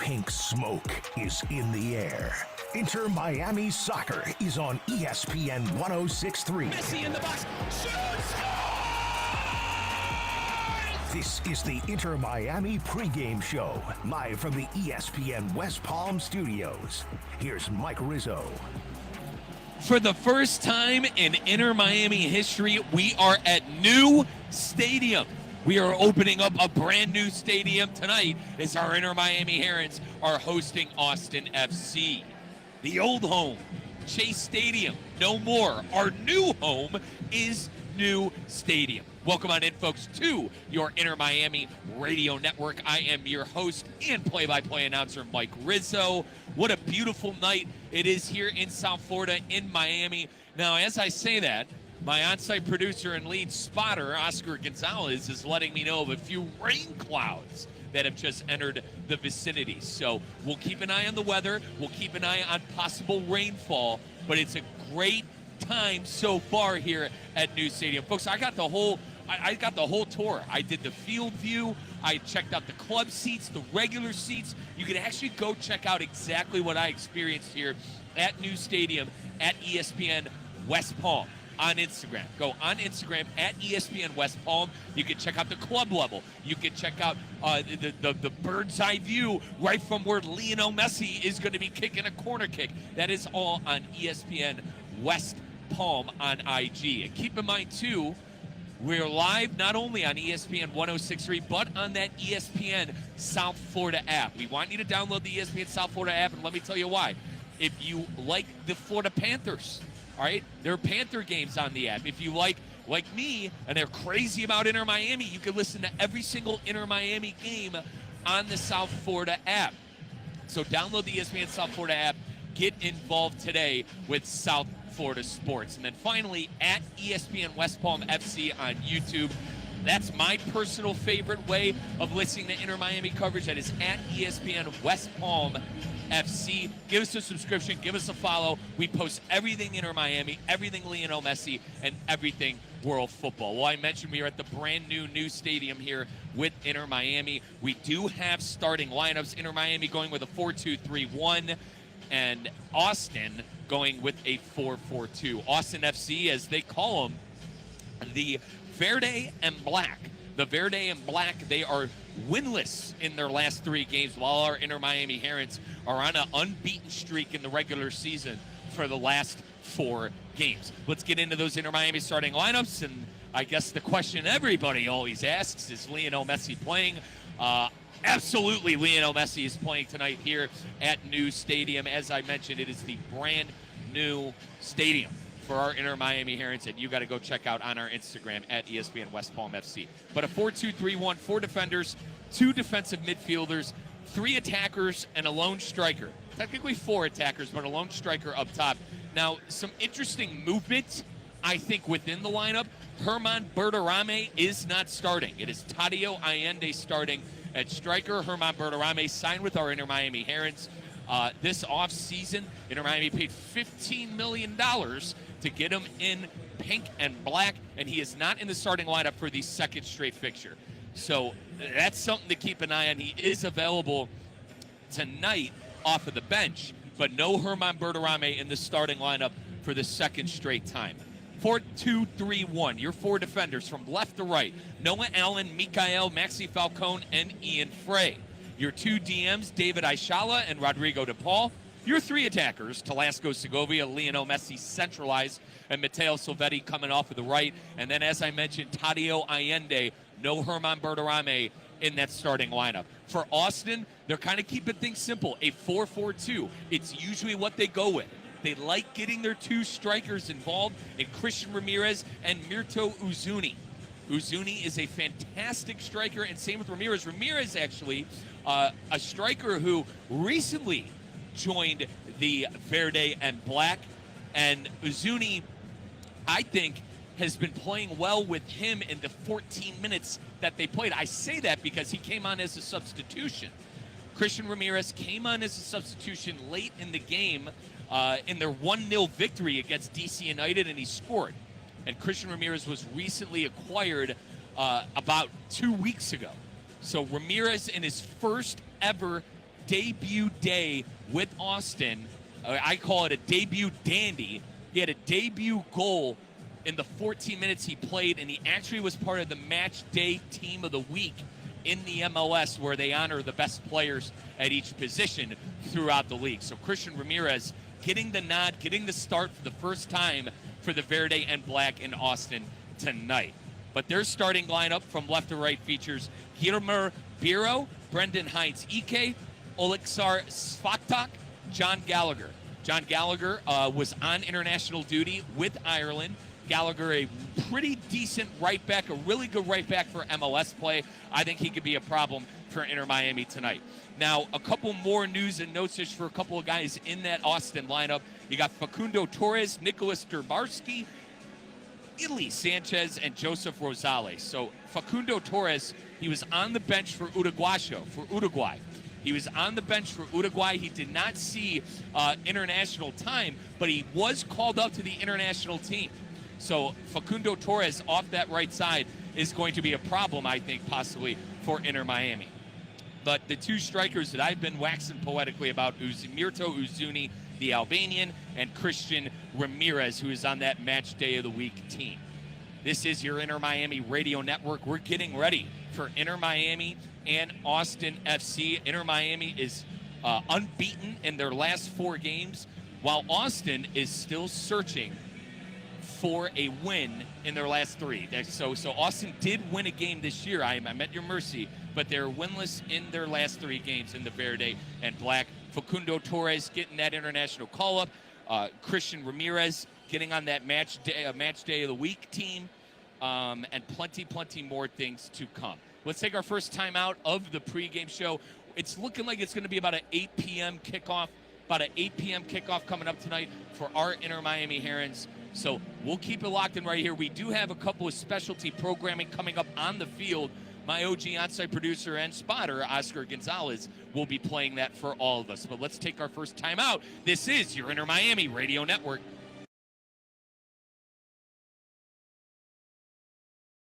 pink smoke is in the air. Inter Miami Soccer is on ESPN 106.3. Messi in the box. Shoots! This is the Inter Miami pregame show, live from the ESPN West Palm studios. Here's Mike Rizzo. For the first time in Inter Miami history, we are at new stadium. We are opening up a brand new stadium tonight as our Inter Miami Herons are hosting Austin FC. The old home, Chase Stadium, no more. Our new home is New Stadium. Welcome on in, folks, to your Inter Miami radio network. I am your host and play-by-play announcer, Mike Rizzo. What a beautiful night it is here in South Florida, in Miami. Now, as I say that, my on-site producer and lead spotter, Oscar Gonzalez, is letting me know of a few rain clouds that have just entered the vicinity. So we'll keep an eye on the weather. We'll keep an eye on possible rainfall. But it's a great time so far here at New Stadium. Folks, I got the whole tour. I did the field view. I checked out the club seats, the regular seats. You can actually go check out exactly what I experienced here at New Stadium at ESPN West Palm. On Instagram. Go on Instagram at ESPN West Palm. You can check out the club level. You can check out the bird's eye view right from where Lionel Messi is going to be kicking a corner kick. That is all on ESPN West Palm on IG. And keep in mind, too, we're live not only on ESPN 106.3, but on that ESPN South Florida app. We want you to download the ESPN South Florida app, and let me tell you why. If you like the Florida Panthers, all right, there are Panther games on the app. If you like me, and they're crazy about Inter Miami, you can listen to every single Inter Miami game on the South Florida app. So download the ESPN South Florida app. Get involved today with South Florida sports. And then finally, at ESPN West Palm FC on YouTube. That's my personal favorite way of listening to Inter Miami coverage. That is at ESPN West Palm FC. Give us a subscription. Give us a follow. We post everything Inter Miami, everything Lionel Messi, and everything world football. Well, I mentioned we are at the brand new stadium here with Inter Miami. We do have starting lineups. Inter Miami going with a 4-2-3-1, and Austin going with a 4-4-2. Austin FC, as they call them, the Verde and Black. The Verde and Black, they are winless in their last 3 games, while our Inter Miami Herons are on an unbeaten streak in the regular season for the last 4 games. Let's get into those Inter Miami starting lineups, and I guess the question everybody always asks is Lionel Messi playing? Absolutely, Lionel Messi is playing tonight here at New Stadium. As I mentioned, it is the brand new stadium for our Inter Miami Herons, and you got to go check out on our Instagram at ESPN West Palm FC. But a 4-2-3-1, 4 defenders, 2 defensive midfielders, 3 attackers, and a lone striker. Technically 4 attackers, but a lone striker up top. Now, some interesting movement, I think, within the lineup. Herman Berterame is not starting. It is Tadeo Allende starting at striker. Herman Berterame signed with our Inter Miami Herons this offseason. Inter Miami paid $15 million to get him in pink and black, and he is not in the starting lineup for the second straight fixture. So that's something to keep an eye on. He is available tonight off of the bench, but no Herman Berterame in the starting lineup for the second straight time. 4-2-3-1, your 4 defenders from left to right: Noah Allen, Mikael, Maxi Falcone, and Ian Frey. Your 2 DMs, David Aishala and Rodrigo De Paul. Your 3 attackers, Talasco Segovia, Lionel Messi centralized, and Matteo Silvetti coming off of the right. And then, as I mentioned, Tadeo Allende, no Herman Berterame in that starting lineup. For Austin, they're kind of keeping things simple. A 4-4-2. It's usually what they go with. They like getting their 2 strikers involved in Christian Ramirez and Mirto Uzuni. Uzuni is a fantastic striker, and same with Ramirez. Ramirez, actually, a striker who recently joined the Verde and Black, and Uzuni, I think, has been playing well with him in the 14 minutes that they played. I say that because he came on as a substitution. Christian Ramirez came on as a substitution late in the game in their 1-0 victory against DC United, and he scored. And Christian Ramirez was recently acquired about 2 weeks ago. So Ramirez, in his first ever debut day with Austin. I call it a debut dandy. He had a debut goal in the 14 minutes he played, and he actually was part of the match day team of the week in the MLS, where they honor the best players at each position throughout the league. So Christian Ramirez getting the nod, getting the start for the first time for the Verde and Black in Austin tonight. But their starting lineup from left to right features Guillermo Biro, Brendan Hines-Ike, Oleksar Svaktak, John Gallagher. John Gallagher was on international duty with Ireland. Gallagher, a pretty decent right back, a really good right back for MLS play. I think he could be a problem for Inter Miami tonight. Now, a couple more news and notes just for a couple of guys in that Austin lineup. You got Facundo Torres, Nicholas Derbarski, Italy Sanchez, and Joseph Rosales. So Facundo Torres, he was on the bench for Uruguayo, for Uruguay. He was on the bench for Uruguay. He did not see international time, but he was called up to the international team. So Facundo Torres off that right side is going to be a problem, I think, possibly for Inter Miami. But the two strikers that I've been waxing poetically about, Mirto Uzuni, the Albanian, and Christian Ramirez, who is on that match day of the week team. This is your Inter Miami Radio Network. We're getting ready for Inter Miami and Austin FC. Inter Miami is unbeaten in their last 4 games, while Austin is still searching for a win in their last 3. So Austin did win a game this year. I'm at your mercy, but they're winless in their last 3 games in the Verde and Black. Facundo Torres getting that international call-up. Christian Ramirez getting on that match day of the week team, and plenty more things to come. Let's take our first time out of the pregame show. It's looking like it's going to be about an 8 p.m. kickoff. About an 8 p.m. kickoff coming up tonight for our Inter Miami Herons. So we'll keep it locked in right here. We do have a couple of specialty programming coming up on the field. My OG on-site producer and spotter, Oscar Gonzalez, will be playing that for all of us. But let's take our first time out. This is your Inter Miami Radio Network.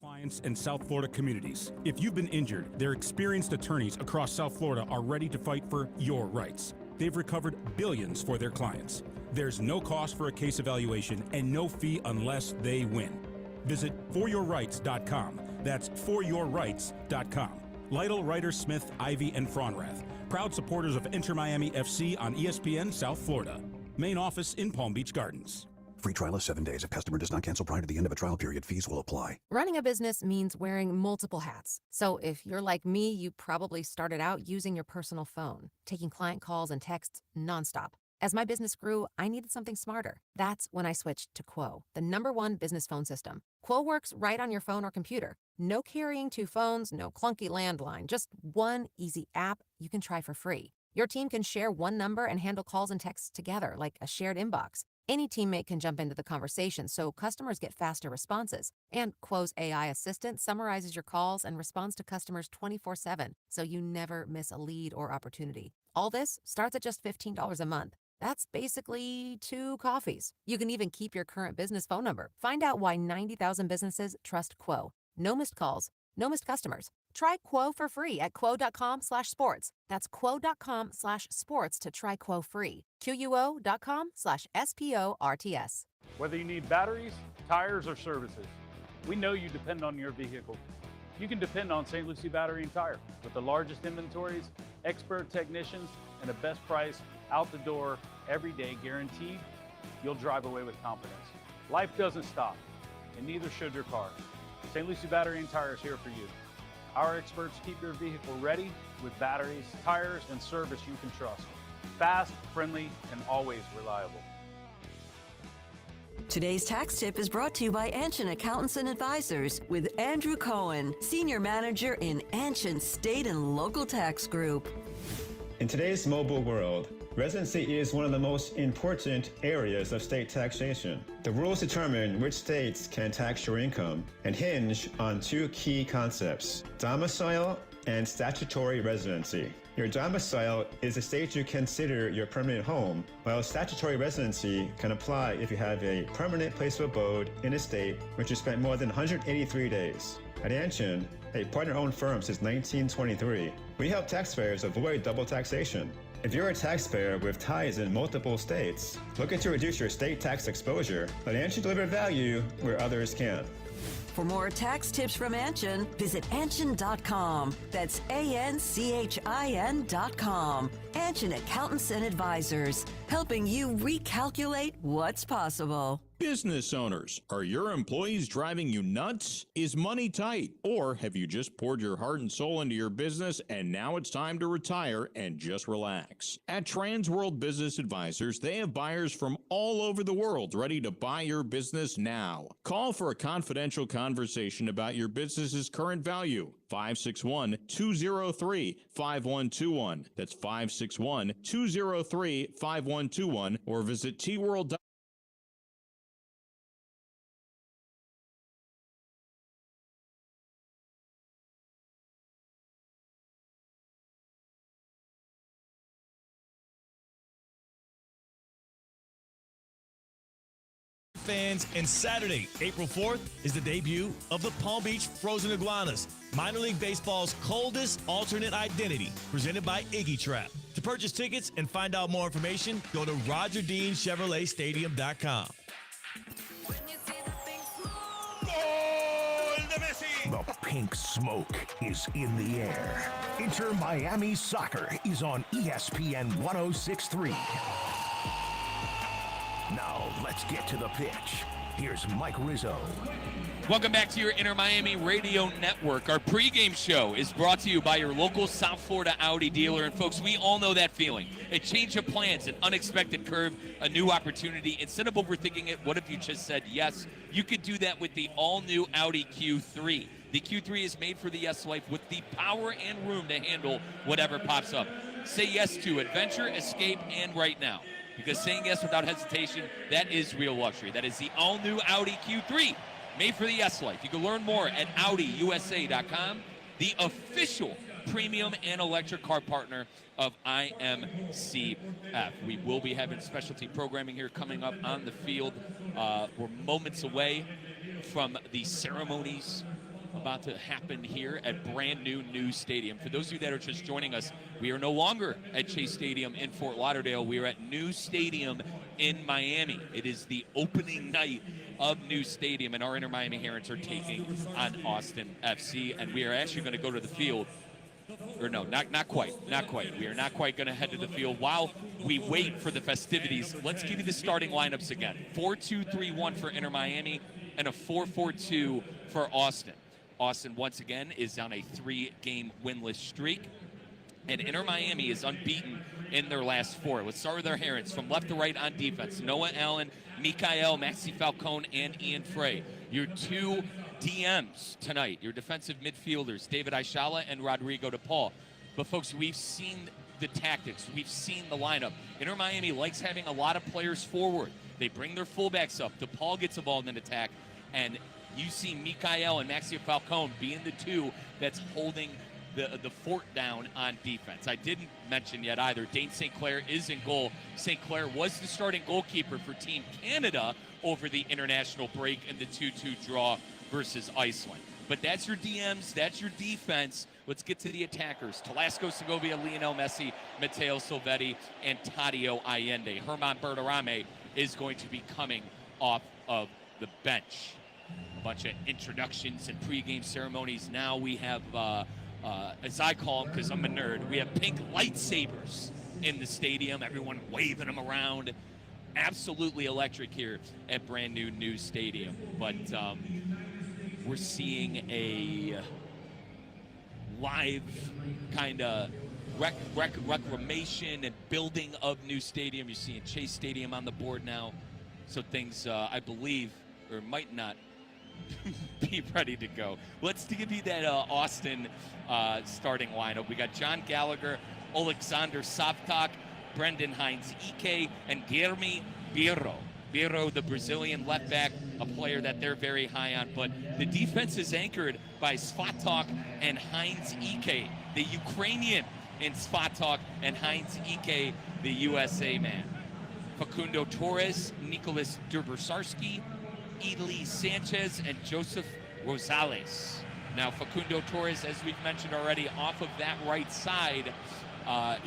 Clients in South Florida communities. If you've been injured, their experienced attorneys across South Florida are ready to fight for your rights. They've recovered billions for their clients. There's no cost for a case evaluation and no fee unless they win. Visit foryourrights.com. That's foryourrights.com. Lytle, Ryder, Smith, Ivy, and Fronrath. Proud supporters of Inter Miami FC on ESPN South Florida. Main office in Palm Beach Gardens. Free trial is 7 days. If customer does not cancel prior to the end of a trial period, fees will apply. Running a business means wearing multiple hats. So if you're like me, you probably started out using your personal phone, taking client calls and texts nonstop. As my business grew, I needed something smarter. That's when I switched to Quo, the #1 business phone system. Quo works right on your phone or computer. No carrying 2 phones, no clunky landline, just one easy app you can try for free. Your team can share one number and handle calls and texts together like a shared inbox. Any teammate can jump into the conversation, so customers get faster responses. And Quo's AI assistant summarizes your calls and responds to customers 24/7, so you never miss a lead or opportunity. All this starts at just $15 a month. That's basically 2 coffees. You can even keep your current business phone number. Find out why 90,000 businesses trust Quo. No missed calls, no missed customers. Try Quo for free at quo.com/sports. That's quo.com/sports to try Quo free. QUO.com/SPORTS. Whether you need batteries, tires, or services, we know you depend on your vehicle. You can depend on St. Lucie Battery and Tire with the largest inventories, expert technicians, and the best price out the door every day guaranteed. You'll drive away with confidence. Life doesn't stop, and neither should your car. St. Lucie Battery and Tire is here for you. Our experts keep your vehicle ready with batteries, tires, and service you can trust. Fast, friendly, and always reliable. Today's tax tip is brought to you by Anshin Accountants and Advisors with Andrew Cohen, Senior Manager in Anshin State and Local Tax Group. In today's mobile world, residency is one of the most important areas of state taxation. The rules determine which states can tax your income and hinge on 2 key concepts: domicile and statutory residency. Your domicile is the state you consider your permanent home, while statutory residency can apply if you have a permanent place of abode in a state which you spent more than 183 days. At Anshin, a partner-owned firm since 1923. We help taxpayers avoid double taxation. If you're a taxpayer with ties in multiple states, looking to reduce your state tax exposure, let Anshin deliver value where others can't. For more tax tips from Anshin, visit Anshin.com. That's ANCHIN.com. Anshin Accountants and Advisors, helping you recalculate what's possible. Business owners, are your employees driving you nuts? Is money tight? Or have you just poured your heart and soul into your business and now it's time to retire and just relax? At Transworld Business Advisors, they have buyers from all over the world ready to buy your business now. Call for a confidential conversation about your business's current value. 561-203-5121. That's 561-203-5121 or visit tworld.com. Fans, and Saturday, April 4th, is the debut of the Palm Beach Frozen Iguanas, minor league baseball's coldest alternate identity, presented by Iggy Trap. To purchase tickets and find out more information, go to RogerDeanChevroletStadium.com. The pink smoke is in the air. Inter Miami Soccer is on ESPN 106.3. Now, let's get to the pitch. Here's Mike Rizzo. Welcome back to your Inter Miami Radio Network. Our pregame show is brought to you by your local South Florida Audi dealer. And folks, we all know that feeling. A change of plans, an unexpected curve, a new opportunity. Instead of overthinking it, what if you just said yes? You could do that with the all-new Audi Q3. The Q3 is made for the yes life with the power and room to handle whatever pops up. Say yes to adventure, escape, and right now. Because saying yes without hesitation, that is real luxury. That is the all-new Audi Q3, made for the yes life. You can learn more at AudiUSA.com, the official premium and electric car partner of IMCF. We will be having specialty programming here coming up on the field. We're moments away from the ceremonies about to happen here at brand new stadium. For those of you that are just joining us, we are no longer at Chase Stadium in Fort Lauderdale. We are at New Stadium in Miami. It is the opening night of New Stadium, and our Inter Miami Herons are taking on Austin FC, and we are actually going to go to the field. Or no, not quite. We are not quite going to head to the field. While we wait for the festivities, let's give you the starting lineups again. 4-2-3-1 for Inter Miami and a 4-4-2 for Austin. Austin, once again, is on a 3-game winless streak, and Inter Miami is unbeaten in their last 4. Let's start with our Herons. From left to right on defense, Noah Allen, Mikael, Maxi Falcone, and Ian Frey. Your 2 DMs tonight, your defensive midfielders, David Aishala and Rodrigo DePaul. But, folks, we've seen the tactics. We've seen the lineup. Inter Miami likes having a lot of players forward. They bring their fullbacks up. DePaul gets involved in attack, and you see Mikael and Maxi Falcone being the 2 that's holding the fort down on defense. I didn't mention yet either, Dane St. Clair is in goal. St. Clair was the starting goalkeeper for Team Canada over the international break in the 2-2 draw versus Iceland. But that's your DMs, that's your defense. Let's get to the attackers. Talasco Segovia, Lionel Messi, Matteo Silvetti, and Tadio Allende. Herman Berterame is going to be coming off of the bench. A bunch of introductions and pregame ceremonies. Now we have, as I call them because I'm a nerd, we have pink lightsabers in the stadium. Everyone waving them around. Absolutely electric here at brand new stadium. But we're seeing a live kind of reclamation and building of new stadium. You're seeing Chase Stadium on the board now. So things, I believe, or might not be ready to go. Let's give you that Austin starting lineup. We got John Gallagher, Alexander Savtak, Brendan Hines-Ike, and Guilherme Biro. Biro, the Brazilian left back, a player that they're very high on. But the defense is anchored by Svatok and Hines-Ike, the Ukrainian in Svatok, and Hines-Ike, the USA man. Facundo Torres, Nicolas Derbersarski, Edley Sanchez, and Joseph Rosales. Now, Facundo Torres, as we've mentioned already, off of that right side,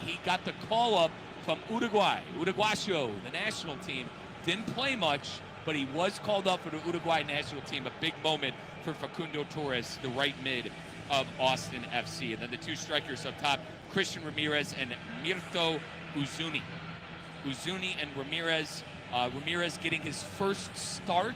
he got the call up from Uruguay. Uruguayo, the national team, didn't play much, but he was called up for the Uruguay national team. A big moment for Facundo Torres, the right mid of Austin FC. And then the two strikers up top, Christian Ramirez and Mirto Uzuni. Uzuni and Ramirez. Ramirez getting his first start.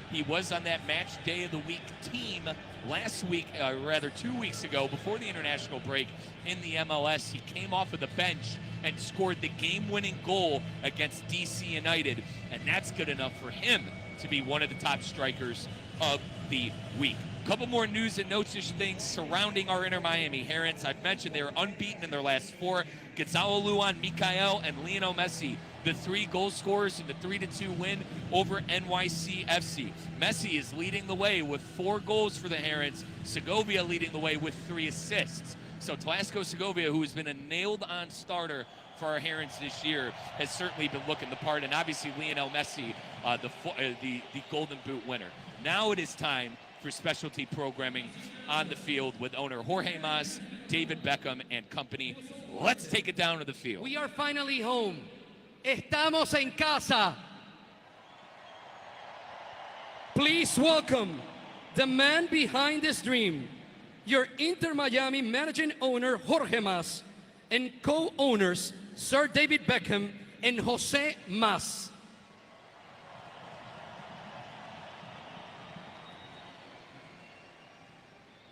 He was on that match day of the week team last week, rather 2 weeks ago, before the international break in the MLS. He came off of the bench and scored the game-winning goal against DC United, and that's good enough for him to be one of the top strikers of the week. A couple more news and notes-ish things surrounding our Inter Miami Herons. I've mentioned they are unbeaten in their last four. Gonzalo Luan, Mikael, and Lionel Messi, the three goal scorers in the 3-2 win over NYCFC. Messi is leading the way with 4 goals for the Herons. Segovia leading the way with 3 assists. So Tlasco Segovia, who has been a nailed-on starter for our Herons this year, has certainly been looking the part, and obviously Lionel Messi, the Golden Boot winner. Now it is time for specialty programming on the field with owner Jorge Mas, David Beckham, and company. Let's take it down to the field. We are finally home. Estamos en casa. Please welcome the man behind this dream, your Inter Miami managing owner Jorge Mas, and co-owners Sir David Beckham and Jose Mas.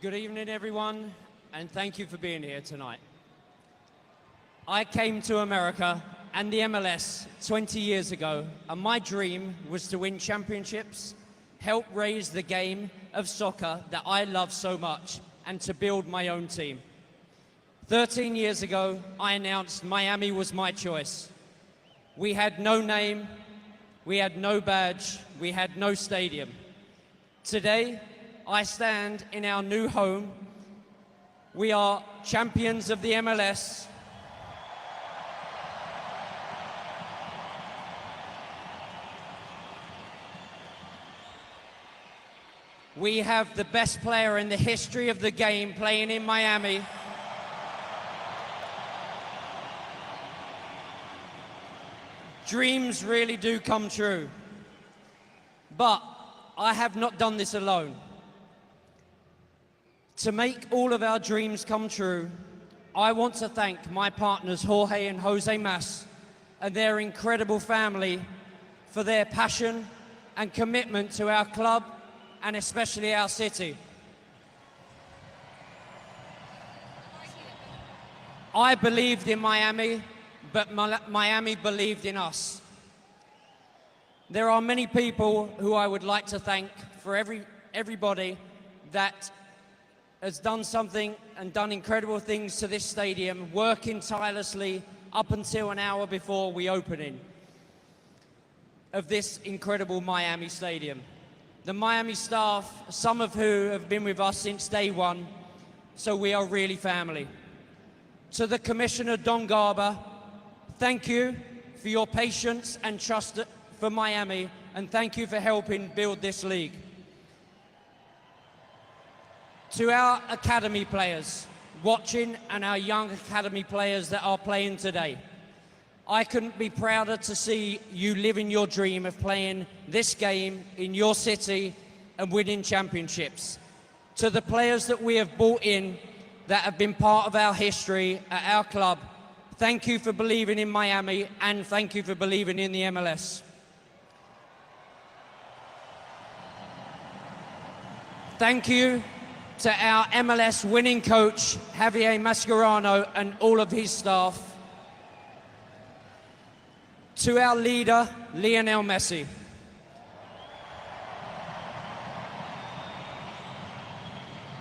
Good evening, everyone, and thank you for being here tonight. I came to America and the MLS 20 years ago, and my dream was to win championships, help raise the game of soccer that I love so much, and to build my own team. 13 years ago, I announced Miami was my choice. We had no name, we had no badge, we had no stadium. Today, I stand in our new home. We are champions of the MLS. We have the best player in the history of the game playing in Miami. Dreams really do come true. But I have not done this alone. To make all of our dreams come true, I want to thank my partners Jorge and Jose Mas and their incredible family for their passion and commitment to our club and especially our city. I believed in Miami, but Miami believed in us. There are many people who I would like to thank for everybody that has done something and done incredible things to this stadium, working tirelessly up until an hour before we opening of this incredible Miami stadium. The Miami staff, some of who have been with us since day one, so we are really family. To the Commissioner Don Garber, thank you for your patience and trust for Miami, and thank you for helping build this league. To our academy players watching and our young academy players that are playing today, I couldn't be prouder to see you living your dream of playing this game in your city and winning championships. To the players that we have brought in that have been part of our history at our club, thank you for believing in Miami and thank you for believing in the MLS. Thank you to our MLS winning coach, Javier Mascherano, and all of his staff. To our leader, Lionel Messi.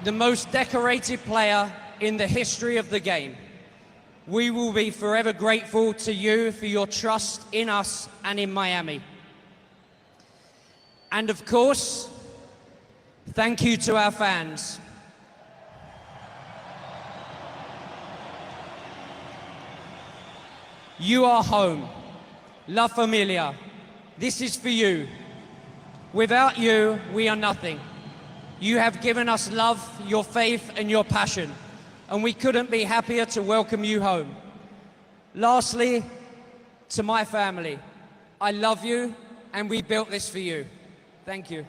The most decorated player in the history of the game. We will be forever grateful to you for your trust in us and in Miami. And of course, thank you to our fans. You are home. La Familia. This is for you. Without you, we are nothing. You have given us love, your faith, and your passion, and we couldn't be happier to welcome you home. Lastly, to my family, I love you, and we built this for you. Thank you.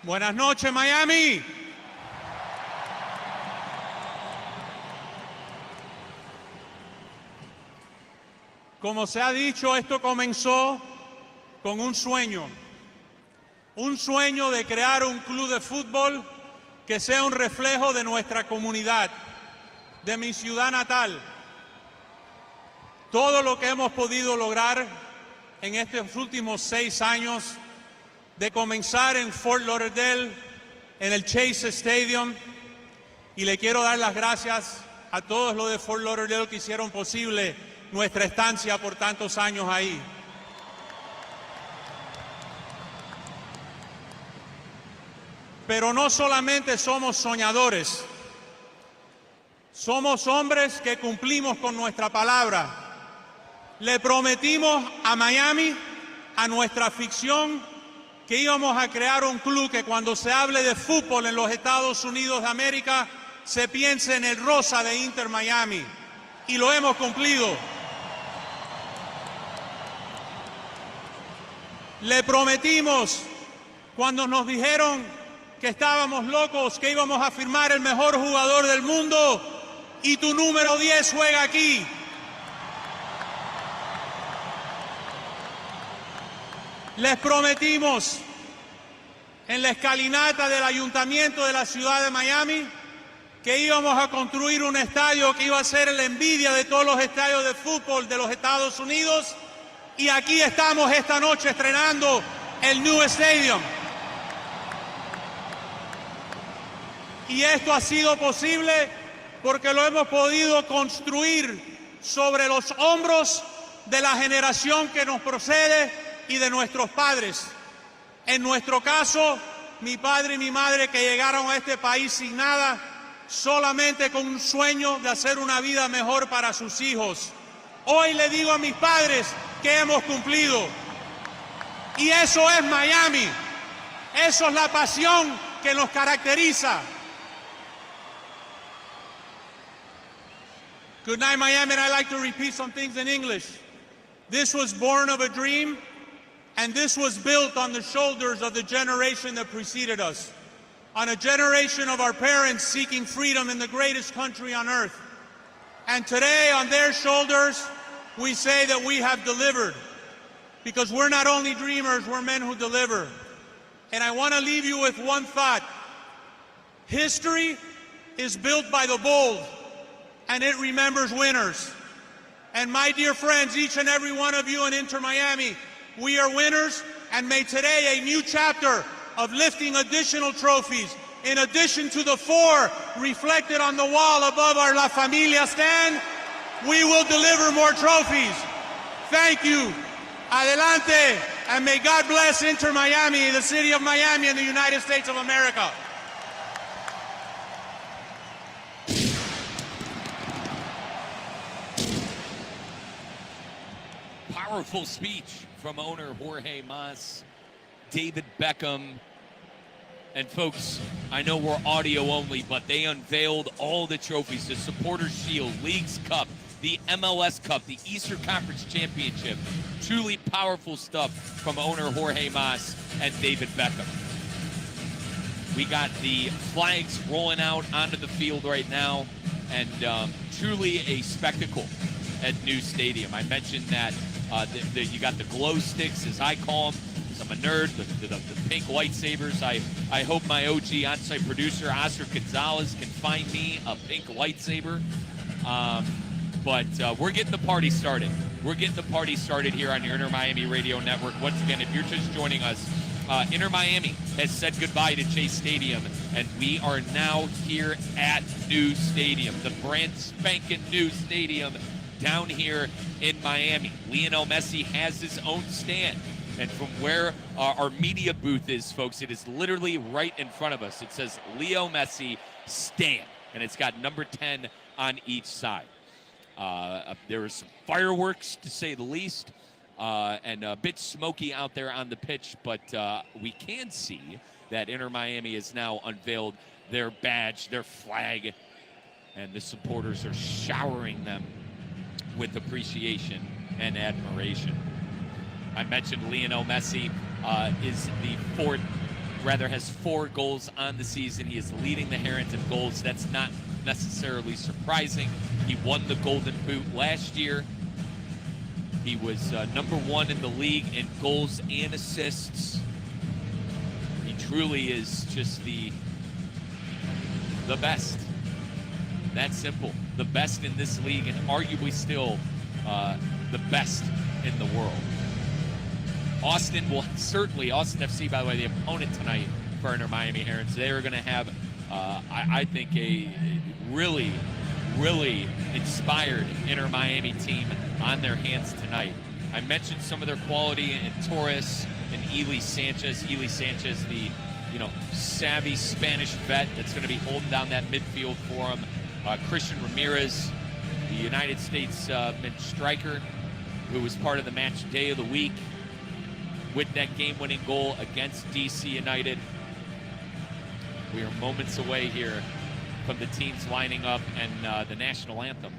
Buenas noches, Miami. Como se ha dicho, esto comenzó con un sueño de crear un club de fútbol que sea un reflejo de nuestra comunidad, de mi ciudad natal. Todo lo que hemos podido lograr en estos últimos 6 años, de comenzar en Fort Lauderdale, en el Chase Stadium, y le quiero dar las gracias a todos los de Fort Lauderdale que hicieron posible nuestra estancia por tantos años ahí. Pero no solamente somos soñadores, somos hombres que cumplimos con nuestra palabra. Le prometimos a Miami, a nuestra ficción, que íbamos a crear un club que cuando se hable de fútbol en los Estados Unidos de América, se piense en el rosa de Inter Miami. Y lo hemos cumplido. Le prometimos, cuando nos dijeron que estábamos locos, que íbamos a firmar el mejor jugador del mundo, y tu número 10 juega aquí. Les prometimos en la escalinata del Ayuntamiento de la ciudad de Miami que íbamos a construir un estadio que iba a ser la envidia de todos los estadios de fútbol de los Estados Unidos, y aquí estamos esta noche estrenando el New Stadium. Y esto ha sido posible porque lo hemos podido construir sobre los hombros de la generación que nos procede y de nuestros padres. En nuestro caso, mi padre y mi madre, que llegaron a este país sin nada, solamente con un sueño de hacer una vida mejor para sus hijos. Hoy le digo a mis padres que hemos cumplido. Y eso es Miami. Eso es la pasión que nos caracteriza. Good night, Miami, and I'd like to repeat some things in English. This was born of a dream, and this was built on the shoulders of the generation that preceded us, on a generation of our parents seeking freedom in the greatest country on earth. And today, on their shoulders, we say that we have delivered, because we're not only dreamers, we're men who deliver. And I want to leave you with one thought. History is built by the bold, and it remembers winners. And my dear friends, each and every one of you in Inter Miami, we are winners, and may today a new chapter of lifting additional trophies, in addition to the 4 reflected on the wall above our La Familia stand, we will deliver more trophies. Thank you. Adelante, and may God bless Inter Miami, the city of Miami, and the United States of America. Powerful speech from owner Jorge Mas, David Beckham. And folks, I know we're audio only, but they unveiled all the trophies: the Supporters Shield, Leagues Cup, the MLS Cup, the Eastern Conference Championship. Truly powerful stuff from owner Jorge Mas and David Beckham. We got the flags rolling out onto the field right now, and truly a spectacle at New Stadium. I mentioned that you got the glow sticks, as I call them. I'm a nerd. The pink lightsabers. I hope my OG on-site producer, Oscar Gonzalez, can find me a pink lightsaber. But we're getting the party started. We're getting the party started here on your Inter Miami Radio Network. Once again, if you're just joining us, Inter Miami has said goodbye to Chase Stadium, and we are now here at New Stadium, the brand spanking new stadium down here in Miami. Lionel Messi has his own stand. And from where our media booth is, folks, it is literally right in front of us. It says Leo Messi stand, and it's got number 10 on each side. There was some fireworks, to say the least. and a bit smoky out there on the pitch, but we can see that Inter Miami has now unveiled their badge, their flag, and the supporters are showering them with appreciation and admiration. I mentioned Lionel Messi has 4 goals on the season. He is leading the Herons in goals. That's not necessarily surprising. He won the Golden Boot last year. He was number 1 in the league in goals and assists. He truly is just the best. That simple. The best in this league, and arguably still the best in the world. Austin FC, by the way, the opponent tonight for Inter Miami Herons. They are going to have, I think, a really, really inspired Inter Miami team on their hands tonight. I mentioned some of their quality in Torres and Ely Sanchez. Ely Sanchez, the savvy Spanish vet that's going to be holding down that midfield for him. Christian Ramirez, the United States men's striker, who was part of the match day of the week with that game-winning goal against DC United. We are moments away here from the teams lining up and the national anthem.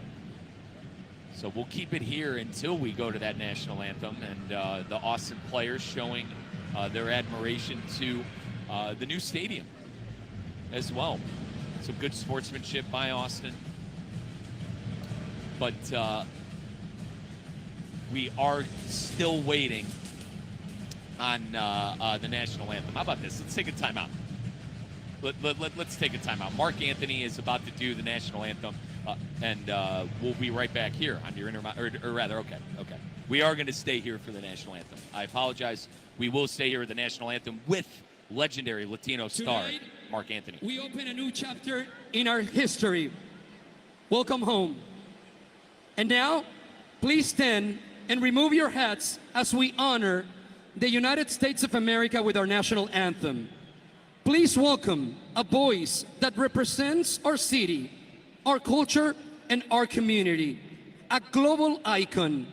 So we'll keep it here until we go to that national anthem, and the Austin players showing their admiration to the new stadium as well. Some good sportsmanship by Austin. But we are still waiting on the national anthem. How about this? Let's take a timeout. Let's take a timeout. Mark Anthony is about to do the national anthem, and we'll be right back here on your okay. We are going to stay here for the national anthem. I apologize. We will stay here with the national anthem with legendary Latino star Mark Anthony. We open a new chapter in our history. Welcome home. And now, please stand and remove your hats as we honor the United States of America with our national anthem. Please welcome a voice that represents our city, our culture, and our community. A global icon,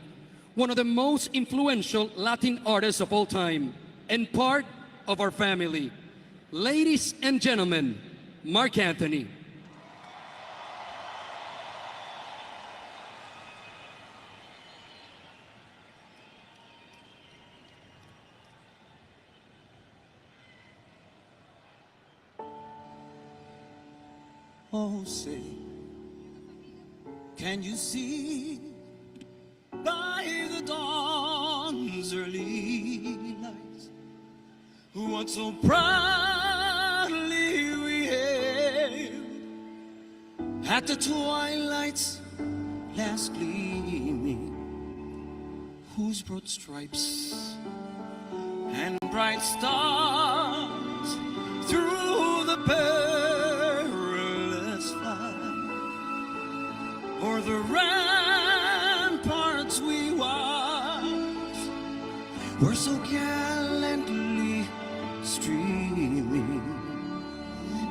one of the most influential Latin artists of all time, and part of our family. Ladies and gentlemen, Mark Anthony. Oh, say, can you see by the dawn's early lights what so proudly we hailed at the twilight's last gleaming, whose broad stripes and bright stars through the perilous fight o'er the ramparts we watched were so gallantly streaming,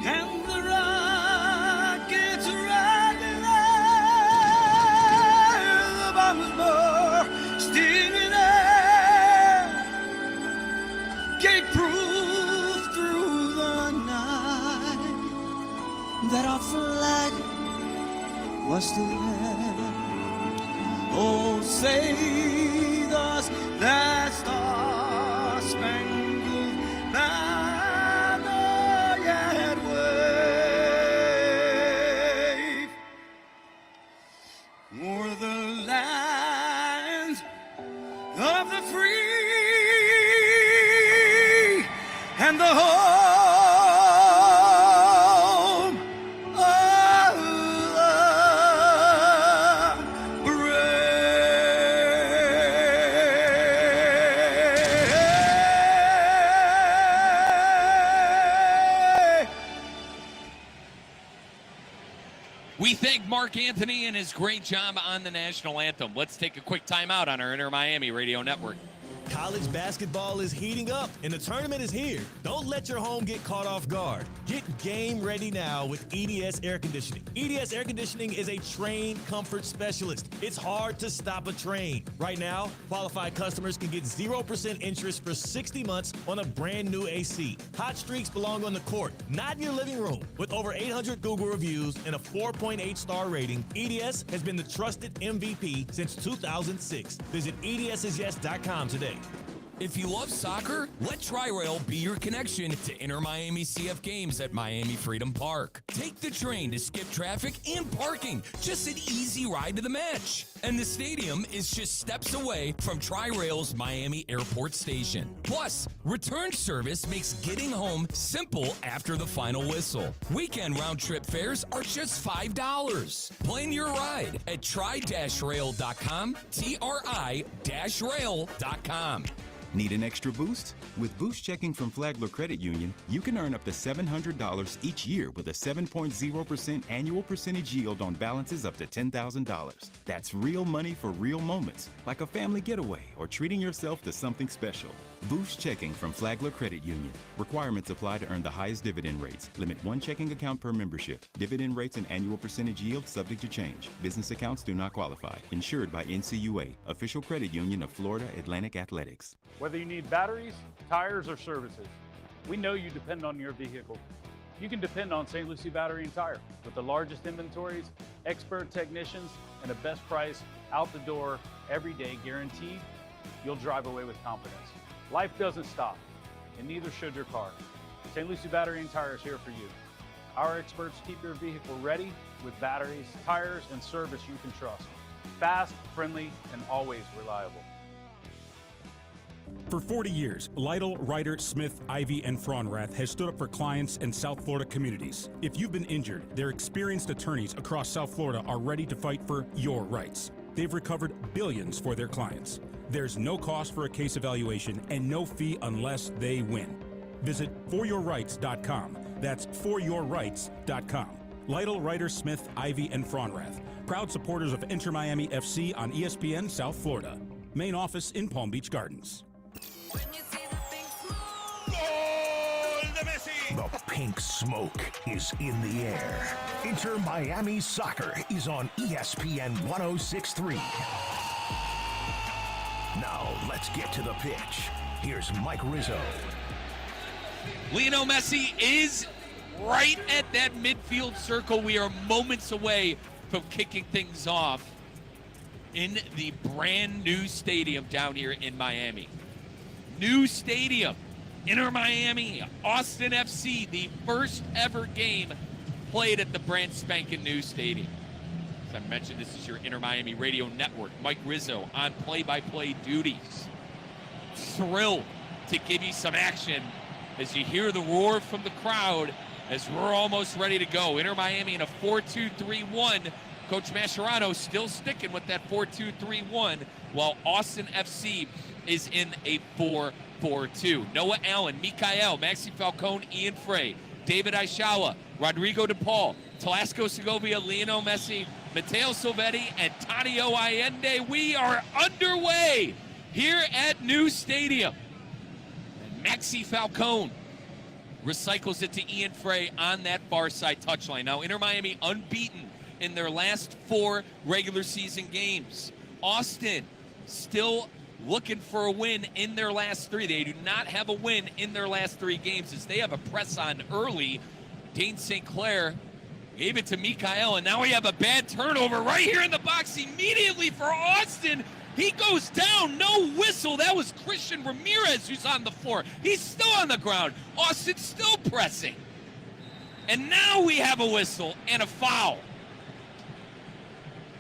and the rockets rattling there, the bombs bursting in air, gave proof through the night that our flag was still there. Oh, say does that star-spangled banner yet wave o'er the land of the free and the home of the brave. We thank Mark Anthony and his great job on the national anthem. Let's take a quick timeout on our Inter Miami radio network. College basketball is heating up, and the tournament is here. Don't let your home get caught off guard. Get game ready now with EDS Air Conditioning. EDS Air Conditioning is a trained comfort specialist. It's hard to stop a train. Right now, qualified customers can get 0% interest for 60 months on a brand new AC. Hot streaks belong on the court, not in your living room. With over 800 Google reviews and a 4.8 star rating, EDS has been the trusted MVP since 2006. Visit EDSIsYes.com today. If you love soccer, let Tri-Rail be your connection to Inter-Miami CF games at Miami Freedom Park. Take the train to skip traffic and parking. Just an easy ride to the match. And the stadium is just steps away from Tri-Rail's Miami Airport Station. Plus, return service makes getting home simple after the final whistle. Weekend round-trip fares are just $5. Plan your ride at tri-rail.com, TRI-rail.com. Need an extra boost? With Boost Checking from Flagler Credit Union, you can earn up to $700 each year with a 7.0% annual percentage yield on balances up to $10,000. That's real money for real moments, like a family getaway or treating yourself to something special. Boost Checking from Flagler Credit Union. Requirements apply to earn the highest dividend rates. Limit one checking account per membership. Dividend rates and annual percentage yield subject to change. Business accounts do not qualify. Insured by NCUA, official credit union of Florida Atlantic Athletics. Whether you need batteries, tires, or services, we know you depend on your vehicle. You can depend on St. Lucie Battery and Tire. With the largest inventories, expert technicians, and the best price out the door every day guaranteed, you'll drive away with confidence. Life doesn't stop, and neither should your car. St. Lucie Battery and Tire is here for you. Our experts keep your vehicle ready with batteries, tires, and service you can trust. Fast, friendly, and always reliable. For 40 years, Lytle, Ryder, Smith, Ivy, and Fraunrath has stood up for clients in South Florida communities. If you've been injured, their experienced attorneys across South Florida are ready to fight for your rights. They've recovered billions for their clients. There's no cost for a case evaluation and no fee unless they win. Visit foryourrights.com. That's foryourrights.com. Lytle, Ryder, Smith, Ivy, and Fraunrath. Proud supporters of Inter-Miami FC on ESPN South Florida. Main office in Palm Beach Gardens. The pink smoke is in the air. Inter-Miami Soccer is on ESPN 106.3. Now, let's get to the pitch. Here's Mike Rizzo. Lionel Messi is right at that midfield circle. We are moments away from kicking things off in the brand new stadium down here in Miami. New stadium. Inter-Miami, Austin FC, the first ever game played at the brand spanking new stadium. As I mentioned, this is your Inter-Miami radio network. Mike Rizzo on play-by-play duties. Thrilled to give you some action as you hear the roar from the crowd as we're almost ready to go. Inter-Miami in a 4-2-3-1. Coach Mascherano still sticking with that 4-2-3-1, while Austin FC is in a 4-4-2. Noah Allen, Mikael, Maxi Falcone, Ian Frey, David Aishawa, Rodrigo DePaul, Talasco Segovia, Lionel Messi, Matteo Silvetti, and Tadeo Allende. We are underway here at New Stadium. And Maxi Falcone recycles it to Ian Frey on that far side touchline. Now, Inter-Miami unbeaten in their last 4 regular season games. Austin still looking for a win in their last 3. They do not have a win in their last 3 games as they have a press on early. Dane St. Clair gave it to Mikael, and now we have a bad turnover right here in the box immediately for Austin. He goes down, no whistle. That was Christian Ramirez who's on the floor. He's still on the ground. Austin still pressing. And now we have a whistle and a foul.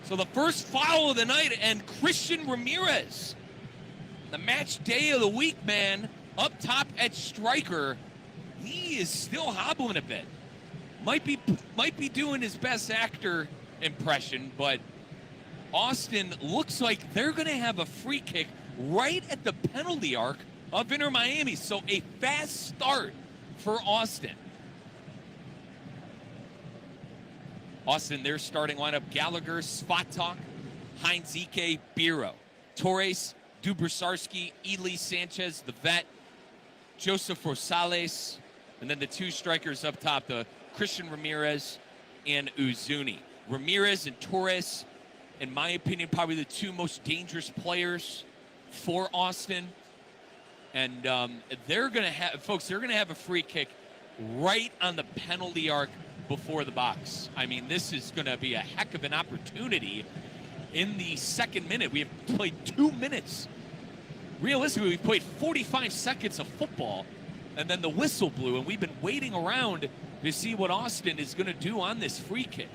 So the first foul of the night, and Christian Ramirez, the match day of the week man, up top at striker, he is still hobbling a bit. Might be doing his best actor impression, but Austin looks like they're going to have a free kick right at the penalty arc of Inter-Miami. So a fast start for Austin. Austin, their starting lineup: Gallagher, Spatak, Heinz Ike, Biro, Torres, Dubrsarski, Ely Sanchez, the vet, Joseph Rosales, and then the two strikers up top, the Christian Ramirez and Uzuni. Ramirez and Torres, in my opinion, probably the two most dangerous players for Austin. And they're going to have a free kick right on the penalty arc before the box. I mean, this is going to be a heck of an opportunity in the second minute. We have played 2 minutes. Realistically, we've played 45 seconds of football, and then the whistle blew, and we've been waiting around to see what Austin is going to do on this free kick.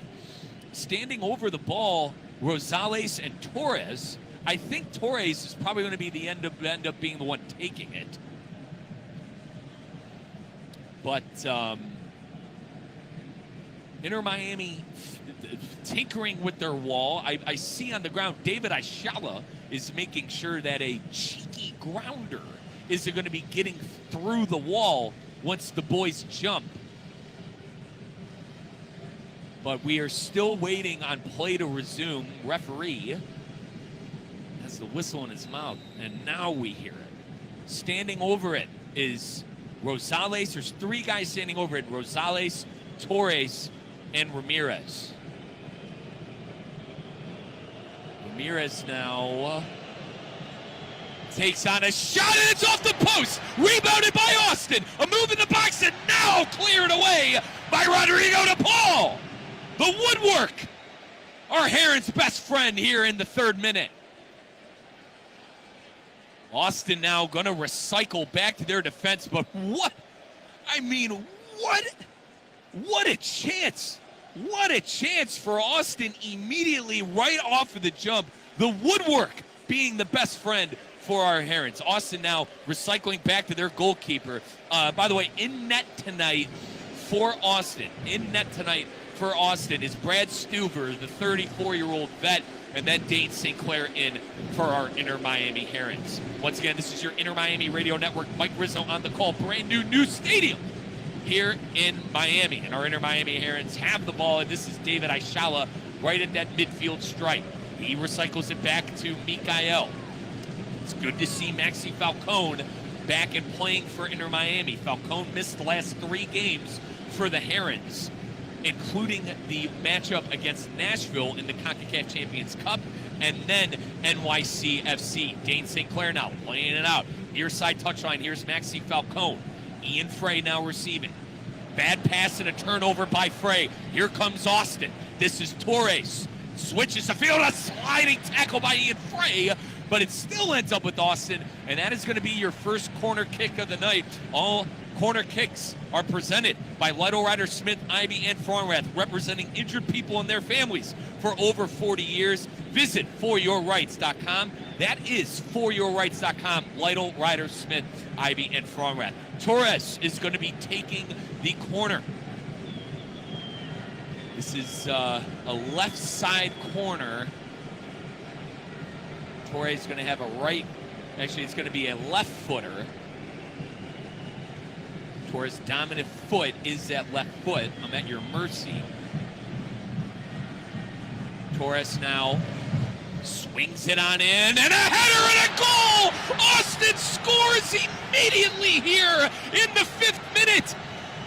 Standing over the ball, Rosales and Torres. I think Torres is probably going to be end up being the one taking it. But Inter Miami tinkering with their wall. I see on the ground David Ayala is making sure that a cheeky grounder is going to be getting through the wall once the boys jump. But we are still waiting on play to resume. Referee has the whistle in his mouth, and now we hear it. Standing over it is Rosales. There's 3 guys standing over it. Rosales, Torres, and Ramirez. Ramirez now takes on a shot, and it's off the post. Rebounded by Austin. A move in the box, and now cleared away by Rodrigo DePaul. The woodwork, our Heron's best friend here in the 3rd minute. Austin now going to recycle back to their defense, but what a chance. What a chance for Austin immediately right off of the jump. The woodwork being the best friend for our Herons. Austin now recycling back to their goalkeeper. By the way, in net tonight for Austin, is Brad Stuver, the 34-year-old vet, and then Dane St. Clair in for our Inter Miami Herons. Once again, this is your Inter Miami Radio Network. Mike Rizzo on the call. Brand new stadium here in Miami. And our Inter Miami Herons have the ball, and this is David Ayala right at that midfield stripe. He recycles it back to Mikael. It's good to see Maxi Falcone back and playing for Inter Miami. Falcone missed the last 3 games for the Herons, including the matchup against Nashville in the CONCACAF Champions Cup, and then NYCFC. Dane St. Clair now playing it out. Near side touchline, here's Maxi Falcone. Ian Frey now receiving. Bad pass and a turnover by Frey. Here comes Austin. This is Torres. Switches the field, a sliding tackle by Ian Frey, but it still ends up with Austin, and that is going to be your first corner kick of the night. All corner kicks are presented by Lytle Ryder Smith, Ivy, and Farnrath, representing injured people and their families for over 40 years. Visit foryourrights.com. That is foryourrights.com. Lytle Ryder Smith, Ivy, and Farnrath. Torres is going to be taking the corner. This is a left side corner. Torres is going to have a right. Actually, it's going to be a left footer. Torres' dominant foot is that left foot. I'm at your mercy. Torres now swings it on in, and a header and a goal! Austin scores immediately here in the 5th minute.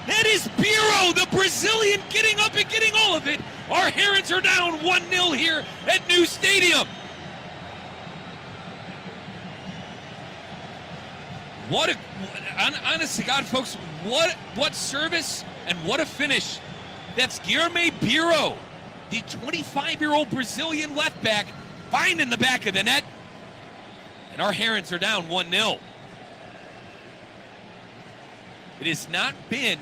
That is Biro, the Brazilian, getting up and getting all of it. Our Herons are down 1-0 here at New Stadium. Honest to God, folks, what service and what a finish. That's Guilherme Biro, the 25-year-old Brazilian left back, finding the back of the net. And our Herons are down 1-0. It has not been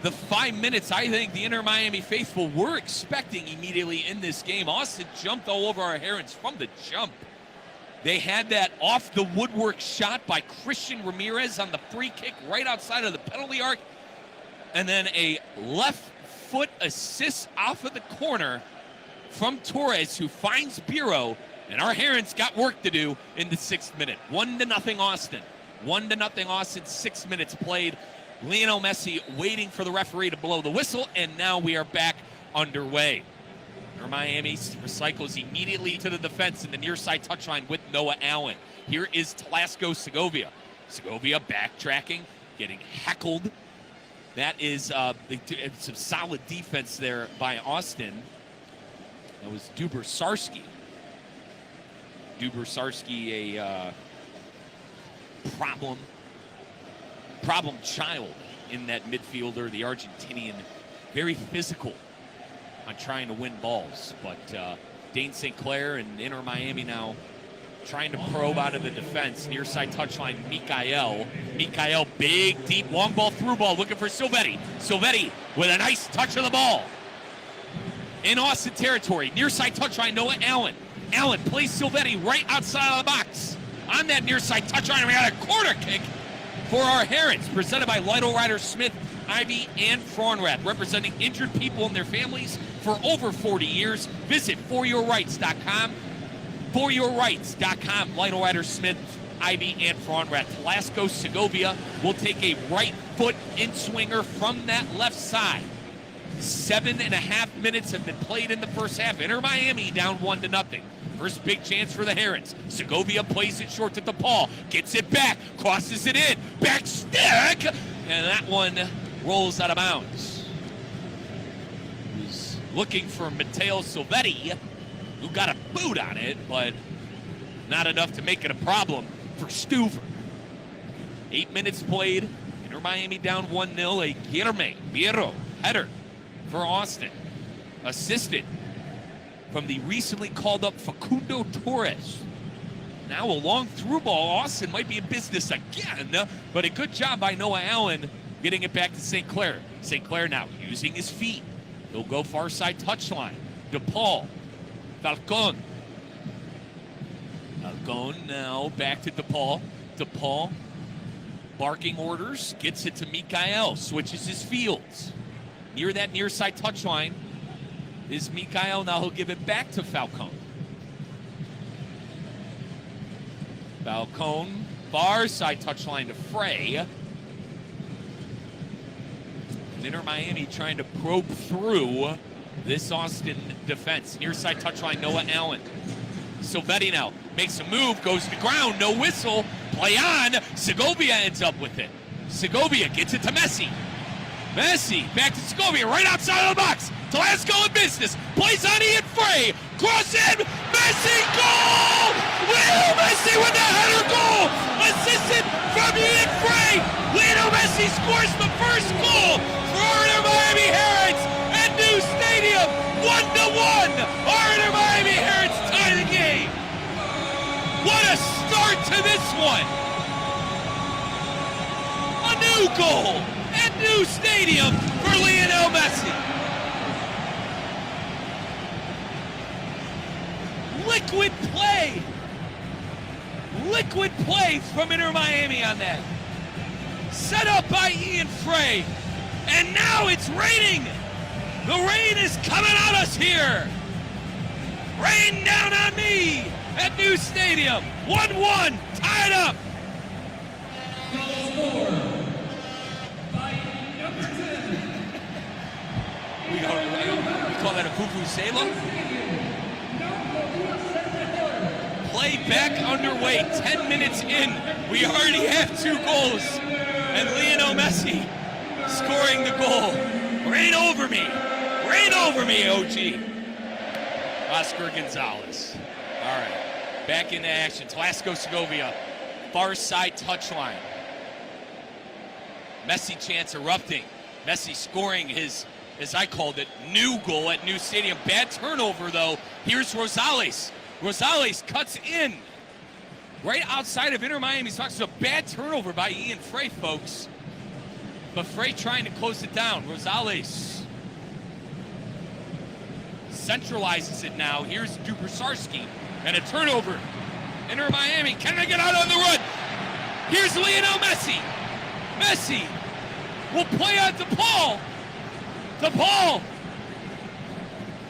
the 5 minutes I think the Inter Miami faithful were expecting immediately in this game. Austin jumped all over our Herons from the jump. They had that off the woodwork shot by Christian Ramirez on the free kick right outside of the penalty arc. And then a left foot assist off of the corner from Torres, who finds Biro. And our Herons got work to do in the 6th minute. 1-0 Austin. 1-0 Austin, 6 minutes played. Lionel Messi waiting for the referee to blow the whistle, and now we are back underway. Miami recycles immediately to the defense in the near side touchline with Noah Allen. Here is Tlasko Segovia. Segovia backtracking, getting heckled. That is some solid defense there by Austin. That was Dubersarski. Dubersarski, a problem child in that midfielder, the Argentinian, very physical on trying to win balls. But Dane St. Clair and Inter Miami now trying to probe out of the defense. Near side touchline, Mikael. Mikael, big, deep, long ball, through ball, looking for Silvetti. Silvetti with a nice touch of the ball. In Austin territory, near side touchline, Noah Allen. Allen plays Silvetti right outside of the box. On that near side touchline, we got a corner kick for our Herons, presented by Lytle Ryder Smith, Ivy, and Fraunrath, representing injured people and their families for over 40 years. Visit foryourrights.com. foryourrights.com. Lytle Ryder Smith, Ivy, and Fraunrath. Tlasko Segovia will take a right foot in-swinger from that left side. 7.5 minutes have been played in the first half. Inter Miami down 1-0. First big chance for the Herons. Segovia plays it short to DePaul. Gets it back. Crosses it in. Back stick. And that one rolls out of bounds. He's looking for Matteo Silvetti, who got a boot on it, but not enough to make it a problem for Stuver. 8 minutes played. Inter Miami down 1-0. A Guilherme Bierro header for Austin. Assisted from the recently called up Facundo Torres. Now a long through ball. Austin might be in business again, but a good job by Noah Allen getting it back to St. Clair. St. Clair now using his feet. He'll go far side touchline. DePaul. Falcon. Falcon now back to DePaul. DePaul barking orders. Gets it to Mikael. Switches his fields. Near that near side touchline is Mikael. Now he'll give it back to Falcon. Falcon, far side touchline to Frey. And Inter Miami trying to probe through this Austin defense. Near side touchline, Noah Allen. Silvetti now makes a move, goes to ground, no whistle. Play on. Segovia ends up with it. Segovia gets it to Messi. Messi back to Segovia, right outside of the box. Tlasko in business. Plays on Ian Frey. Cross in. Messi, goal! Lionel Messi with the header goal! Assisted from Ian Frey. Lionel Messi scores the first goal for our Inter Miami Herons at New Stadium. 1-1. Our Inter Miami Herons tie the game. What a start to this one. A new goal at New Stadium for Lionel Messi. Liquid play from Inter Miami on that. Set up by Ian Frey. And now it's raining. The rain is coming at us here. Rain down on me at New Stadium. 1-1, tied up. We call that a vuvuzela. Play back underway, 10 minutes in. We already have 2 goals. And Lionel Messi scoring the goal. Rain over me, OG. Oscar Gonzalez. All right, back into action. Tlasko Segovia, far side touchline. Messi chance erupting. Messi scoring his, as I called it, new goal at New Stadium. Bad turnover, though. Here's Rosales. Rosales cuts in right outside of Inter Miami's box. So a bad turnover by Ian Frey, folks. But Frey trying to close it down. Rosales centralizes it now. Here's Dubersarski. And a turnover. Inter Miami, can they get out on the run? Here's Lionel Messi. Messi will play on DePaul. DePaul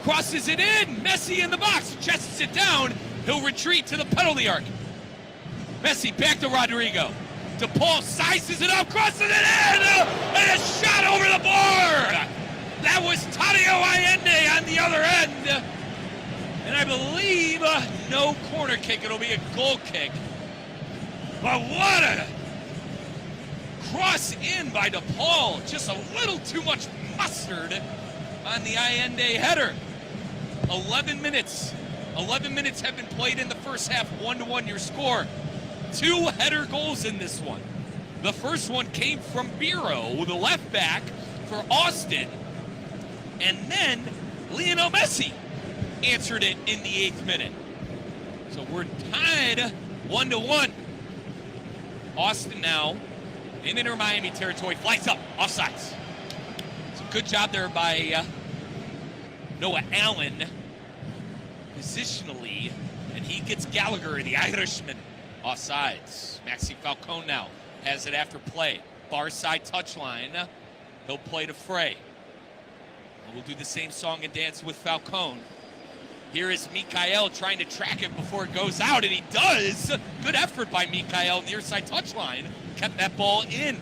crosses it in. Messi in the box. Chests it down. He'll retreat to the penalty arc. Messi back to Rodrigo. DePaul sizes it up, crosses it in, and a shot over the bar. That was Tadeo Allende on the other end. And I believe no corner kick. It'll be a goal kick. But what a cross in by DePaul. Just a little too much mustard on the Allende header. 11 minutes. 11 minutes have been played in the first half. 1-1 your score. 2 header goals in this one. The first one came from Biro, the left back for Austin. And then Lionel Messi answered it in the 8th minute. So we're tied 1-1. Austin now in Inter Miami territory, flies up, offsides. It's a good job there by Noah Allen positionally, and he gets Gallagher, the Irishman, offsides. Maxi Falcone now has it after play. Far side touchline. He'll play to Frey. And we'll do the same song and dance with Falcone. Here is Mikael trying to track it before it goes out, and he does. Good effort by Mikael, near side touchline. Kept that ball in.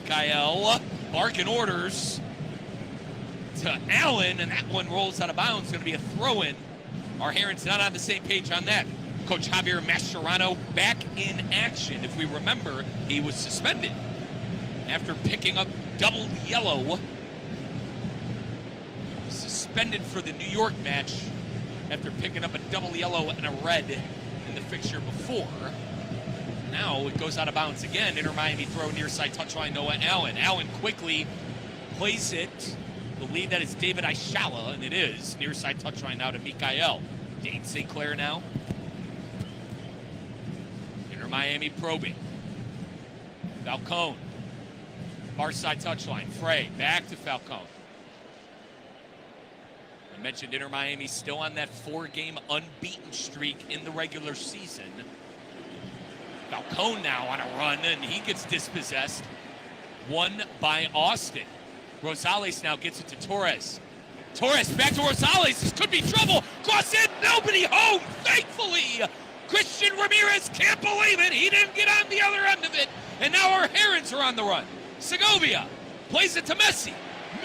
Mikael barking orders to Allen, and that one rolls out of bounds. Going to be a throw-in. Our Herons not on the same page on that. Coach Javier Mascherano back in action. If we remember, he was suspended after picking up double yellow. Suspended for the New York match after picking up a double yellow and a red in the fixture before. Now it goes out of bounds again. Inter Miami throw near side touchline, Noah Allen. Allen quickly plays it. Believe that is David Aishala, and it is. Near side touchline now to Mikael. Dane St. Clair now. Inter Miami probing. Falcone. Far side touchline. Frey back to Falcone. I mentioned Inter Miami still on that 4-game unbeaten streak in the regular season. Falcone now on a run, and he gets dispossessed. Won by Austin. Rosales now gets it to Torres. Torres back to Rosales. This could be trouble. Cross in, nobody home. Thankfully, Christian Ramirez can't believe it. He didn't get on the other end of it. And now our Herons are on the run. Segovia plays it to Messi.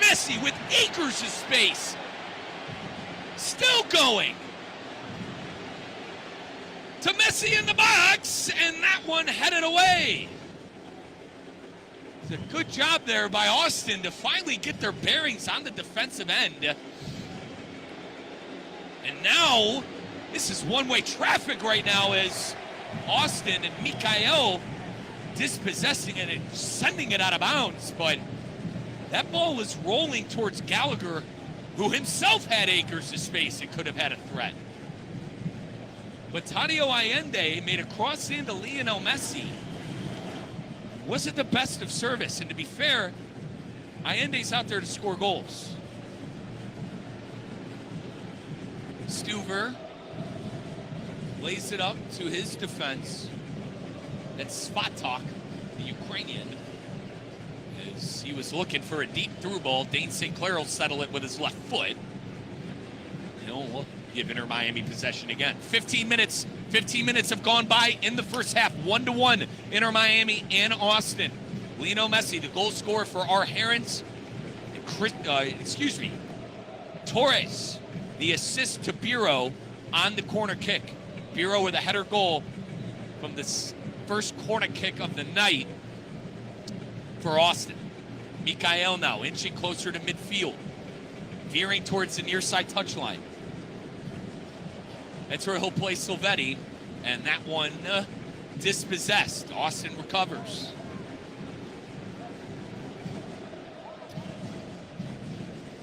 Messi with acres of space. Still going. To Messi in the box, and that one headed away. It's a good job there by Austin to finally get their bearings on the defensive end. And now, this is one-way traffic right now as Austin and Mikael dispossessing it and sending it out of bounds. But that ball was rolling towards Gallagher, who himself had acres of space and could have had a threat. But Tadio Allende made a cross into Lionel Messi. Wasn't the best of service. And to be fair, Allende's out there to score goals. Stuver lays it up to his defense. That's Svatok, the Ukrainian. As he was looking for a deep through ball, Dane St. Clair will settle it with his left foot. We'll give Inter Miami possession again. 15 minutes have gone by in the first half. 1-1, Inter Miami and Austin. Lionel Messi, the goal scorer for our Herons. Torres, the assist to Biro on the corner kick. Biro with a header goal from this first corner kick of the night for Austin. Mikael now inching closer to midfield, veering towards the near side touchline. That's where he'll play Silvetti, and that one dispossessed. Austin recovers.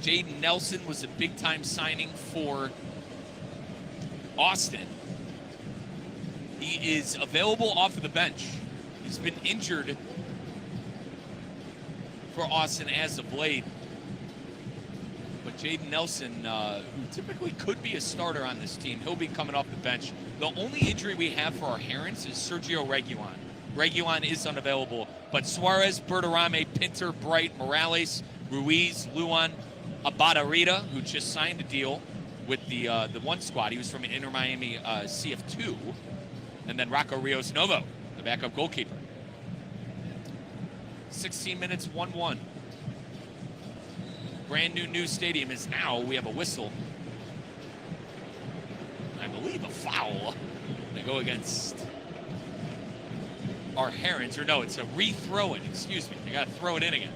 Jaden Nelson was a big-time signing for Austin. He is available off of the bench. He's been injured for Austin as of late. But Jaden Nelson, who typically could be a starter on this team, he'll be coming off the bench. The only injury we have for our Herons is Sergio Reguilon. Reguilon is unavailable, but Suarez, Bertarame, Pinter, Bright, Morales, Ruiz, Luan, Abadarita, who just signed a deal with the one squad. He was from Inter Miami CF2. And then Rocco Rios Novo, the backup goalkeeper. 16 minutes, 1-1. Brand new stadium is now, we have a whistle believe, a foul. They go against our Herons, or no, it's a re-throw-in, excuse me. They got to throw it in again.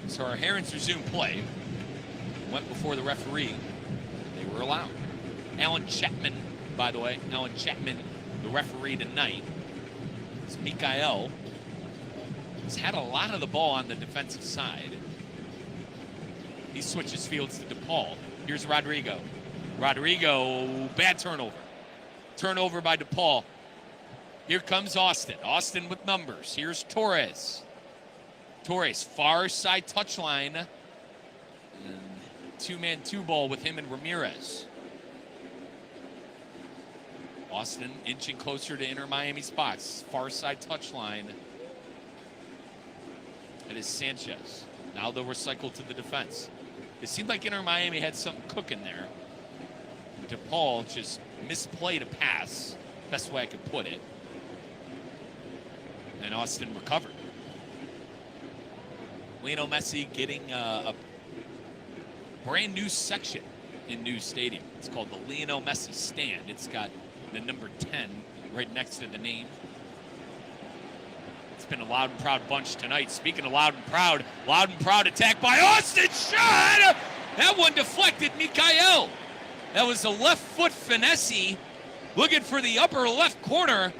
So our Herons resume play. Went before the referee. They were allowed. Alan Chapman, by the way, the referee tonight. It's Mikael. He's had a lot of the ball on the defensive side. He switches fields to DePaul. Here's Rodrigo. Rodrigo, bad turnover. Turnover by DePaul. Here comes Austin. Austin with numbers. Here's Torres. Torres, far side touchline. And two-man, two-ball with him and Ramirez. Austin inching closer to Inter Miami spots. Far side touchline. It is Sanchez. Now they'll recycle to the defense. It seemed like Inter Miami had something cooking there. DePaul just misplayed a pass. Best way I could put it. And Austin recovered. Lionel Messi getting a brand new section in New Stadium. It's called the Lionel Messi Stand. It's got the number 10 right next to the name. It's been a loud and proud bunch tonight. Speaking of loud and proud attack by Austin. Shot! That one deflected Mikael. That was a left foot finesse. Looking for the upper left corner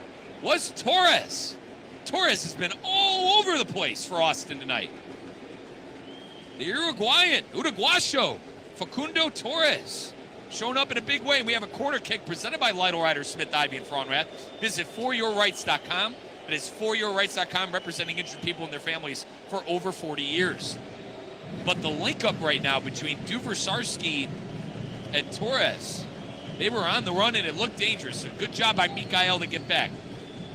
was Torres. Torres has been all over the place for Austin tonight. The Uruguayo, Facundo Torres, showing up in a big way. We have a corner kick presented by Lytle Rider Smith, Ivy, and Frauenrath. Visit foryourrights.com. It is foryourrights.com, representing injured people and their families for over 40 years. But the link up right now between Duversarski and Torres, they were on the run and it looked dangerous. So good job by Mikael to get back.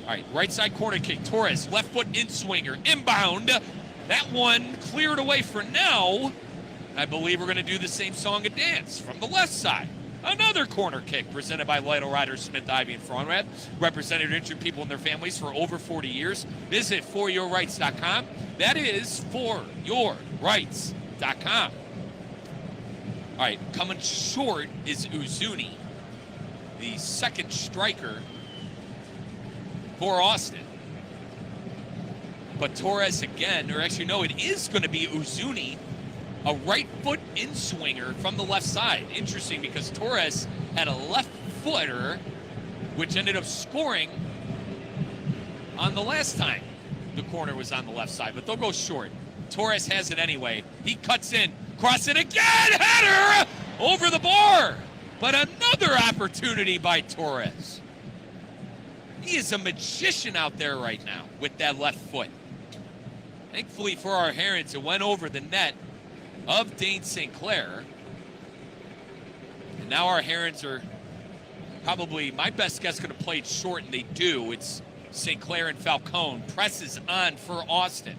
All right, right side corner kick. Torres, left foot in swinger, inbound. That one cleared away for now. I believe we're going to do the same song and dance from the left side. Another corner kick presented by Lytle Rider Smith, Ivy, and Frauenrath, represented injured people and their families for over 40 years. Visit foryourrights.com. That is foryourrights.com. All right, coming short is Uzuni, the second striker for Austin. But Torres again, or actually no, it is going to be Uzuni, a right foot in swinger from the left side. Interesting because Torres had a left footer, which ended up scoring on the last time the corner was on the left side, but they'll go short. Torres has it anyway. He cuts in, cross it again, header over the bar. But another opportunity by Torres. He is a magician out there right now with that left foot. Thankfully for our Herons, it went over the net of Dane St. Clair. And now our Herons are probably, my best guess, going to play it short, and they do. It's St. Clair and Falcone. Presses on for Austin.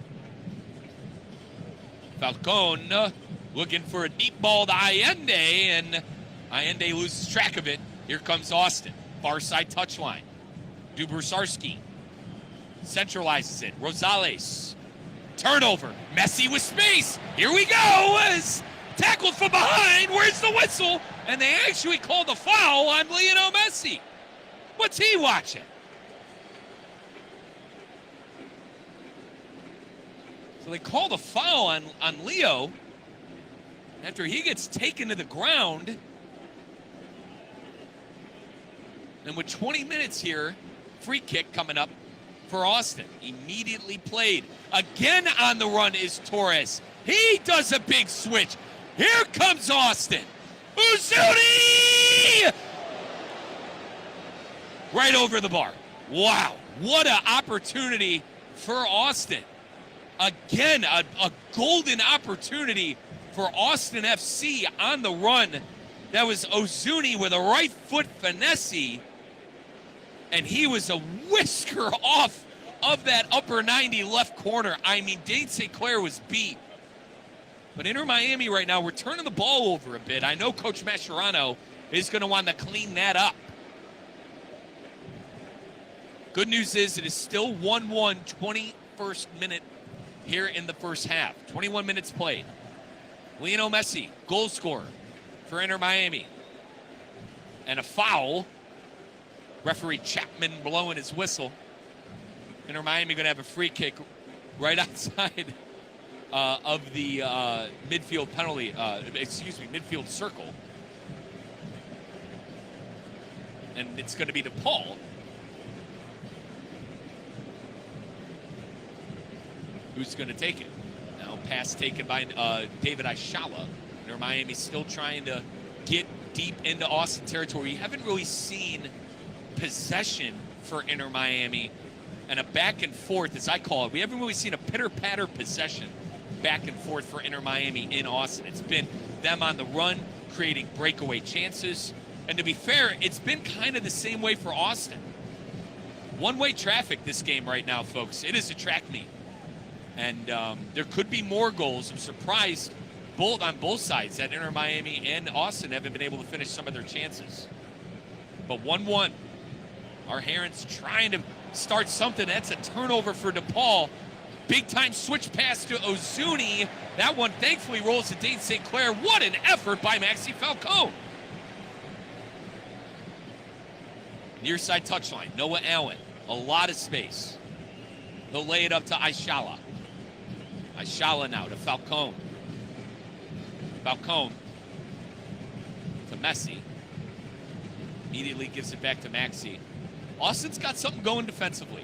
Falcone looking for a deep ball to Allende, and Allende loses track of it. Here comes Austin. Far side touchline. Dubersarski centralizes it. Rosales. Turnover. Messi with space. Here we go. As tackled from behind. Where's the whistle? And they actually called the foul on Lionel Messi. What's he watching? So they call the foul on Leo after he gets taken to the ground. And with 20 minutes here, free kick coming up for Austin. Immediately played. Again on the run is Torres. He does a big switch. Here comes Austin. Uzuni! Right over the bar. Wow, what an opportunity for Austin. Again, a golden opportunity for Austin FC on the run. That was Uzuni with a right foot finesse. And he was a whisker off of that upper 90 left corner. I mean, Dane St. Clair was beat. But Inter Miami right now, we're turning the ball over a bit. I know Coach Mascherano is going to want to clean that up. Good news is it is still 1-1, 21st minute here in the first half. 21 minutes played. Lionel Messi, goal scorer for Inter Miami. And a foul. Referee Chapman blowing his whistle. Inter Miami going to have a free kick right outside of the midfield penalty, midfield circle. And it's going to be DePaul. Who's going to take it? Now pass taken by David Ayala. Inter Miami still trying to get deep into Austin territory. You haven't really seen possession for Inter Miami and a back and forth, as I call it. We haven't really seen a pitter-patter possession back and forth for Inter Miami in Austin. It's been them on the run, creating breakaway chances. And to be fair, it's been kind of the same way for Austin. One-way traffic this game right now, folks. It is a track meet. And there could be more goals. I'm surprised on both sides that Inter Miami and Austin haven't been able to finish some of their chances. But 1-1. Our Herons trying to start something. That's a turnover for DePaul. Big-time switch pass to Ozuni. That one thankfully rolls to Dane St. Clair. What an effort by Maxi Falcone. Near side touchline. Noah Allen. A lot of space. He'll lay it up to Ayala. Ayala now to Falcone. Falcone to Messi. Immediately gives it back to Maxi. Austin's got something going defensively.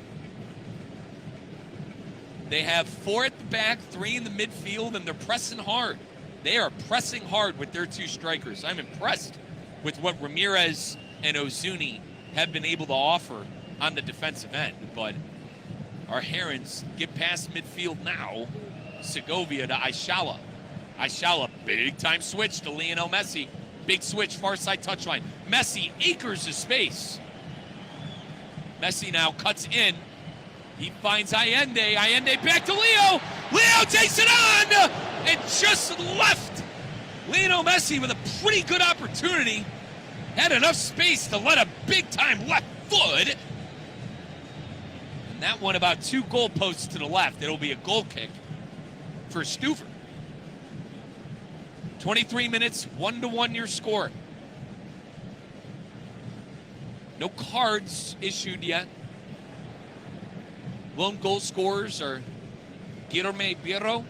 They have 4 at the back, 3 in the midfield, and they're pressing hard. They are pressing hard with their 2 strikers. I'm impressed with what Ramirez and Ozuni have been able to offer on the defensive end. But our Herons get past midfield now. Segovia to Ayala. Ayala, big-time switch to Lionel Messi. Big switch, far side touchline. Messi, acres of space. Messi now cuts in. He finds Allende. Allende back to Leo. Leo takes it on and just left. Lionel Messi with a pretty good opportunity. Had enough space to let a big-time left foot. And that one about 2 goalposts to the left. It'll be a goal kick for Stuver. 23 minutes, 1-1 your score. No cards issued yet. Lone goal scorers are Guilherme Bierro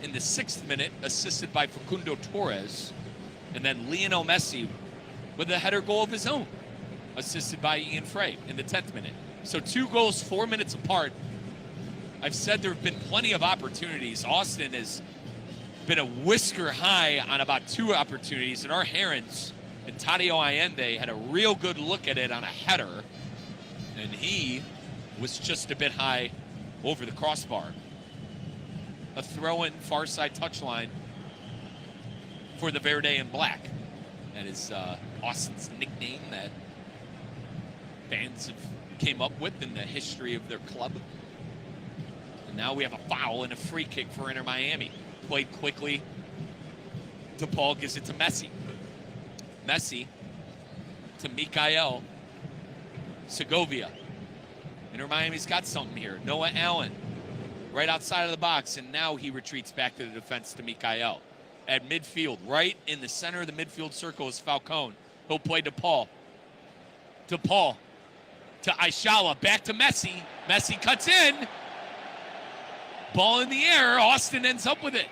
in the 6th minute, assisted by Facundo Torres. And then Lionel Messi with a header goal of his own, assisted by Ian Frey in the 10th minute. So 2 goals, 4 minutes apart. I've said there have been plenty of opportunities. Austin has been a whisker high on about 2 opportunities, and our Herons and Tadeo Allende had a real good look at it on a header, and he was just a bit high over the crossbar. A throw-in far side touchline for the Verde and Black. That is Austin's nickname that fans have came up with in the history of their club. And now we have a foul and a free kick for Inter Miami. Played quickly. DePaul gives it to Messi. Messi to Mikael. Segovia. Inter Miami's got something here. Noah Allen right outside of the box, and now he retreats back to the defense to Mikael. At midfield, right in the center of the midfield circle is Falcone. He'll play DePaul. DePaul to Ayala, back to Messi. Messi cuts in. Ball in the air. Austin ends up with it.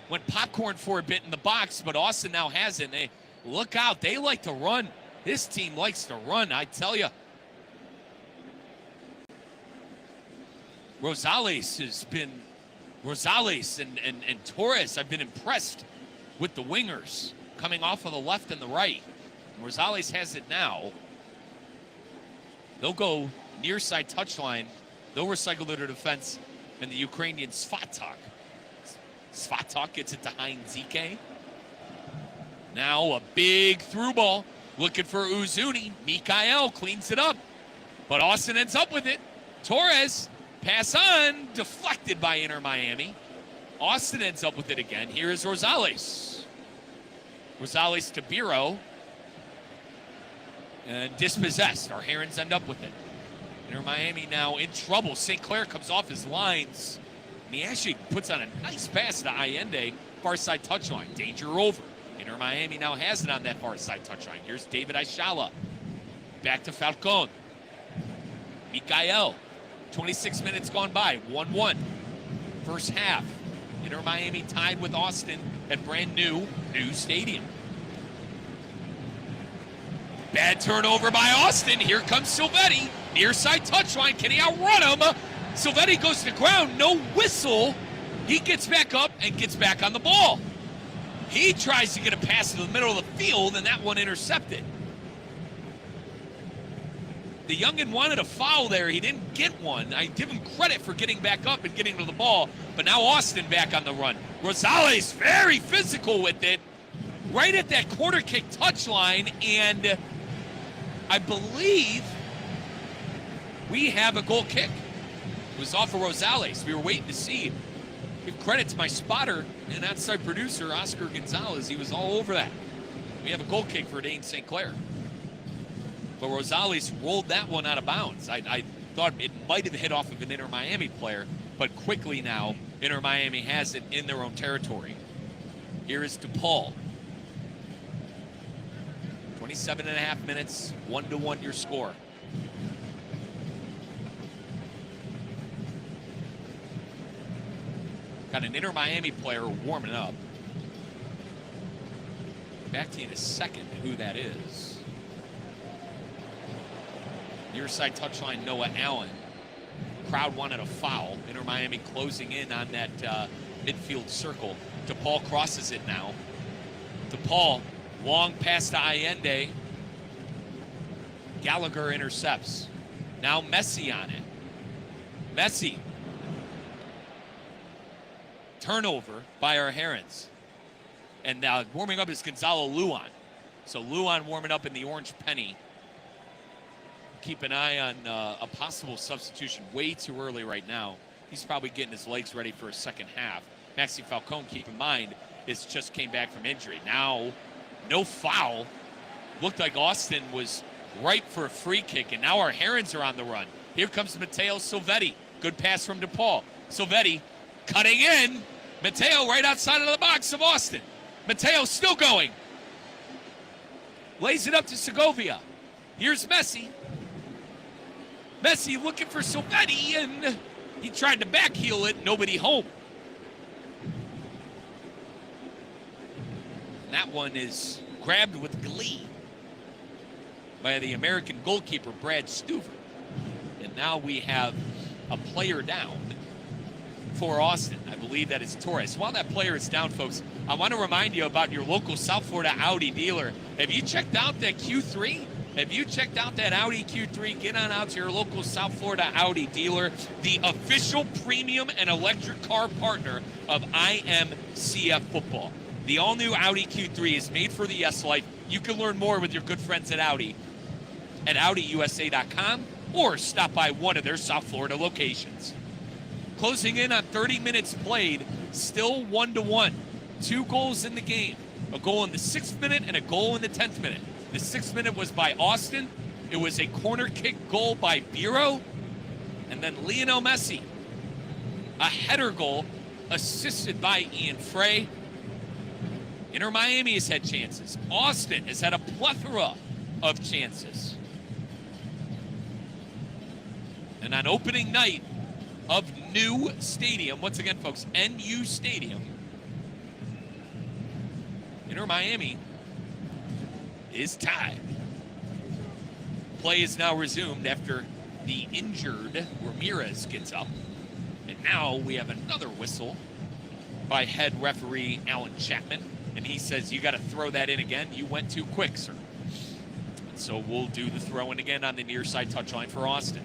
Went popcorn for a bit in the box, but Austin now has it. They look out. They like to run. This team likes to run, I tell you. Rosales and Torres, I've been impressed with the wingers coming off of the left and the right. Rosales has it now. They'll go near side touchline. They'll recycle their defense, and the Ukrainian Svatok. Svatok gets it to Heinzike. Now a big through ball, looking for Uzuni. Mikael cleans it up, but Austin ends up with it. Torres, pass on, deflected by Inter Miami. Austin ends up with it again. Here is Rosales. Rosales to Biro. And dispossessed. Our Herons end up with it. Inter Miami now in trouble. St. Clair comes off his lines. And he actually puts on a nice pass to Allende. Far side touchline. Danger over. Inter Miami now has it on that far side touchline. Here's David Ayala. Back to Falcon. Mikael. 26 minutes gone by. 1-1. First half. Inter Miami tied with Austin at brand new stadium. Bad turnover by Austin. Here comes Silvetti. Near side touchline. Can he outrun him? Silvetti goes to the ground. No whistle. He gets back up and gets back on the ball. He tries to get a pass to the middle of the field, and that one intercepted. The youngin wanted a foul there. He didn't get one. I give him credit for getting back up and getting to the ball, but now Austin back on the run. Rosales very physical with it, right at that quarter kick touchline, and I believe we have a goal kick. It was off of Rosales. We were waiting to see. Give credit to my spotter and outside producer, Oscar Gonzalez. He was all over that. We have a goal kick for Dane St. Clair. But Rosales rolled that one out of bounds. I thought it might have hit off of an Inter Miami player, but quickly now, Inter Miami has it in their own territory. Here is DePaul. 27.5 minutes, 1-1 your score. Got an Inter Miami player warming up. Back to you in a second who that is. Near side touchline, Noah Allen. Crowd wanted a foul. Inter Miami closing in on that midfield circle. DePaul crosses it now. DePaul, long pass to Allende. Gallagher intercepts. Now Messi on it. Messi. Turnover by our Herons. And warming up is Gonzalo Luan. So Luan warming up in the orange penny. Keep an eye on a possible substitution way too early right now. He's probably getting his legs ready for a second half. Maxi Falcon, keep in mind, just came back from injury. Now, no foul. Looked like Austin was ripe for a free kick, and now our Herons are on the run. Here comes Matteo Silvetti. Good pass from DePaul. Silvetti cutting in. Matteo right outside of the box of Austin. Matteo still going. Lays it up to Segovia. Here's Messi. Messi looking for Silvetti, and he tried to backheel it. Nobody home. And that one is grabbed with glee by the American goalkeeper, Brad Stuver. And now we have a player down for Austin. I believe that is Torres. While that player is down, folks, I want to remind you about your local South Florida Audi dealer. Have you checked out that Q3? Have you checked out that Audi Q3? Get on out to your local South Florida Audi dealer, the official premium and electric car partner of IMCF football. The all-new Audi Q3 is made for the S-Life. You can learn more with your good friends at Audi at AudiUSA.com or stop by one of their South Florida locations. Closing in on 30 minutes played, still 1-1. 2 goals in the game. A goal in the 6th minute and a goal in the 10th minute. The 6th minute was by Austin. It was a corner kick goal by Biro. And then Lionel Messi. A header goal assisted by Ian Frey. Inter Miami has had chances. Austin has had a plethora of chances. And on opening night of new stadium, once again, folks, NU Stadium, Inter Miami is tied. Play is now resumed after the injured Ramirez gets up. And now we have another whistle by head referee Alan Chapman. And he says, you got to throw that in again. You went too quick, sir. And so we'll do the throw in again on the near side touchline for Austin.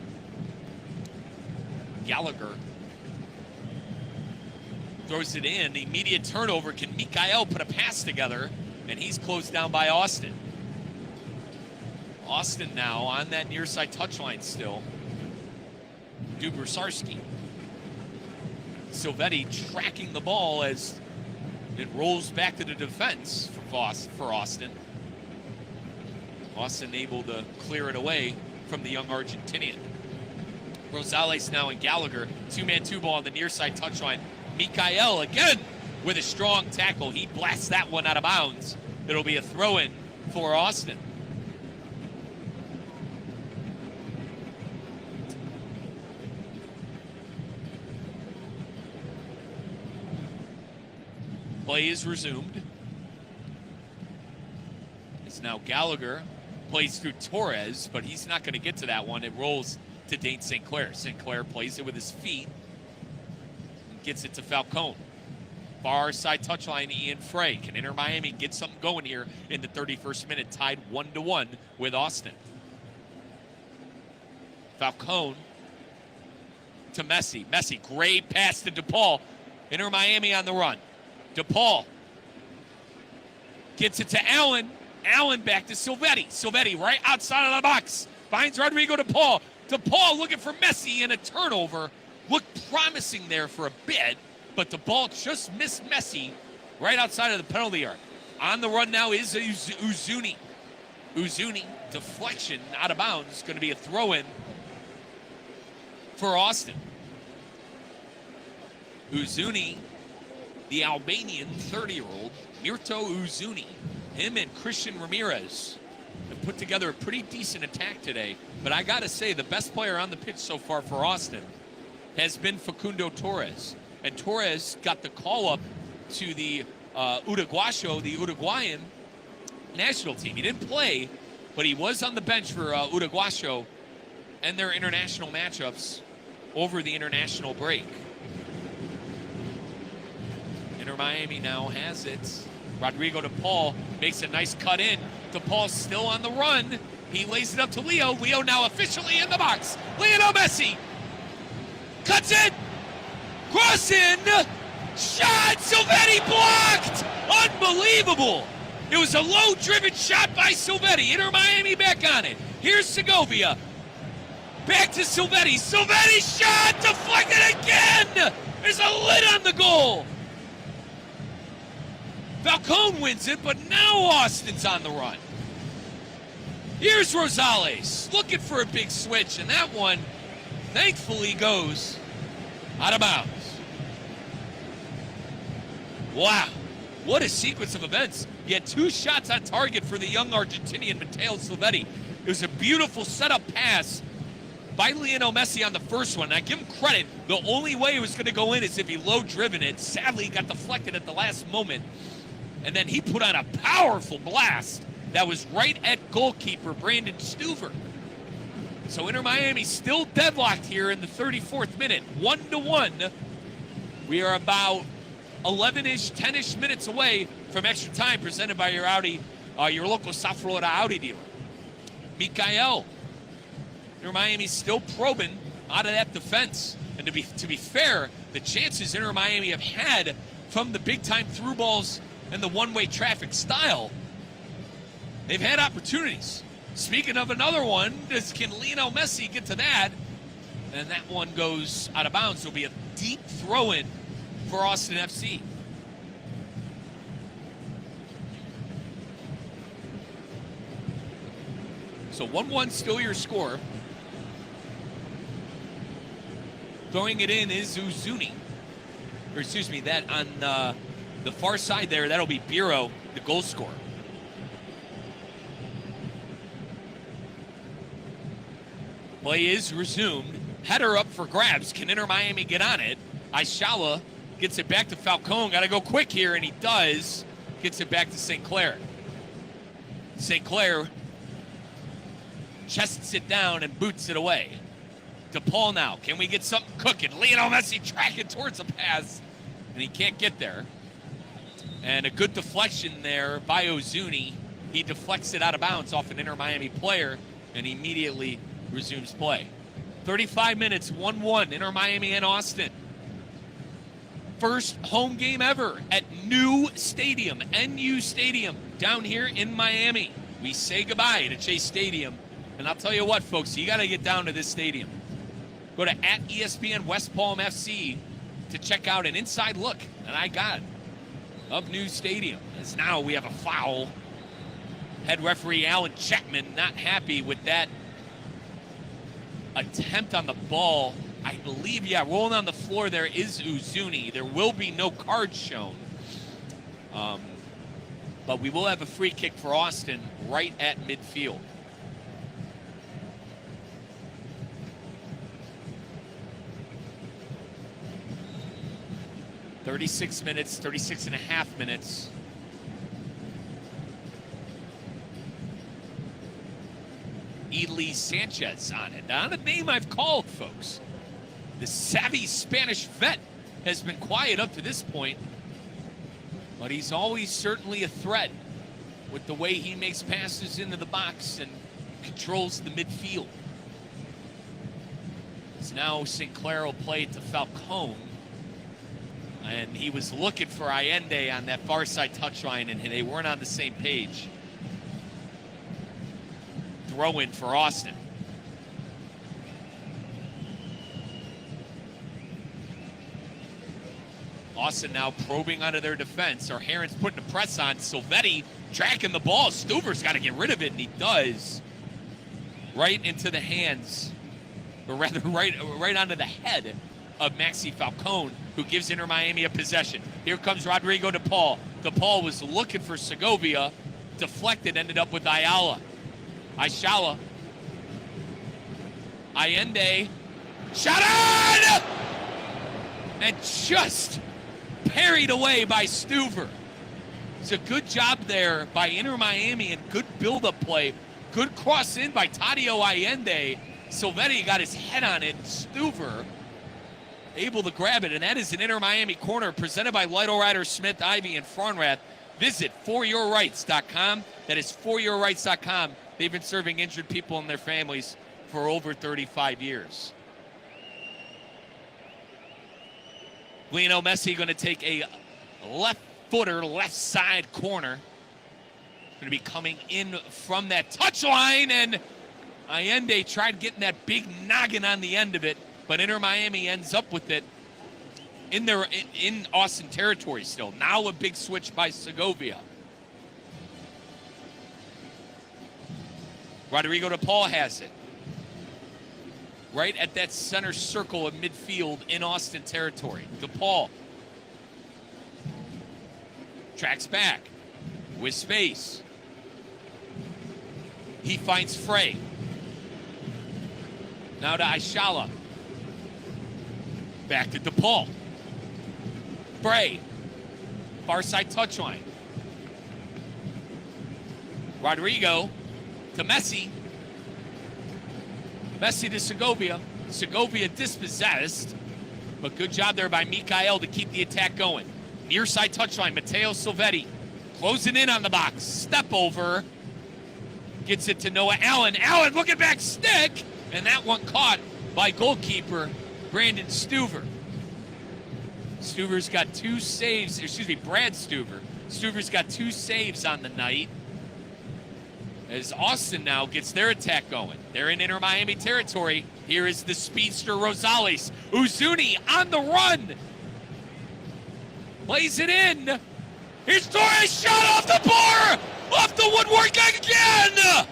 Gallagher throws it in. The immediate turnover. Can Mikael put a pass together? And he's closed down by Austin. Austin now on that near side touchline still. Dubrsarski. Silvetti tracking the ball as it rolls back to the defense for Austin. Austin able to clear it away from the young Argentinian. Rosales now and Gallagher. 2-man 2-ball on the near side touchline. Mikael again with a strong tackle. He blasts that one out of bounds. It'll be a throw-in for Austin. Play is resumed. It's now Gallagher. Plays through Torres, but he's not going to get to that one. It rolls to Dane St. Clair. St. Clair plays it with his feet and gets it to Falcone. Far side touchline, Ian Frey. Can Inter Miami get something going here in the 31st minute, tied 1-1 with Austin? Falcone to Messi. Messi, great pass to DePaul. Inter Miami on the run. DePaul gets it to Allen. Allen back to Silvetti. Silvetti right outside of the box. Finds Rodrigo DePaul. DePaul looking for Messi and a turnover. Looked promising there for a bit, but the ball just missed Messi right outside of the penalty arc. On the run now is Uzuni. Uzuni, deflection out of bounds. Going to be a throw-in for Austin. Uzuni, the Albanian 30-year-old, Mirto Uzuni. Him and Christian Ramirez have put together a pretty decent attack today. But I got to say, the best player on the pitch so far for Austin has been Facundo Torres. And Torres got the call-up to the Uruguayo, the Uruguayan national team. He didn't play, but he was on the bench for Uruguayo and their international matchups over the international break. Inter Miami now has it. Rodrigo DePaul makes a nice cut in. DePaul's still on the run. He lays it up to Leo. Leo now officially in the box. Lionel Messi cuts it. Cross in. Shot. Silvetti blocked. Unbelievable. It was a low-driven shot by Silvetti. Inter Miami back on it. Here's Segovia. Back to Silvetti. Silvetti shot. Deflected again. There's a lid on the goal. Falcone wins it, but now Austin's on the run. Here's Rosales looking for a big switch, and that one thankfully goes out of bounds. Wow, what a sequence of events. He had 2 shots on target for the young Argentinian Matteo Silvetti. It was a beautiful setup pass by Lionel Messi on the first one. I give him credit. The only way it was going to go in is if he low-driven it. Sadly, he got deflected at the last moment. And then he put on a powerful blast that was right at goalkeeper Brandon Stuver. So Inter Miami still deadlocked here in the 34th minute, 1-1. We are about 11-ish, 10-ish minutes away from extra time, presented by your Audi, your local South Florida Audi dealer. Mikael. Inter Miami still probing out of that defense. And to be fair, the chances Inter Miami have had from the big-time through balls and the one-way traffic style, they've had opportunities. Speaking of another one, can Lionel Messi get to that? And that one goes out of bounds. It'll be a deep throw-in for Austin FC. So 1-1 still your score. Throwing it in is Uzuni. Or excuse me, that on the far side there, that'll be Biro, the goal scorer. Play is resumed. Header up for grabs. Can Inter Miami get on it? Aishala gets it back to Falcone. Got to go quick here, and he does. Gets it back to St. Clair. St. Clair chests it down and boots it away. DePaul now. Can we get something cooking? Lionel Messi tracking towards the pass, and he can't get there. And a good deflection there by Ozuni. He deflects it out of bounds off an Inter Miami player and immediately resumes play. 35 minutes, 1-1, Inter Miami and Austin. First home game ever at NU Stadium, NU Stadium, down here in Miami. We say goodbye to Chase Stadium. And I'll tell you what, folks, you got to get down to this stadium. Go to @ESPN West Palm FC to check out an inside look, and I got it, of NU Stadium. As now we have a foul. Head referee Alan Chapman not happy with that attempt on the ball. I believe, rolling on the floor there is Uzuni. There will be no card shown. But we will have a free kick for Austin right at midfield. .36 minutes, 36 and a half minutes. Ely Sanchez on it. Not a name I've called, folks. The savvy Spanish vet has been quiet up to this point, but he's always certainly a threat with the way he makes passes into the box and controls the midfield. So now Sinclair will play it to Falcone. And he was looking for Allende on that far side touchline, and they weren't on the same page. Throw in for Austin. Austin now probing onto their defense. Our Herons putting the press on. Silvetti tracking the ball. Stuver's got to get rid of it, and he does. Right into the hands, or rather right onto the head of Maxi Falcone, who gives Inter Miami a possession. Here comes Rodrigo DePaul. DePaul was looking for Segovia. Deflected, ended up with Ayala. Ayala. Allende. Shot on! And just parried away by Stuver. It's a good job there by Inter Miami and good build-up play. Good cross in by Tadio Allende. Silvetti got his head on it. Stuver able to grab it, and that is an Inter Miami corner presented by Lido Rider, Smith, Ivy, and Farnrath. Visit foryourrights.com. That is foryourrights.com. They've been serving injured people and their families for over 35 years. Lionel Messi going to take a left footer, left side corner. Going to be coming in from that touchline, and Allende tried getting that big noggin on the end of it, but Inter Miami ends up with it in Austin territory still. Now a big switch by Segovia. Rodrigo DePaul has it. Right at that center circle of midfield in Austin territory. DePaul tracks back with space. He finds Frey. Now to Ayala. Back to DePaul. Frey. Far side touchline. Rodrigo to Messi. Messi to Segovia. Segovia dispossessed, but good job there by Mikael to keep the attack going. Near side touchline, Matteo Silvetti closing in on the box. Step over. Gets it to Noah Allen. Allen looking back, stick, and that one caught by goalkeeper Brandon Stuver. Stuver's got 2 saves, Brad Stuver. Stuver's got 2 saves on the night. As Austin now gets their attack going. They're in Inter Miami territory. Here is the speedster Rosales. Uzuni on the run. Plays it in. Here's Torres, shot off the bar! Off the woodwork again!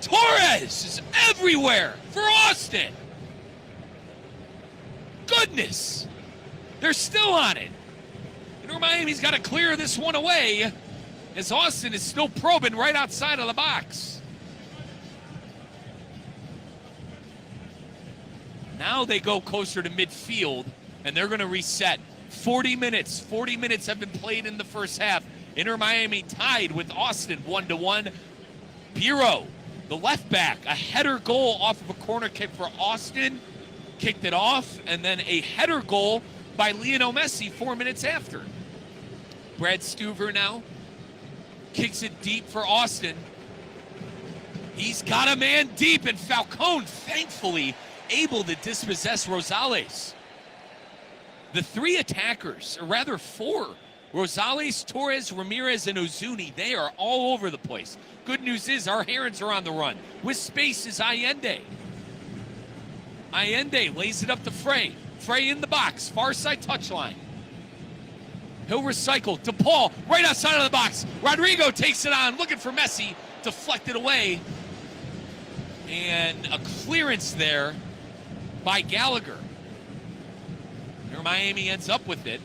Torres is everywhere for Austin. Goodness. They're still on it. Inter Miami's got to clear this one away, as Austin is still probing right outside of the box. Now they go closer to midfield, and they're going to reset. 40 minutes have been played in the first half. Inter Miami tied with Austin 1-1. Bureau, the left back, a header goal off of a corner kick for Austin. Kicked it off, and then a header goal by Lionel Messi 4 minutes after. Brad Stuver now kicks it deep for Austin. He's got a man deep, and Falcone, thankfully, able to dispossess Rosales. The 3 attackers, or rather 4, Rosales, Torres, Ramirez, and Ozuni, they are all over the place. Good news is our Herons are on the run. With space is Allende. Allende lays it up to Frey. Frey in the box, far side touchline. He'll recycle to Paul, right outside of the box. Rodrigo takes it on, looking for Messi, deflected away. And a clearance there by Gallagher. Inter Miami ends up with it.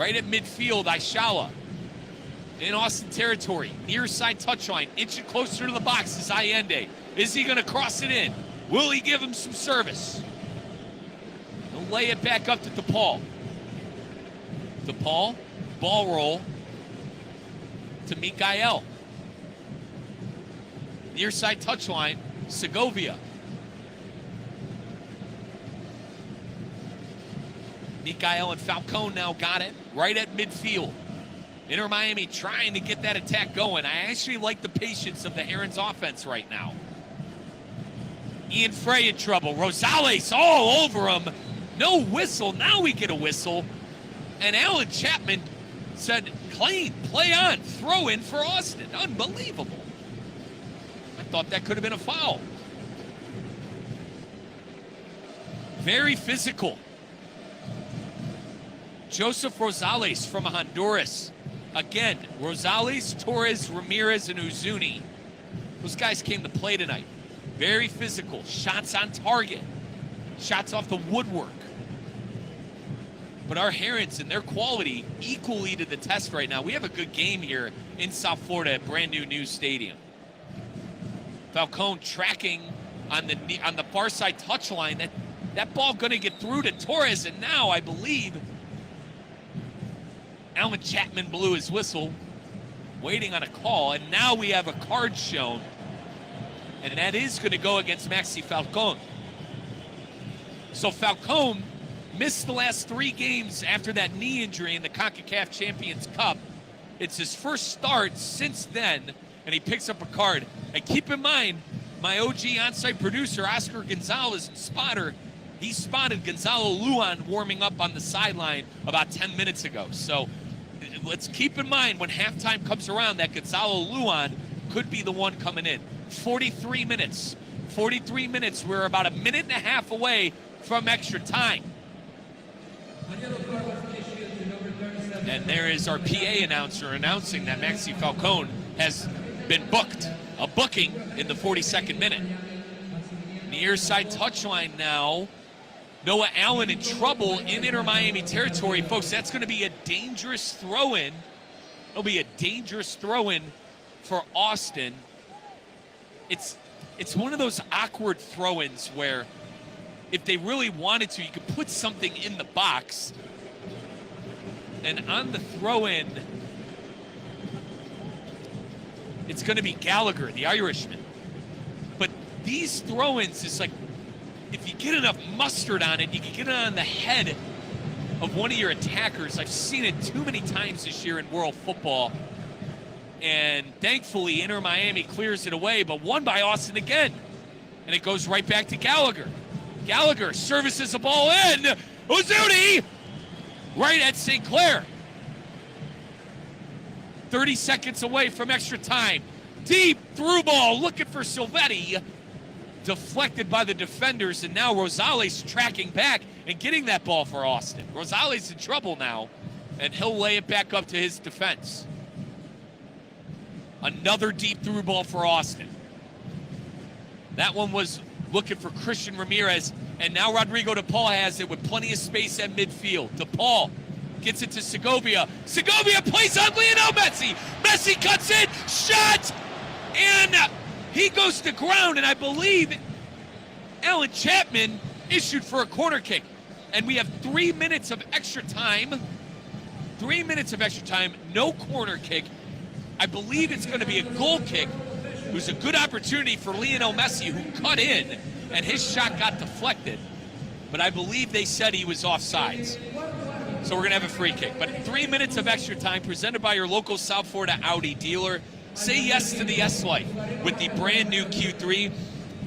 Right at midfield, Ayala. In Austin territory, near side touchline, inching closer to the box is Allende. Is he going to cross it in? Will he give him some service? He'll lay it back up to DePaul. DePaul, ball roll to Mikael. Near side touchline, Segovia. Mikael and Falcone now got it right at midfield. Inter Miami trying to get that attack going. I actually like the patience of the Herons offense right now. Ian Frey in trouble. Rosales all over him. No whistle. Now we get a whistle. And Alan Chapman said, clean, play on, throw in for Austin. Unbelievable. I thought that could have been a foul. Very physical. Joseph Rosales from Honduras. Again, Rosales, Torres, Ramirez, and Uzuni. Those guys came to play tonight. Very physical. Shots on target. Shots off the woodwork. But our Herons and their quality equally to the test right now. We have a good game here in South Florida at brand new stadium. Falcone tracking on the far side touchline. That ball going to get through to Torres, and now I believe Alan Chapman blew his whistle, waiting on a call, and now we have a card shown, and that is going to go against Maxi Falcone. So Falcone missed the last 3 games after that knee injury in the CONCACAF Champions Cup. It's his first start since then, and he picks up a card. And keep in mind, my OG on-site producer, Oscar Gonzalez, spotter, he spotted Gonzalo Luan warming up on the sideline about 10 minutes ago. So let's keep in mind when halftime comes around that Gonzalo Luan could be the one coming in. 43 minutes. 43 minutes. We're about a minute and a half away from extra time. And there is our PA announcer announcing that Maxi Falcone has been booked. A booking in the 42nd minute. Near side touchline now. Noah Allen in trouble in Inter Miami territory. Folks, that's going to be a dangerous throw-in. It'll be a dangerous throw-in for Austin. It's one of those awkward throw-ins where if they really wanted to, you could put something in the box. And on the throw-in, it's going to be Gallagher, the Irishman. But these throw-ins is like, if you get enough mustard on it, you can get it on the head of one of your attackers. I've seen it too many times this year in world football. And thankfully, Inter Miami clears it away, but won by Austin again. And it goes right back to Gallagher. Gallagher services the ball in. Uzuni right at St. Clair. 30 seconds away from extra time. Deep through ball looking for Silvetti. Deflected by the defenders, and now Rosales tracking back and getting that ball for Austin. Rosales in trouble now, and he'll lay it back up to his defense. Another deep through ball for Austin. That one was looking for Christian Ramirez, and now Rodrigo DePaul has it with plenty of space at midfield. DePaul gets it to Segovia. Segovia plays on Lionel Messi. Messi cuts in, shot, and he goes to ground, and I believe Alan Chapman issued for a corner kick. And we have 3 minutes of extra time. 3 minutes of extra time, no corner kick. I believe it's going to be a goal kick. It was a good opportunity for Lionel Messi, who cut in, and his shot got deflected. But I believe they said he was offsides. So we're going to have a free kick. But 3 minutes of extra time presented by your local South Florida Audi dealer. Say yes to the S-Life with the brand new Q3.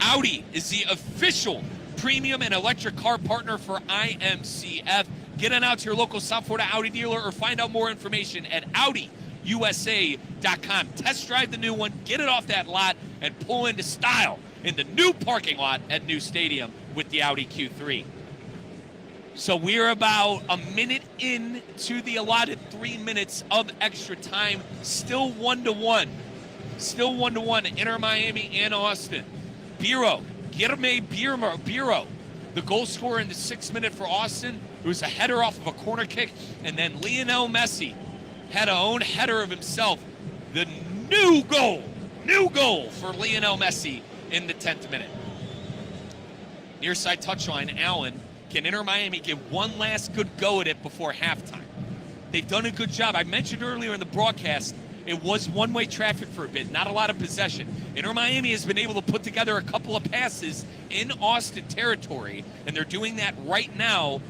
Audi is the official premium and electric car partner for IMCF. Get on out to your local South Florida Audi dealer or find out more information at AudiUSA.com. Test drive the new one, get it off that lot, and pull into style in the new parking lot at New Stadium with the Audi Q3. So we're about a minute into the allotted 3 minutes of extra time. Still 1-1. Still 1-1. Inter Miami and Austin. Guillermo Biro The goal scorer in the 6th minute for Austin, it was a header off of a corner kick, and then Lionel Messi had a own header of himself. The new goal for Lionel Messi in the 10th minute. Near side touchline, Allen. Can Inter Miami get one last good go at it before halftime? They've done a good job. I mentioned earlier in the broadcast, it was one-way traffic for a bit, not a lot of possession. Inter Miami has been able to put together a couple of passes in Austin territory, and they're doing that right now.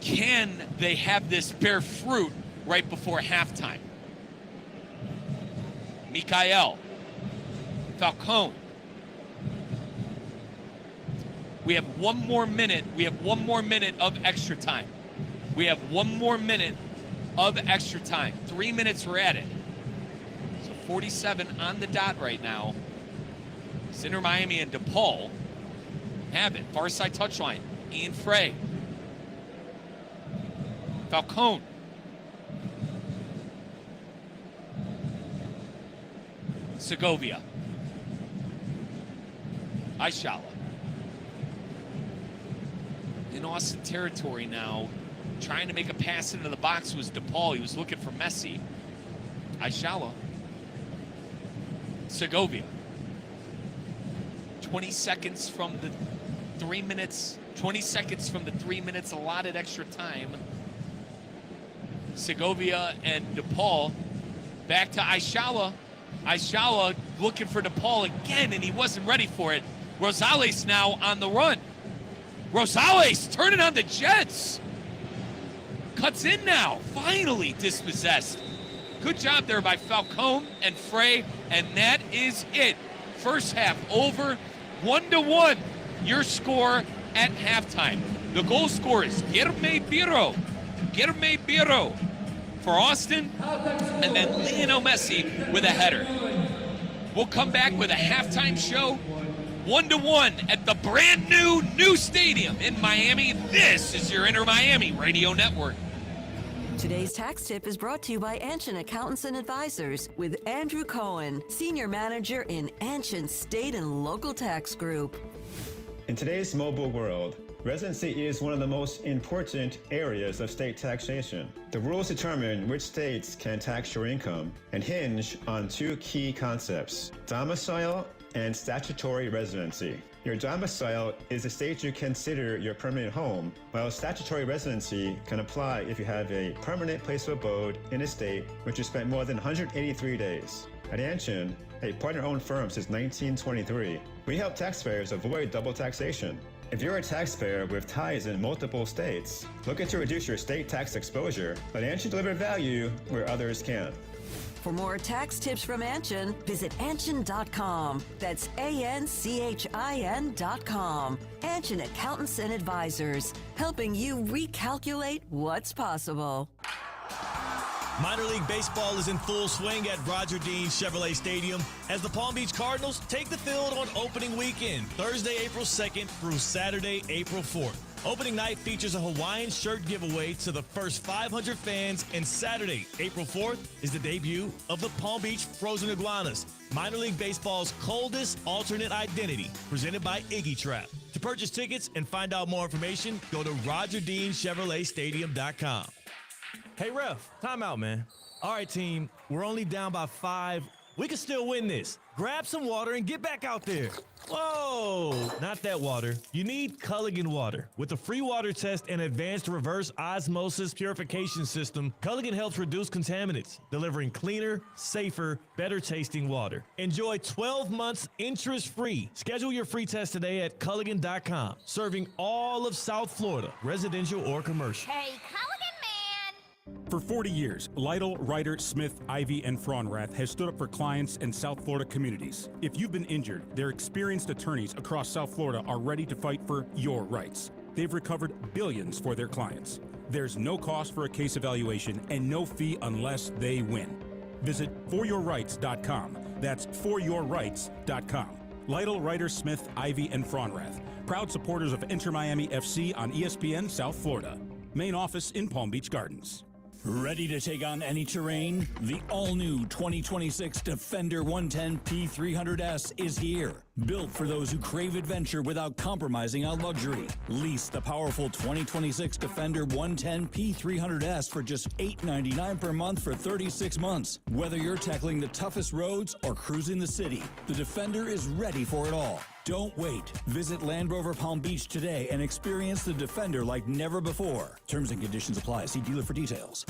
Can they have this bear fruit right before halftime? Mikael, Falcone. We have one more minute. We have one more minute of extra time. We have one more minute of extra time. 3 minutes we're at it. So 47 on the dot right now. It's Inter Miami and DePaul have it. Far side touchline. Ian Frey. Falcone. Segovia. Aishala. In Austin territory now, trying to make a pass into the box was DePaul. He was looking for Messi. Aishala. Segovia. 20 seconds from the 3 minutes. 20 seconds from the 3 minutes allotted extra time. Segovia and DePaul. Back to Aishala. Aishala looking for DePaul again, and he wasn't ready for it. Rosales now on the run. Rosales turning on the Jets. Cuts in now. Finally dispossessed. Good job there by Falcone and Frey, and that is it. First half over, 1-1. Your score at halftime. The goal scorer is Guilherme Biro for Austin, and then Lionel Messi with a header. We'll come back with a halftime show. 1-1 at the brand new stadium in Miami. This is your Inter Miami Radio Network. Today's tax tip is brought to you by Anshin Accountants and Advisors with Andrew Cohen, Senior Manager in Anshin State and Local Tax Group. In today's mobile world, residency is one of the most important areas of state taxation. The rules determine which states can tax your income and hinge on two key concepts: domicile and statutory residency. Your domicile is the state you consider your permanent home, while statutory residency can apply if you have a permanent place of abode in a state which you spent more than 183 days. At Anshin, a partner-owned firm since 1923, we help taxpayers avoid double taxation. If you're a taxpayer with ties in multiple states, looking to reduce your state tax exposure, let Anshin deliver value where others can't. For more tax tips from Anshin, visit Anshin.com. That's ANCHIN.com. Anshin Accountants and Advisors, helping you recalculate what's possible. Minor League Baseball is in full swing at Roger Dean Chevrolet Stadium as the Palm Beach Cardinals take the field on opening weekend, Thursday, April 2nd through Saturday, April 4th. Opening night features a Hawaiian shirt giveaway to the first 500 fans, and Saturday, April 4th, is the debut of the Palm Beach Frozen Iguanas, Minor League Baseball's coldest alternate identity, presented by Iggy Trap. To purchase tickets and find out more information, go to RogerDeanChevroletStadium.com. Hey, ref, time out, man. All right, team, we're only down by 5. We can still win this. Grab some water and get back out there. Whoa, not that water. You need Culligan water. With a free water test and advanced reverse osmosis purification system, Culligan helps reduce contaminants, delivering cleaner, safer, better tasting water. Enjoy 12 months interest-free. Schedule your free test today at Culligan.com. Serving all of South Florida, residential or commercial. Hey, Culligan! For 40 years, Lytle, Ryder, Smith, Ivy, and Fraunrath has stood up for clients in South Florida communities. If you've been injured, their experienced attorneys across South Florida are ready to fight for your rights. They've recovered billions for their clients. There's no cost for a case evaluation and no fee unless they win. Visit foryourrights.com. That's foryourrights.com. Lytle, Ryder, Smith, Ivy, and Fraunrath, proud supporters of Inter Miami FC on ESPN South Florida. Main office in Palm Beach Gardens. Ready to take on any terrain? The all-new 2026 Defender 110 P300S is here. Built for those who crave adventure without compromising on luxury. Lease the powerful 2026 Defender 110 P300S for just $899 per month for 36 months. Whether you're tackling the toughest roads or cruising the city, the Defender is ready for it all. Don't wait. Visit Land Rover Palm Beach today and experience the Defender like never before. Terms and conditions apply. See dealer for details.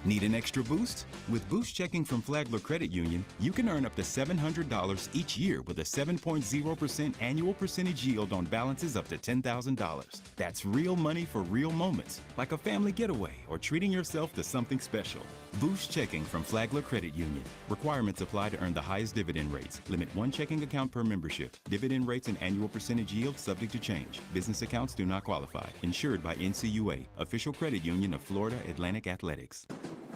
Need an extra boost? With Boost Checking from Flagler Credit Union, you can earn up to $700 each year with a 7.0% annual percentage yield on balances up to $10,000. That's real money for real moments, like a family getaway or treating yourself to something special. Boost Checking from Flagler Credit Union. Requirements apply to earn the highest dividend rates. Limit one checking account per membership. Dividend rates and annual percentage yield subject to change. Business accounts do not qualify. Insured by NCUA, official credit union of Florida Atlantic Athletics.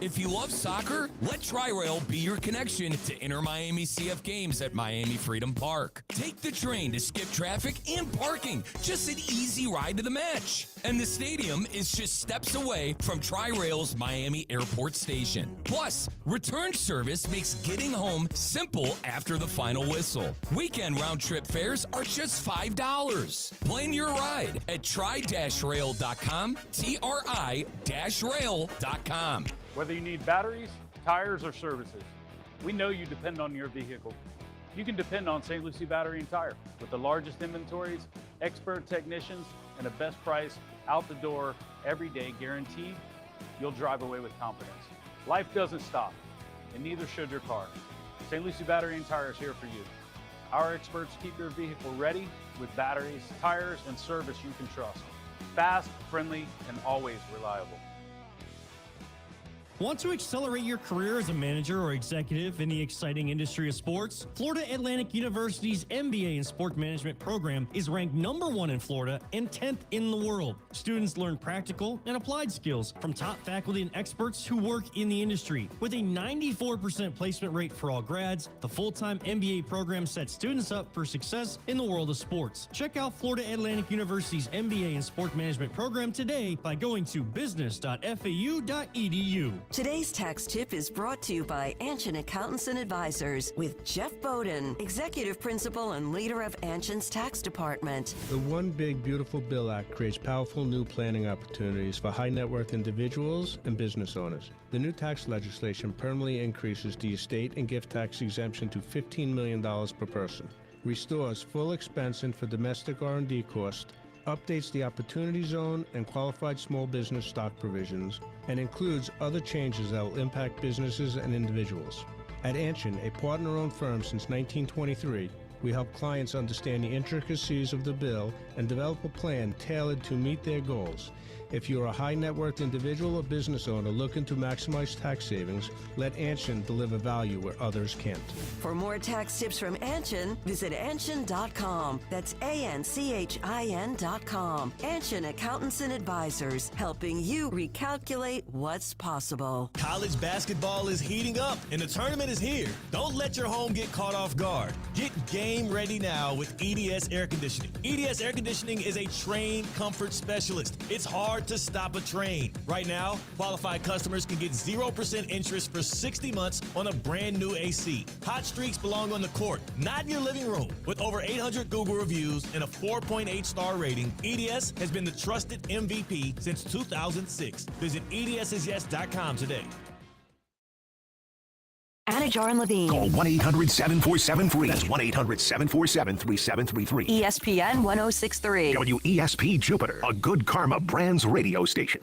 If you love soccer, let Tri-Rail be your connection to Inter Miami CF games at Miami Freedom Park. Take the train to skip traffic and parking. Just an easy ride to the match. And the stadium is just steps away from Tri-Rail's Miami Airport Station. Plus, return service makes getting home simple after the final whistle. Weekend round-trip fares are just $5. Plan your ride at tri-rail.com, tri-rail.com. Whether you need batteries, tires, or services, we know you depend on your vehicle. You can depend on St. Lucie Battery and Tire. With the largest inventories, expert technicians, and a best price out the door every day guaranteed, you'll drive away with confidence. Life doesn't stop, and neither should your car. St. Lucie Battery and Tire is here for you. Our experts keep your vehicle ready with batteries, tires, and service you can trust. Fast, friendly, and always reliable. Want to accelerate your career as a manager or executive in the exciting industry of sports? Florida Atlantic University's MBA in Sport Management program is ranked #1 in Florida and 10th in the world. Students learn practical and applied skills from top faculty and experts who work in the industry. With a 94% placement rate for all grads, the full-time MBA program sets students up for success in the world of sports. Check out Florida Atlantic University's MBA in Sport Management program today by going to business.fau.edu. Today's tax tip is brought to you by Anshin Accountants and Advisors with Jeff Bowden, Executive Principal and leader of Anshin's Tax Department. The One Big Beautiful Bill Act creates powerful new planning opportunities for high net worth individuals and business owners. The new tax legislation permanently increases the estate and gift tax exemption to $15 million per person, restores full expensing for domestic R&D costs, updates the Opportunity Zone and qualified small business stock provisions, and includes other changes that will impact businesses and individuals. At Anshin, a partner-owned firm since 1923, we help clients understand the intricacies of the bill and develop a plan tailored to meet their goals. If you're a high net worth individual or business owner looking to maximize tax savings, let Anshin deliver value where others can't. For more tax tips from Anshin, visit Anshin.com. That's ANCHIN.com. Anshin Accountants and Advisors, helping you recalculate what's possible. College basketball is heating up and the tournament is here. Don't let your home get caught off guard. Get game ready now with EDS Air Conditioning. EDS Air Conditioning is a trained comfort specialist. It's hard to stop a train. Right now, qualified customers can get 0% interest for 60 months on a brand new AC. Hot streaks belong on the court, not in your living room. With over 800 Google reviews and a 4.8 star rating, EDS has been the trusted MVP since 2006. Visit EDSIsyes.com today. Anajar and Levine. Call 1-800-747-FREE. That's 1-800-747-3733. ESPN 1063. WESP Jupiter, a Good Karma Brands radio station.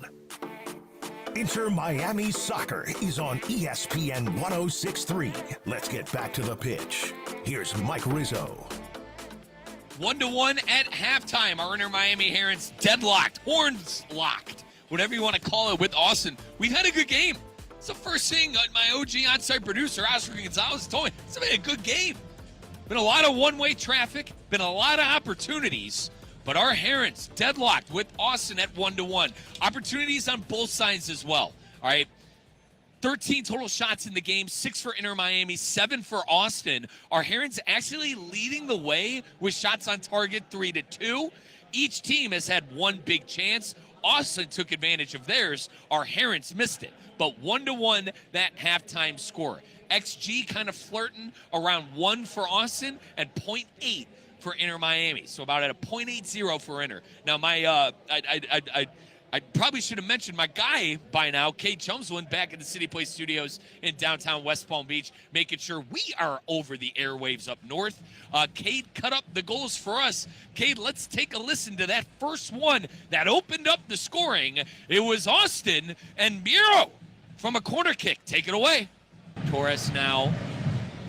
Inter Miami Soccer is on ESPN 1063. Let's get back to the pitch. Here's Mike Rizzo. 1-1 at halftime. Our Inter Miami Herons deadlocked, horns locked, whatever you want to call it, with Austin. We've had a good game. It's the first thing my OG on-site producer, Oscar Gonzalez, told me. It's been a good game. Been a lot of one-way traffic, been a lot of opportunities, but our Herons deadlocked with Austin at 1-1. Opportunities on both sides as well. All right, 13 total shots in the game, 6 for Inter Miami, 7 for Austin. Our Herons actually leading the way with shots on target 3-2. Each team has had one big chance. Austin took advantage of theirs. Our Herons missed it. but 1-1 that halftime score. XG kind of flirting around 1 for Austin and 0.8 for Inter Miami. So about at a 0.80 for Inter. Now I probably should have mentioned my guy by now, Cade Chumsland, back at the City Place Studios in downtown West Palm Beach, making sure we are over the airwaves up north. Cade cut up the goals for us. Cade, let's take a listen to that first one that opened up the scoring. It was Austin and Miro from a corner kick. Take it away. Torres now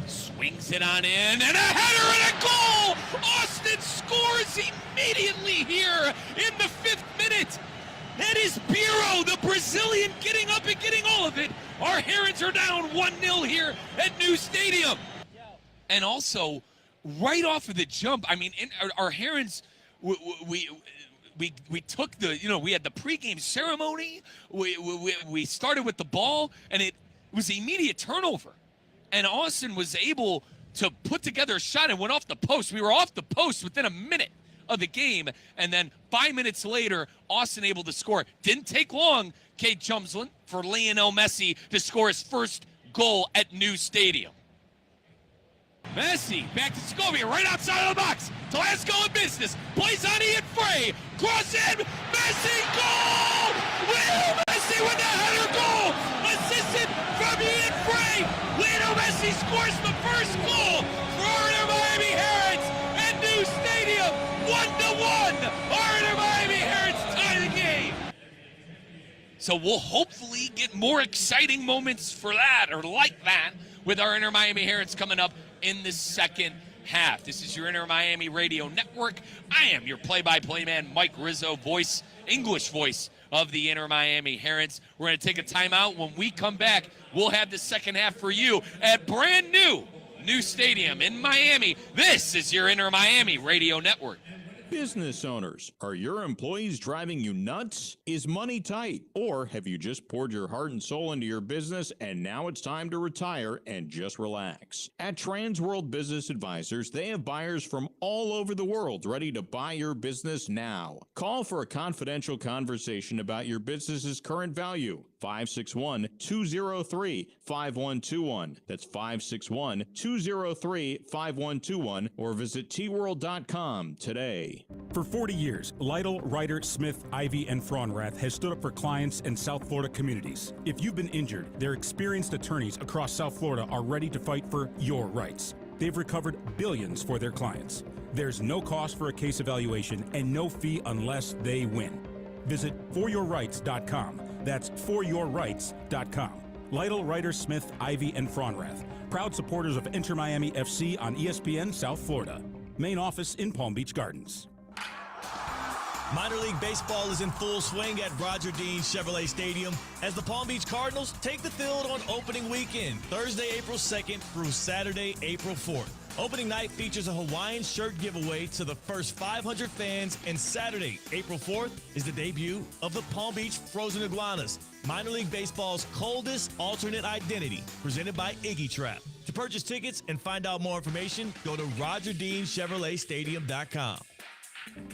swings it on in, and a header and a goal! Austin scores immediately here in the 5th minute. That is Biro, the Brazilian, getting up and getting all of it. Our Herons are down 1-0 here at New Stadium. And also, right off of the jump, I mean, our Herons, we took the, we had the pregame ceremony. We started with the ball, and it was an immediate turnover. And Austin was able to put together a shot and went off the post. We were off the post within a minute of the game, and then 5 minutes later, Austin able to score. Didn't take long, Cade Chumsland, for Lionel Messi to score his first goal at New Stadium. Messi back to Scobie, right outside of the box. Glasgow in business, plays on Ian Frey, cross in, Messi, goal! Lionel Messi with the header goal! Assisted from Ian Frey! Lionel Messi scores the first goal for our Miami Herons at New Stadium! 1-1! Our Inter Miami Herons tie the game! So we'll hopefully get more exciting moments for that, or like that, with our Inter Miami Herons coming up in the second half. This is your Inter Miami Radio Network. I am your play-by-play man, Mike Rizzo, English voice of the Inter Miami Herons. We're going to take a timeout. When we come back, we'll have the second half for you at brand new stadium in Miami. This is your Inter Miami Radio Network. Business owners, are your employees driving you nuts? Is money tight? Or have you just poured your heart and soul into your business and now it's time to retire and just relax? At Trans World Business Advisors, they have buyers from all over the world ready to buy your business now. Call for a confidential conversation about your business's current value. 561-203-5121. That's 561-203-5121, or visit tworld.com today. For 40 years, Lytle, Ryder, Smith, Ivy, and Fraunrath has stood up for clients in South Florida communities. If you've been injured, their experienced attorneys across South Florida are ready to fight for your rights. They've recovered billions for their clients. There's no cost for a case evaluation and no fee unless they win. Visit foryourrights.com. That's foryourrights.com. Lytle, Ryder, Smith, Ivy, and Fraunrath. Proud supporters of Inter Miami FC on ESPN South Florida. Main office in Palm Beach Gardens. Minor League Baseball is in full swing at Roger Dean Chevrolet Stadium as the Palm Beach Cardinals take the field on opening weekend, Thursday, April 2nd through Saturday, April 4th. Opening night features a Hawaiian shirt giveaway to the first 500 fans, and Saturday, April 4th, is the debut of the Palm Beach Frozen Iguanas, Minor League Baseball's coldest alternate identity, presented by Iggy Trap. To purchase tickets and find out more information, go to RogerDeanChevroletStadium.com.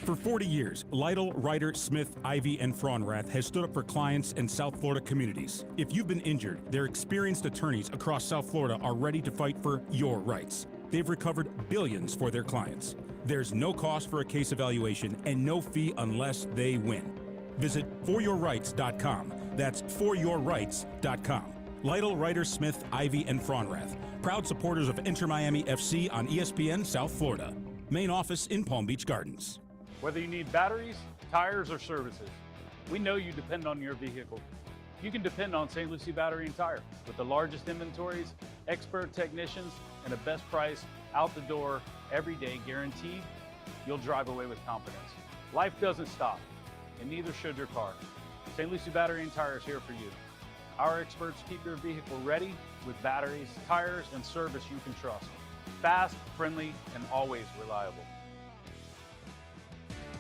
For 40 years, Lytle, Ryder, Smith, Ivy, and Fraunrath has stood up for clients in South Florida communities. If you've been injured, their experienced attorneys across South Florida are ready to fight for your rights. They've recovered billions for their clients. There's no cost for a case evaluation and no fee unless they win. Visit foryourrights.com. That's foryourrights.com. Lytle, Ryder, Smith, Ivy, and Fraunrath. Proud supporters of Inter Miami FC on ESPN South Florida. Main office in Palm Beach Gardens. Whether you need batteries, tires, or services, we know you depend on your vehicle. You can depend on St. Lucie Battery and Tire with the largest inventories, expert technicians, and a best price out the door every day guaranteed. You'll drive away with confidence. Life doesn't stop, and neither should your car. St. Lucie Battery and Tire is here for you. Our experts keep your vehicle ready with batteries, tires, and service you can trust. Fast, friendly, and always reliable.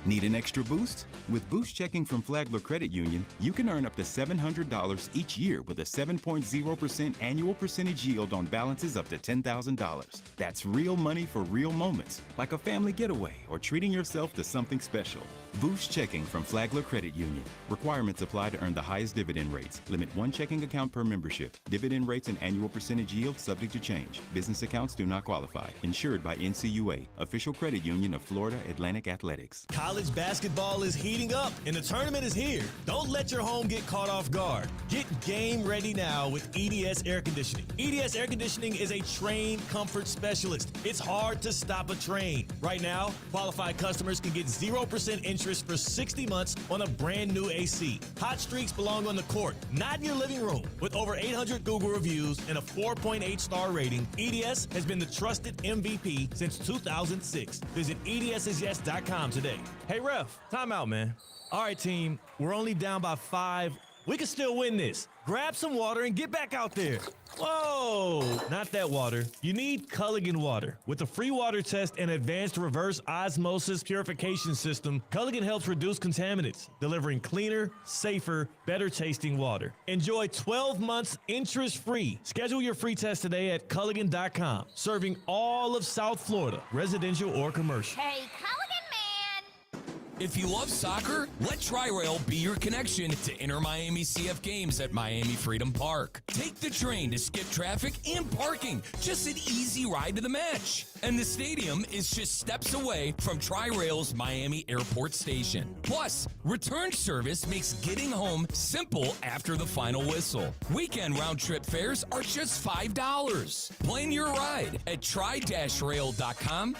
Need an extra boost? With Boost Checking from Flagler Credit Union, you can earn up to $700 each year with a 7.0% annual percentage yield on balances up to $10,000. That's real money for real moments, like a family getaway or treating yourself to something special. Boost checking from Flagler Credit Union. Requirements apply to earn the highest dividend rates. Limit one checking account per membership. Dividend rates and annual percentage yield subject to change. Business accounts do not qualify. Insured by NCUA, official credit union of Florida Atlantic Athletics. College basketball is heating up, and the tournament is here. Don't let your home get caught off guard. Get game ready now with EDS Air Conditioning. EDS Air Conditioning is a trained comfort specialist. It's hard to stop a train. Right now, qualified customers can get 0% interest for 60 months on a brand new AC. Hot streaks belong on the court, not in your living room. With over 800 Google reviews and a 4.8 star rating, EDS has been the trusted MVP since 2006. Visit EDSIsYes.com today. Hey, ref, time out, man. All right, team, we're only down by 5. We can still win this. Grab some water and get back out there. Whoa, not that water. You need Culligan water. With a free water test and advanced reverse osmosis purification system, Culligan helps reduce contaminants, delivering cleaner, safer, better tasting water. Enjoy 12 months interest-free. Schedule your free test today at Culligan.com, serving all of South Florida, residential or commercial. Hey, Culligan man! If you love soccer, let Tri-Rail be your connection to Inter-Miami CF games at Miami Freedom Park. Take the train to skip traffic and parking. Just an easy ride to the match. And the stadium is just steps away from Tri-Rail's Miami Airport Station. Plus, return service makes getting home simple after the final whistle. Weekend round-trip fares are just $5. Plan your ride at tri-rail.com,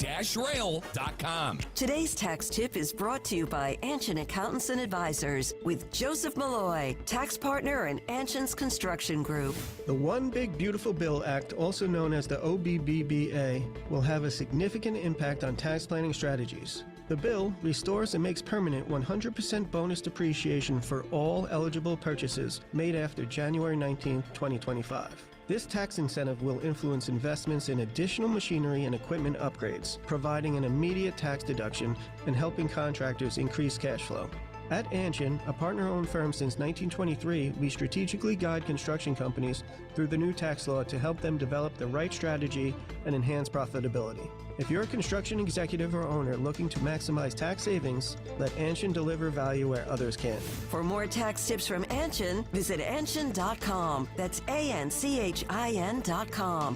tri-rail.com. Today's tax tip is brought to you by Anshin Accountants and Advisors with Joseph Malloy, tax partner in Anshin's Construction Group. The One Big Beautiful Bill Act, also known as the OBBBA, will have a significant impact on tax planning strategies. The bill restores and makes permanent 100% bonus depreciation for all eligible purchases made after January 19, 2025. This tax incentive will influence investments in additional machinery and equipment upgrades, providing an immediate tax deduction and helping contractors increase cash flow. At Anshin, a partner-owned firm since 1923, we strategically guide construction companies through the new tax law to help them develop the right strategy and enhance profitability. If you're a construction executive or owner looking to maximize tax savings, let Anshin deliver value where others can't. For more tax tips from Anshin, visit Anshin.com. That's ANCHIN.com.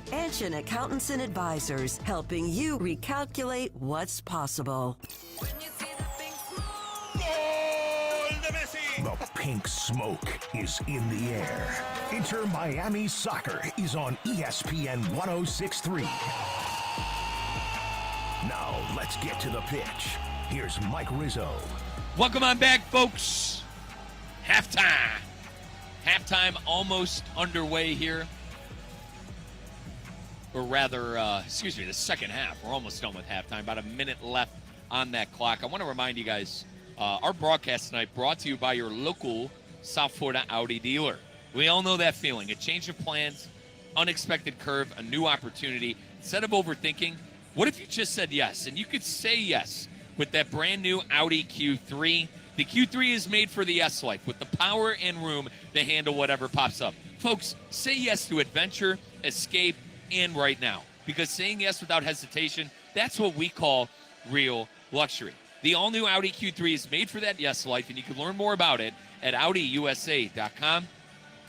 Anshin Accountants and Advisors, helping you recalculate what's possible. The pink smoke is in the air. Inter Miami Soccer is on ESPN 106.3. Now let's get to the pitch. Here's Mike Rizzo. Welcome on back, folks. Halftime. Halftime almost underway here. Or rather, the second half. We're almost done with halftime. About a minute left on that clock. I want to remind you guys, our broadcast tonight brought to you by your local South Florida Audi dealer. We all know that feeling. A change of plans, unexpected curve, a new opportunity. Instead of overthinking, what if you just said yes? And you could say yes with that brand new Audi Q3. The Q3 is made for the S life with the power and room to handle whatever pops up. Folks, say yes to adventure, escape, and right now. Because saying yes without hesitation, that's what we call real luxury. The all-new Audi Q3 is made for that yes life, and you can learn more about it at AudiUSA.com.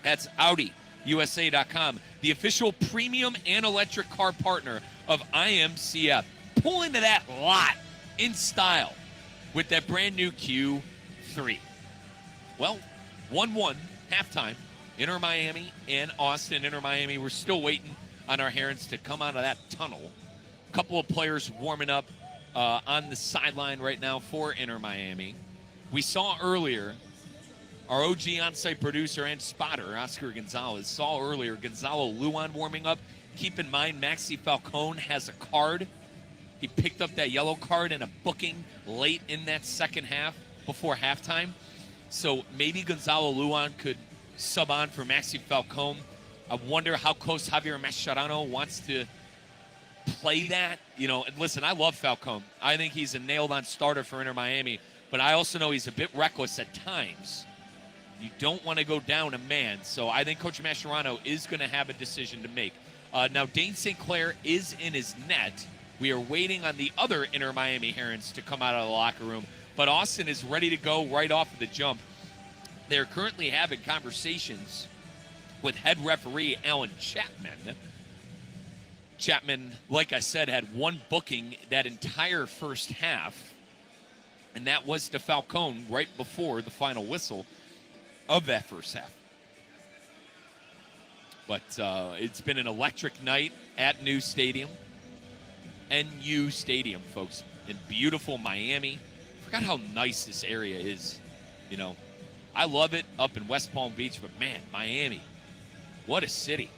That's AudiUSA.com, the official premium and electric car partner of IMCF. Pull into that lot in style with that brand new Q3. Well, 1-1 halftime. Inter Miami and Austin. Inter Miami, we're still waiting on our Herons to come out of that tunnel. A couple of players warming up on the sideline right now for Inter Miami. We saw earlier, our OG on-site producer and spotter, Oscar Gonzalez, saw earlier Gonzalo Luan warming up. Keep in mind, Maxi Falcone has a card. He picked up that yellow card in a booking late in that second half before halftime. So maybe Gonzalo Luan could sub on for Maxi Falcone. I wonder how close Javier Mascherano wants to play that. You know, listen, I love Falcone. I think he's a nailed-on starter for Inter Miami, but I also know he's a bit reckless at times. You don't want to go down a man, so I think Coach Mascherano is going to have a decision to make. Now, Dane St. Clair is in his net. We are waiting on the other Inter Miami Herons to come out of the locker room, but Austin is ready to go right off of the jump. They're currently having conversations with head referee Alan Chapman. Chapman, like I said, had one booking that entire first half, and that was to Falcone right before the final whistle of that first half. But it's been an electric night at NU Stadium, folks, in beautiful Miami. Forgot how nice this area is. You know, I love it up in West Palm Beach, but man, Miami, what a city.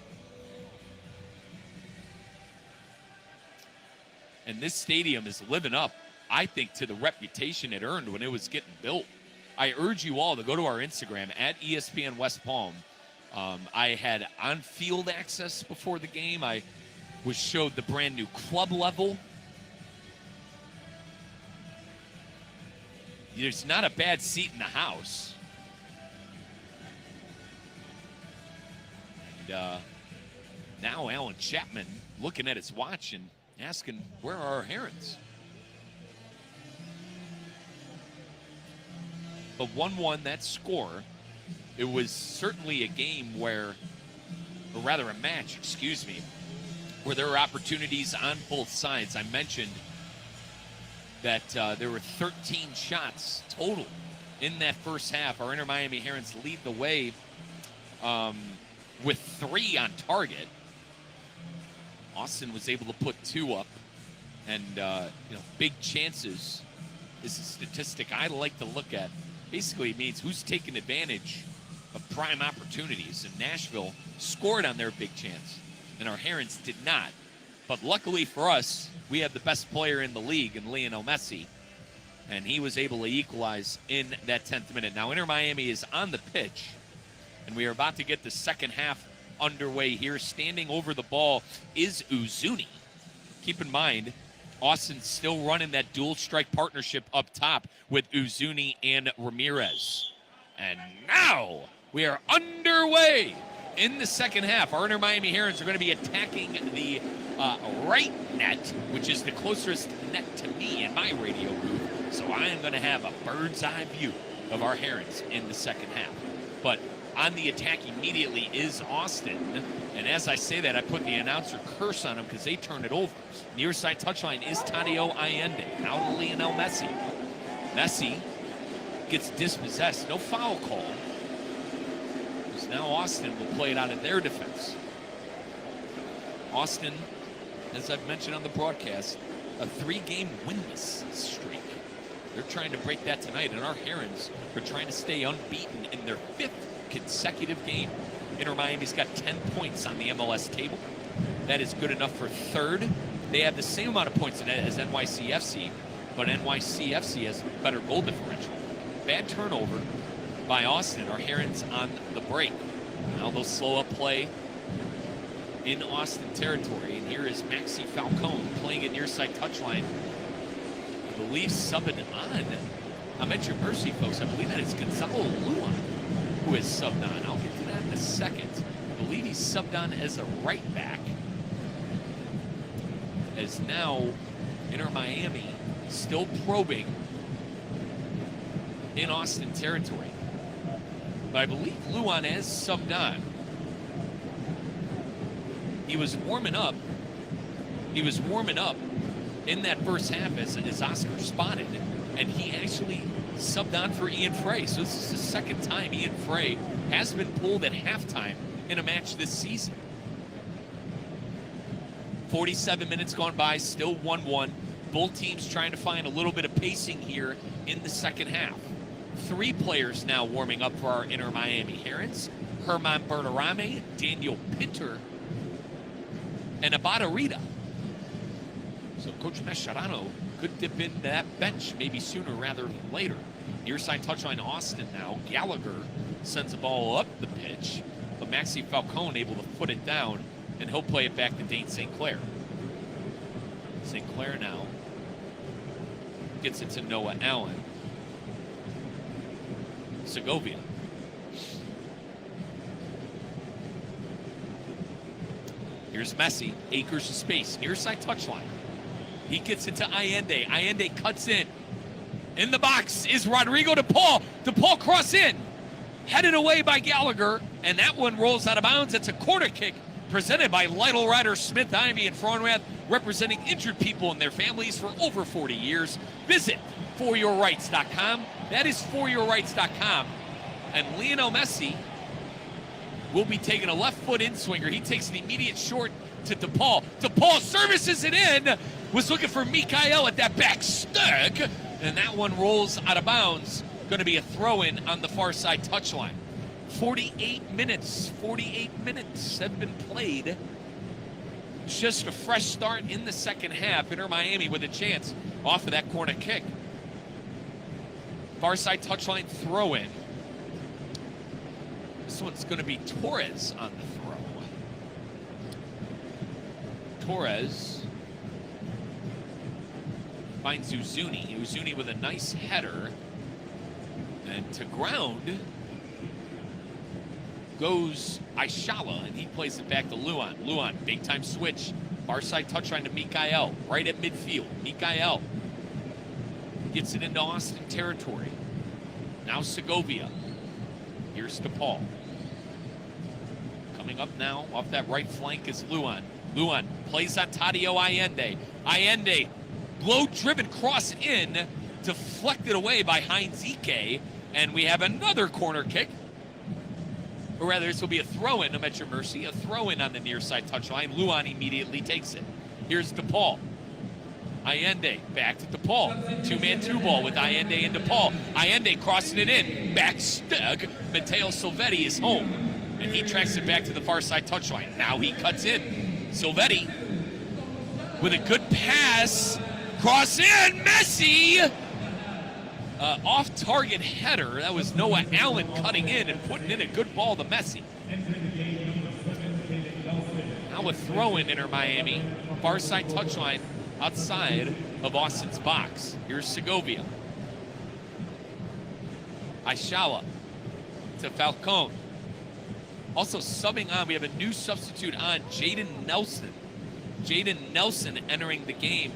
And this stadium is living up, I think, to the reputation it earned when it was getting built. I urge you all to go to our Instagram at ESPN West Palm. I had on-field access before the game. I was showed the brand new club level. There's not a bad seat in the house. And now Alan Chapman looking at his watch and asking, where are our Herons? But 1-1, that score, it was certainly a game where, or rather a match, excuse me, where there were opportunities on both sides. I mentioned that there were 13 shots total in that first half. Our Inter Miami Herons lead the way with 3 on target. Austin was able to put 2 up, and big chances is a statistic I like to look at. Basically, it means who's taking advantage of prime opportunities, and Nashville scored on their big chance, and our Herons did not. But luckily for us, we have the best player in the league in Lionel Messi, and he was able to equalize in that 10th minute. Now, Inter Miami is on the pitch, and we are about to get the second half underway here. Standing over the ball is Uzuni. Keep in mind, Austin's still running that dual strike partnership up top with Uzuni and Ramirez. And now we are underway in the second half. Our Inter Miami Herons are going to be attacking the right net, which is the closest net to me in my radio booth. So I am going to have a bird's eye view of our Herons in the second half. But on the attack immediately is Austin. And as I say that, I put the announcer curse on him because they turned it over. Near side touchline is Tadeo Allende. Now to Lionel Messi. Messi gets dispossessed. No foul call. Because now Austin will play it out of their defense. Austin, as I've mentioned on the broadcast, a 3-game winless streak. They're trying to break that tonight, and our Herons are trying to stay unbeaten in their 5th consecutive game. Inter Miami's got 10 points on the MLS table. That is good enough for 3rd. They have the same amount of points as NYCFC, but NYCFC has better goal differential. Bad turnover by Austin. Our Herons on the break. Now they'll slow up play in Austin territory. And here is Maxi Falcone playing at near side touchline. I believe subbing on. I'm at your mercy, folks. I believe that is Gonzalo Luan who is subbed on. I'll get to that in a second. I believe he's subbed on as a right back. As now Inter Miami still probing in Austin territory. But I believe Luan is subbed on. He was warming up. He was warming up in that first half as Oscar spotted, and he actually subbed on for Ian Frey. So this is the second time Ian Frey has been pulled at halftime in a match this season. 47 minutes gone by, still 1-1. Both teams trying to find a little bit of pacing here in the second half. 3 players now warming up for our Inter Miami Herons. Herman Bertarame, Daniel Pinter, and Abada Rita. So Coach Mascherano could dip into that bench maybe sooner rather than later. Near side touchline Austin now. Gallagher sends the ball up the pitch, but Maxi Falcone able to put it down, and he'll play it back to Dane St. Clair. St. Clair now gets it to Noah Allen. Segovia. Here's Messi, acres of space, near side touchline. He gets into Allende. Allende cuts in. In the box is Rodrigo DePaul. DePaul cross in. Headed away by Gallagher, and that one rolls out of bounds. It's a corner kick presented by Lytle Rider Smith Ivy and Fronrath, representing injured people and their families for over 40 years. Visit foryourrights.com. That is foryourrights.com. And Lionel Messi will be taking a left foot in swinger. He takes an immediate short to DePaul. DePaul services it in. Was looking for Mikael at that back stick, and that one rolls out of bounds. Going to be a throw-in on the far side touchline. 48 minutes have been played. Just a fresh start in the second half. Inter Miami with a chance off of that corner kick. Far side touchline throw-in. This one's going to be Torres on the throw. Torres finds Uzuni. Uzuni with a nice header. And to ground goes Aishala, and he plays it back to Luan. Luan, big time switch. Far side touchline to Mikael, right at midfield. Mikael gets it into Austin territory. Now Segovia. Here's DePaul. Coming up now off that right flank is Luan. Luan plays on Tadio Allende. Allende, blow-driven cross in, deflected away by Heinz Ike, and we have another corner kick. Or rather, this will be a throw-in, I'm at your mercy, a throw-in on the near side touchline. Luan immediately takes it. Here's DePaul. Allende back to DePaul. Two-man two-ball with Allende and DePaul. Allende crossing it in. Back stick. Matteo Silvetti is home, and he tracks it back to the far side touchline. Now he cuts in. Silvetti with a good pass. Cross in. Messi! Off-target header. That was Noah Allen cutting in and putting in a good ball to Messi. Now a throw-in Inter Miami. Far side touchline outside of Austin's box. Here's Segovia. Aishala to Falcone. Also subbing on, we have a new substitute on, Jaden Nelson. Jaden Nelson entering the game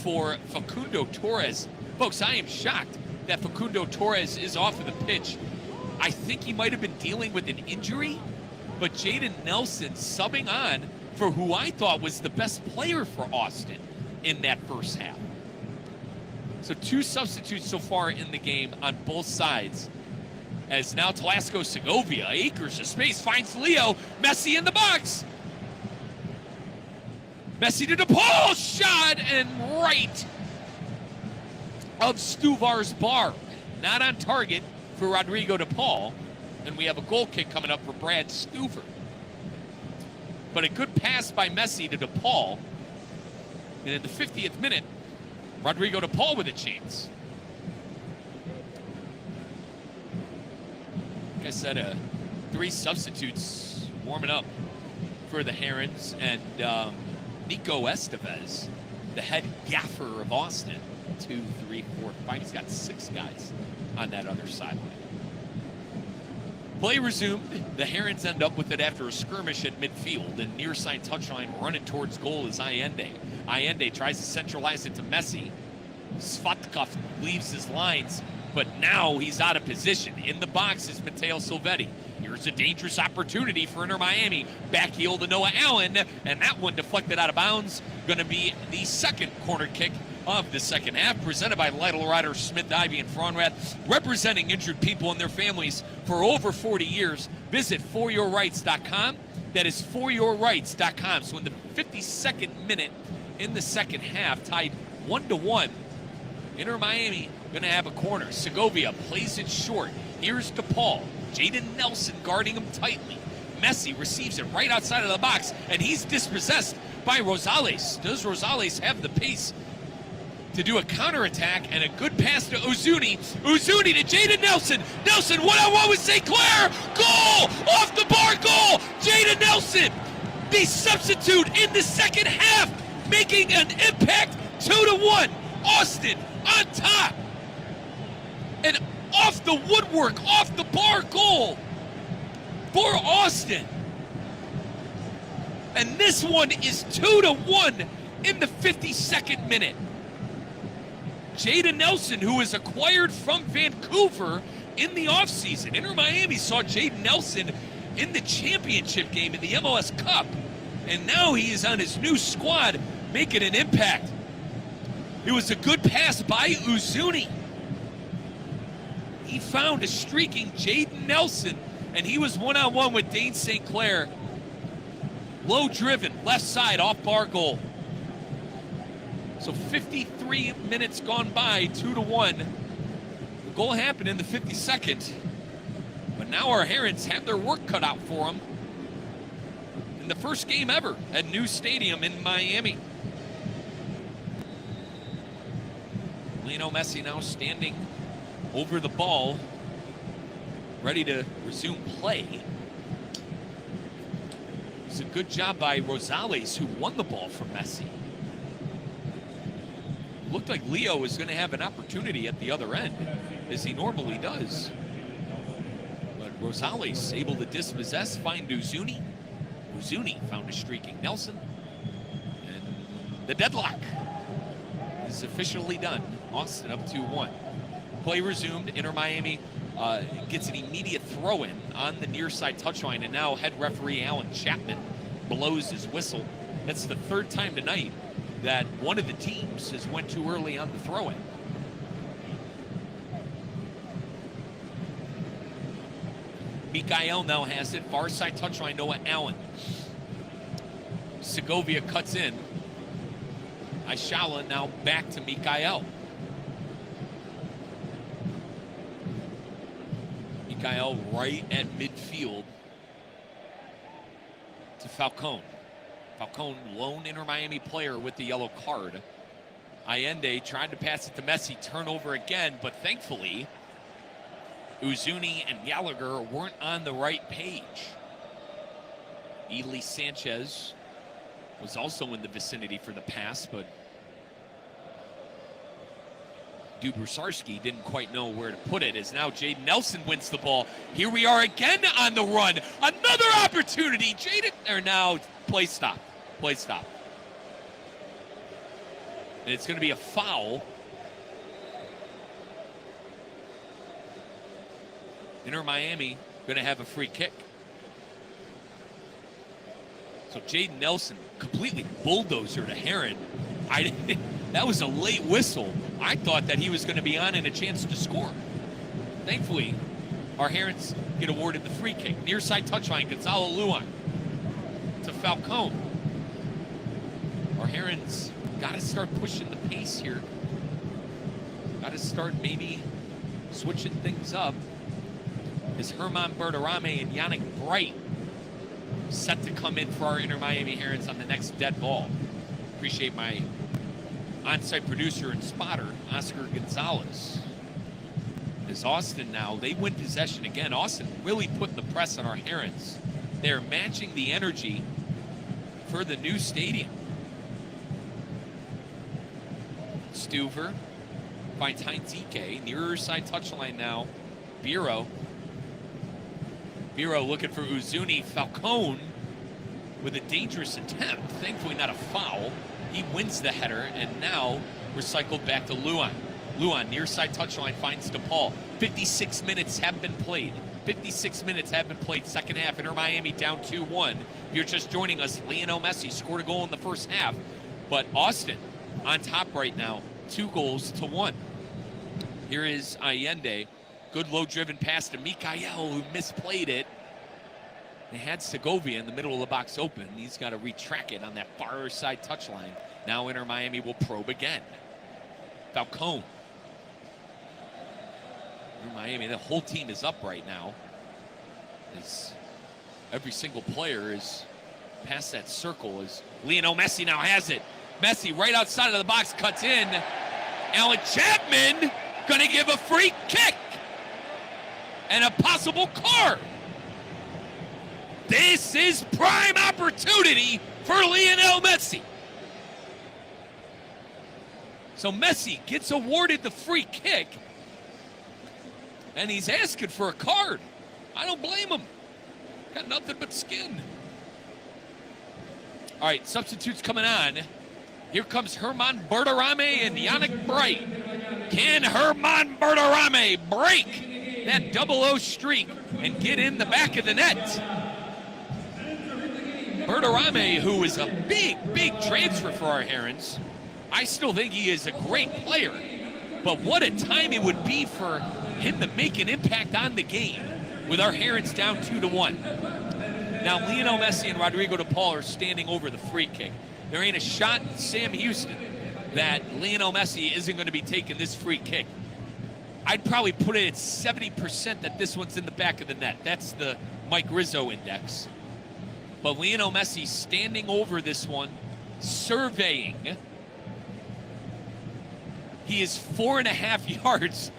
for Facundo Torres. Folks, I am shocked that Facundo Torres is off of the pitch. I think he might have been dealing with an injury, but Jaden Nelson subbing on for who I thought was the best player for Austin in that first half. So two substitutes so far in the game on both sides. As now Telasco Segovia, acres of space, finds Leo. Messi in the box. Messi to DePaul, shot and right of Stuvar's bar. Not on target for Rodrigo DePaul. And we have a goal kick coming up for Brad Stuver. But a good pass by Messi to DePaul. And in the 50th minute, Rodrigo DePaul with a chance. Like I said, three substitutes warming up for the Herons. And Nico Estevez, the head gaffer of Austin. 2, 3, 4, 5. He's got 6 guys on that other sideline. Play resumed. The Herons end up with it after a skirmish at midfield, and near side touchline running towards goal is Allende. Allende tries to centralize it to Messi. Svatkov leaves his lines, but now he's out of position. In the box is Matteo Silvetti. Here's a dangerous opportunity for Inter Miami. Back heel to Noah Allen, and that one deflected out of bounds. Going to be the second corner kick of the second half, presented by Lytle Rider Smith Ivy and Fronrath, representing injured people and their families for over 40 years. Visit foryourrights.com. That is foryourrights.com. So in the 52nd minute in the second half, tied 1-1, Inter Miami going to have a corner. Segovia plays it short. Here's DePaul. Jaden Nelson guarding him tightly. Messi receives it right outside of the box, and he's dispossessed by Rosales. Does Rosales have the pace to do a counterattack? And a good pass to Uzuni. Uzuni to Jaden Nelson. Nelson one-on-one with St. Clair. Goal! Off the bar, goal! Jaden Nelson, the substitute in the second half, making an impact. 2-1. Austin on top. And off the woodwork, off the bar goal for Austin. And this one is 2-1 in the 52nd minute. Jaden Nelson, who was acquired from Vancouver in the offseason. Inter Miami saw Jaden Nelson in the championship game in the MLS Cup, and now he is on his new squad making an impact. It was a good pass by Uzuni. He found a streaking Jaden Nelson, and he was one-on-one with Dane St. Clair. Low driven, left side, off bar goal. So 53 minutes gone by, 2-1. The goal happened in the 52nd. But now our Herons have their work cut out for them in the first game ever at New Stadium in Miami. Lionel Messi now standing over the ball, ready to resume play. It's a good job by Rosales, who won the ball from Messi. Looked like Leo was going to have an opportunity at the other end, as he normally does. But Rosales able to dispossess, find Uzuni. Uzuni found a streaking Nelson. And the deadlock is officially done. Austin up 2-1. Play resumed. Inter Miami gets an immediate throw-in on the near side touchline, and now head referee Alan Chapman blows his whistle. That's the third time tonight that one of the teams has went too early on the throw-in. Mikael now has it. Far side touchline, Noah Allen. Segovia cuts in. Aishala now back to Mikael. Mikael right at midfield to Falcone. Falcone, lone Inter Miami player with the yellow card. Allende tried to pass it to Messi, turnover again, but thankfully, Uzuni and Gallagher weren't on the right page. Ely Sanchez was also in the vicinity for the pass, but Dubrasarski didn't quite know where to put it, as now Jaden Nelson wins the ball. Here we are again on the run. Another opportunity. Jaden, or now play stop. Play stop. And it's going to be a foul. Inter Miami going to have a free kick. So Jaden Nelson completely bulldozer to Heron. That was a late whistle. I thought that he was going to be on and a chance to score. Thankfully, our Herons get awarded the free kick. Near side touchline, Gonzalo Luan to Falcone. Our Herons got to start pushing the pace here. Got to start maybe switching things up. As Herman Berterame and Yannick Bright set to come in for our Inter Miami Herons on the next dead ball. Appreciate my on-site producer and spotter, Oscar Gonzalez. As Austin now, they win possession again. Austin really put the press on our Herons. They're matching the energy for the new stadium. Stuver finds Heinz Ike, nearer side touchline now. Biro looking for Uzuni. Falcone with a dangerous attempt. Thankfully not a foul. He wins the header, and now recycled back to Luan. Luan, near side touchline, finds DePaul. 56 minutes have been played. 56 minutes have been played. Second half, Inter Miami down 2-1. If you're just joining us, Lionel Messi scored a goal in the first half. But Austin on top right now, 2-1. Here is Allende. Good low-driven pass to Mikael, who misplayed it. They had Segovia in the middle of the box open. He's got to retrack it on that far side touchline. Now Inter Miami will probe again. Falcone. Inter Miami, the whole team is up right now. As every single player is past that circle. As Lionel Messi now has it. Messi right outside of the box, cuts in. Alan Chapman going to give a free kick. And a possible card. This is prime opportunity for Lionel Messi. So Messi gets awarded the free kick, and he's asking for a card. I don't blame him. Got nothing but skin. All right, substitutes coming on. Here comes Herman Bertarame and Yannick Bright. Can Herman Bertarame break that 0-0 streak and get in the back of the net? Bertarame, who is a big transfer for our Herons. I still think he is a great player, but what a time it would be for him to make an impact on the game with our Herons down 2-1. Now, Lionel Messi and Rodrigo De Paul are standing over the free kick. There ain't a shot in Sam Houston that Lionel Messi isn't going to be taking this free kick. I'd probably put it at 70% that this one's in the back of the net. That's the Mike Rizzo index. But Lionel Messi standing over this one, surveying. He is 4.5 yards,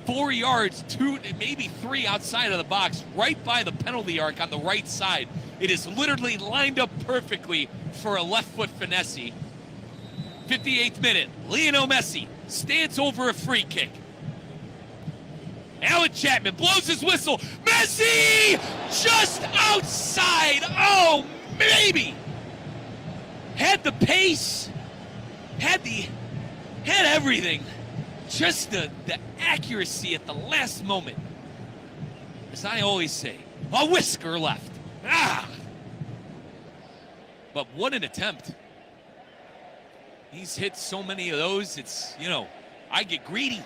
4 yards, 2, maybe 3 outside of the box, right by the penalty arc on the right side. It is literally lined up perfectly for a left foot finesse. 58th minute, Lionel Messi stands over a free kick. Alan Chapman blows his whistle. Messi just outside. Oh, maybe. Had the pace, had everything. Just the accuracy at the last moment. As I always say, a whisker left. But what an attempt. He's hit so many of those, it's, I get greedy.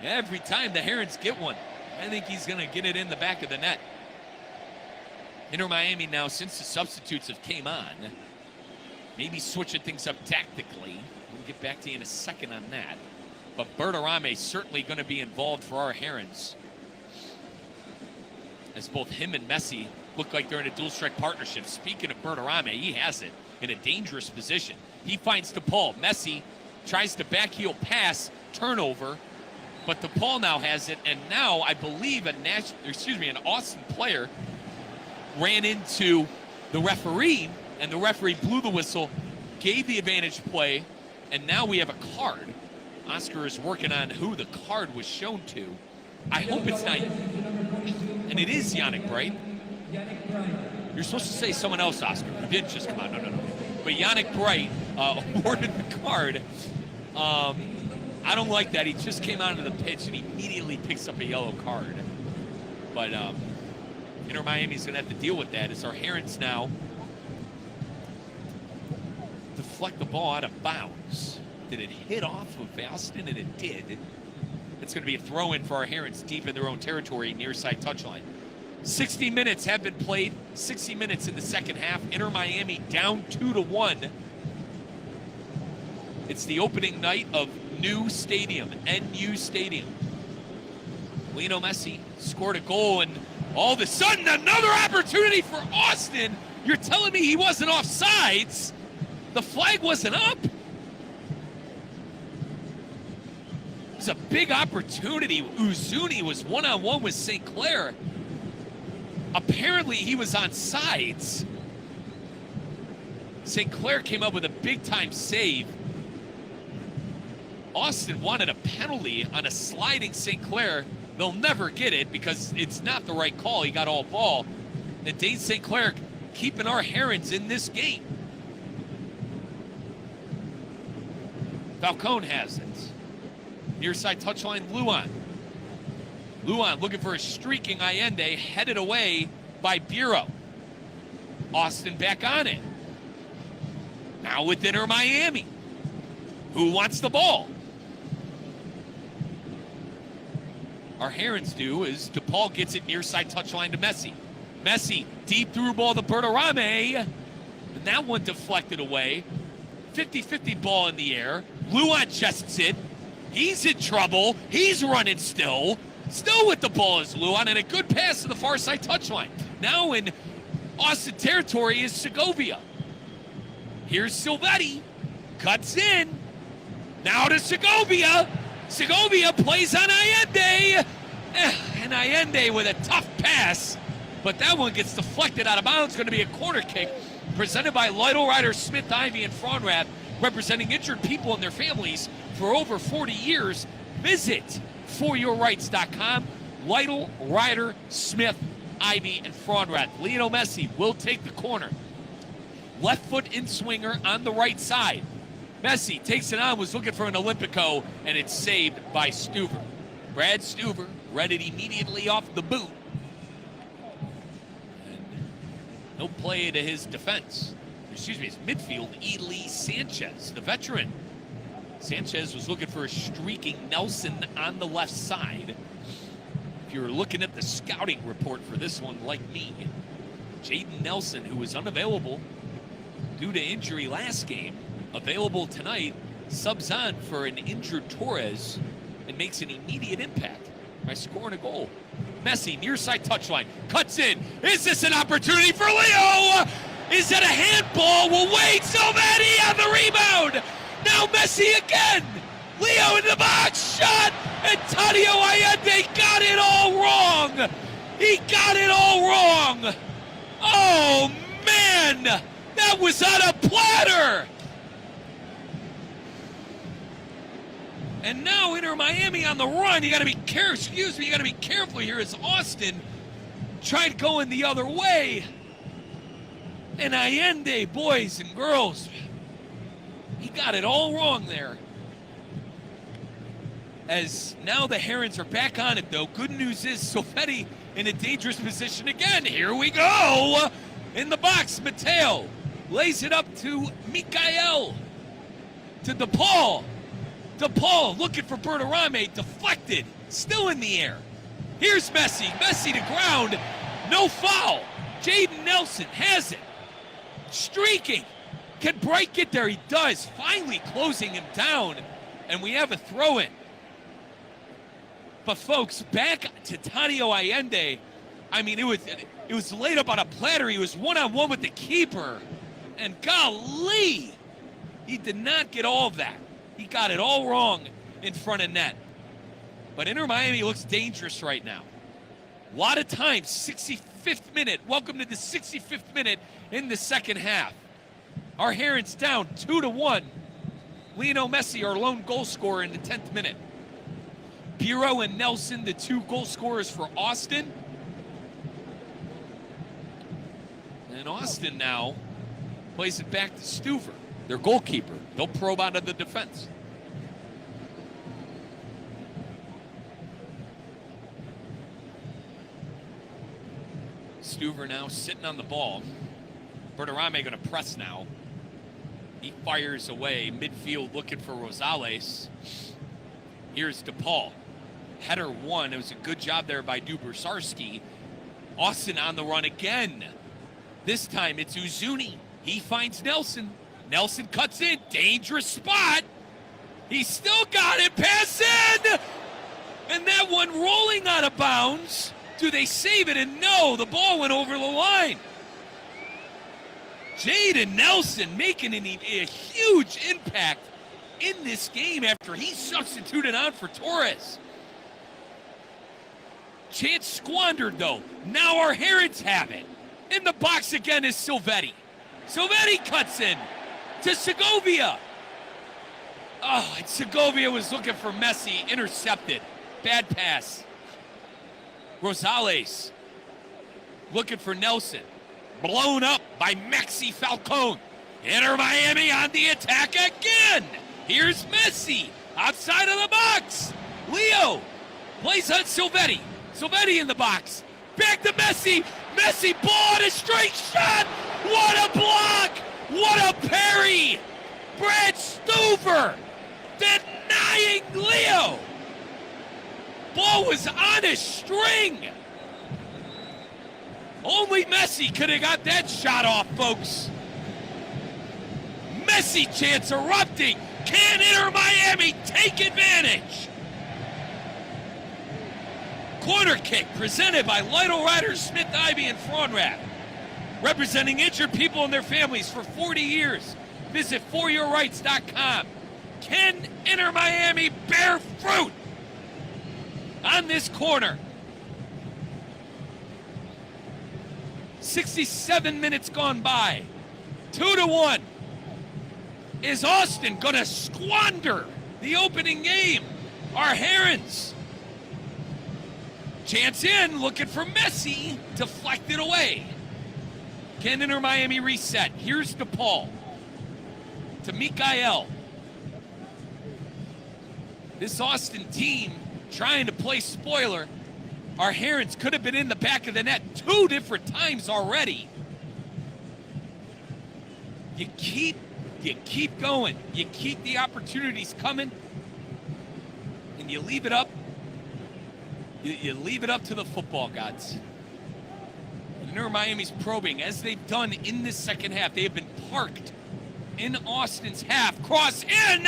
Every time the Herons get one, I think he's going to get it in the back of the net. Inter Miami now, since the substitutes have came on, maybe switching things up tactically. We'll get back to you in a second on that. But Bertarame certainly going to be involved for our Herons, as both him and Messi look like they're in a dual strike partnership. Speaking of Bertarame, he has it in a dangerous position. He finds DePaul. Messi tries to backheel pass, turnover, but DePaul now has it, and now I believe an Austin player ran into the referee, and the referee blew the whistle, gave the advantage play, and now we have a card. Oscar is working on who the card was shown to. I hope it's not, and it is Yannick Bright. You're supposed to say someone else, Oscar. You didn't just come out. No. But Yannick Bright awarded the card. I don't like that. He just came out of the pitch and he immediately picks up a yellow card. But Inter Miami's going to have to deal with that as our Herons now deflect the ball out of bounds. Did it hit off of Austin? And it did. It's going to be a throw-in for our Herons deep in their own territory, near side touchline. 60 minutes have been played. 60 minutes in the second half. Inter Miami down 2-1. It's the opening night of NU Stadium. Lionel Messi scored a goal, and all of a sudden another opportunity for Austin. You're telling me he wasn't offsides? The flag wasn't up? It was a big opportunity. Uzuni was one-on-one with St. Clair. Apparently he was on sides. St. Clair came up with a big-time save. Austin wanted a penalty on a sliding St. Clair. They'll never get it because it's not the right call. He got all ball. And Dane St. Clair keeping our Herons in this game. Falcone has it. Near side touchline, Luan. Luan looking for a streaking Allende, headed away by Bureau. Austin back on it. Now with Inter Miami. Who wants the ball? Our Herons do is DePaul gets it near side touchline to Messi. Messi, deep through ball to Bertarame. And that one deflected away. 50-50 ball in the air. Luan chests it. He's in trouble. He's running still. Still with the ball is Luan, and a good pass to the far side touchline. Now in Austin territory is Segovia. Here's Silvetti. Cuts in. Now to Segovia. Segovia plays on Allende. And Allende with a tough pass. But that one gets deflected out of bounds. Going to be a corner kick presented by Lytle Ryder Smith, Ivy, and Frauenrath, representing injured people and their families for over 40 years. Visit foryourrights.com. Lytle Ryder Smith, Ivy, and Frauenrath. Lionel Messi will take the corner. Left foot in swinger on the right side. Messi takes it on, was looking for an Olympico, and it's saved by Stuver. Brad Stuver read it immediately off the boot. And no play to his defense. Excuse me, his midfield, Ely Sanchez, the veteran. Sanchez was looking for a streaking Nelson on the left side. If you're looking at the scouting report for this one, like me, Jaden Nelson, who was unavailable due to injury last game, available tonight, subs on for an injured Torres and makes an immediate impact by scoring a goal. Messi, near side touchline, cuts in. Is this an opportunity for Leo? Is it a handball? Well, wait, Silvetti on the rebound. Now Messi again. Leo in the box, shot, and Tadio Allende got it all wrong. He got it all wrong. Oh, man, that was on a platter. And now Inter Miami on the run. You got to be careful. You got to be careful here as Austin tried going the other way. And Allende, boys and girls, he got it all wrong there. As now the Herons are back on it, though. Good news is Sofetti in a dangerous position again. Here we go. In the box, Mateo lays it up to Mikael. To DePaul. DePaul looking for Bertarame, deflected, still in the air. Here's Messi. Messi to ground. No foul. Jaden Nelson has it. Streaking. Can Bright get there? He does. Finally closing him down. And we have a throw-in. But folks, back to Tadio Allende. I mean, it was laid up on a platter. He was one-on-one with the keeper. And golly, he did not get all of that. He got it all wrong in front of net. But Inter Miami looks dangerous right now. A lot of time, 65th minute. Welcome to the 65th minute in the second half. Our Herons down 2-1. Lionel Messi, our lone goal scorer in the 10th minute. Bureau and Nelson, the two goal scorers for Austin. And Austin now plays it back to Stuver, their goalkeeper. They'll probe out of the defense. Stuver now sitting on the ball. Bertarame going to press now. He fires away midfield looking for Rosales. Here's DePaul. Header one. It was a good job there by Dubersarski. Austin on the run again. This time it's Uzuni. He finds Nelson. Nelson cuts in. Dangerous spot. He still got it. Pass in. And that one rolling out of bounds. Do they save it? And no, the ball went over the line. Jaden Nelson making a huge impact in this game after he substituted on for Torres. Chance squandered, though. Now our Herons have it. In the box again is Silvetti. Silvetti cuts in to Segovia. Oh, and Segovia was looking for Messi. Intercepted. Bad pass. Rosales looking for Nelson. Blown up by Maxi Falcone. Inter Miami on the attack again. Here's Messi outside of the box. Leo plays on Silvetti. Silvetti in the box. Back to Messi. Messi ball and a straight shot. What a block. What a parry. Brad Stuver denying Leo. Ball was on a string. Only Messi could have got that shot off, folks. Messi chance erupting. Can Inter Miami take advantage? Corner kick presented by Lytle Riders, Smith, Ivy, and Fraunrath. Representing injured people and their families for 40 years. Visit foryourrights.com. Can Inter Miami bear fruit on this corner? 67 minutes gone by. 2-1. Is Austin going to squander the opening game? Our Herons. Chance in, looking for Messi. Deflected away. Can Inter Miami reset? Here's DePaul. To Mikael. This Austin team trying to play spoiler. Our Herons could have been in the back of the net 2 different times already. You keep going. You keep the opportunities coming, and you leave it up. You leave it up to the football gods. Inter Miami's probing, as they've done in this second half. They have been parked in Austin's half. Cross in,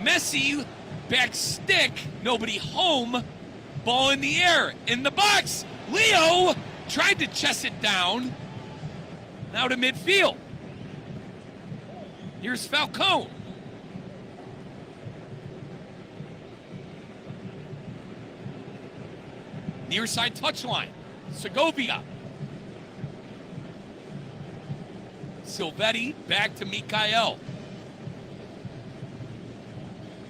Messi, back stick, nobody home. Ball in the air, in the box. Leo tried to chest it down. Now to midfield. Here's Falcone. Near side touchline. Segovia. Silvetti back to Mikael.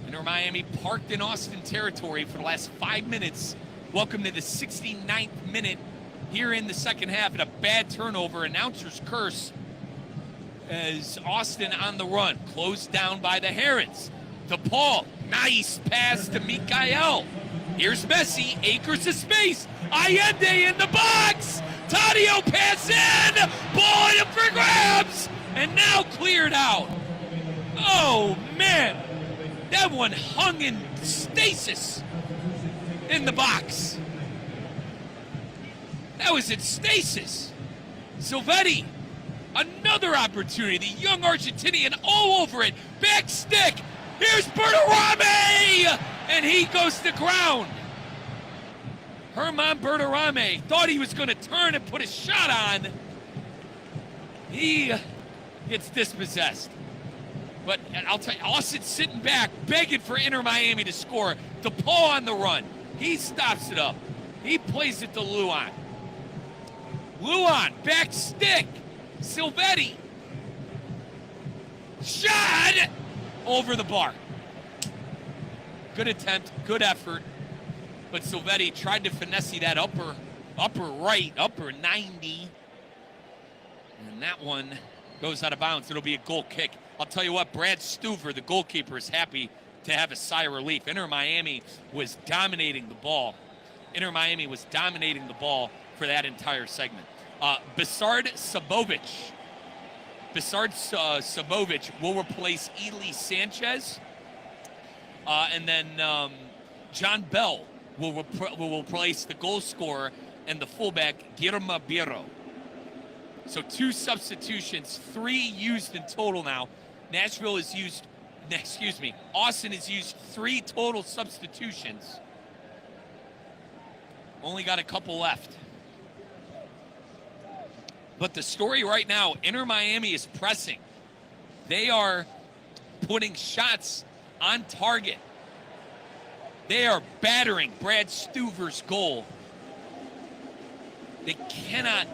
Inter Miami parked in Austin territory for the last 5 minutes. Welcome to the 69th minute here in the second half, and a bad turnover. Announcer's curse as Austin on the run. Closed down by the Herons. To Paul. Nice pass to Mikael. Here's Messi. Acres of space. Allende in the box. Taddeo pass in. Ball in for grabs. And now cleared out. Oh, man. That one hung in stasis in the box. That was in stasis. Silvetti, another opportunity. The young Argentinian all over it. Back stick. Here's Bertarame! And he goes to ground. Herman Bertarame thought he was going to turn and put a shot on. He gets dispossessed. But I'll tell you, Austin's sitting back, begging for Inter Miami to score. DePaul on the run. He stops it up. He plays it to Luan. Luan, back stick. Silvetti. Shot! Over the bar. Good attempt, good effort. But Silvetti tried to finesse that upper right, upper 90. And that one goes out of bounds. It'll be a goal kick. I'll tell you what, Brad Stuver, the goalkeeper, is happy to have a sigh of relief. Inter Miami was dominating the ball. Inter Miami was dominating the ball for that entire segment. Besard Sabovic. Sabovic will replace Ely Sanchez. And then John Bell will replace the goal scorer and the fullback, Guillermo Biro. So 2 substitutions, 3 used in total now. Austin has used 3 total substitutions. Only got a couple left. But the story right now, Inter Miami is pressing. They are putting shots on target. They are battering Brad Stuver's goal. They cannot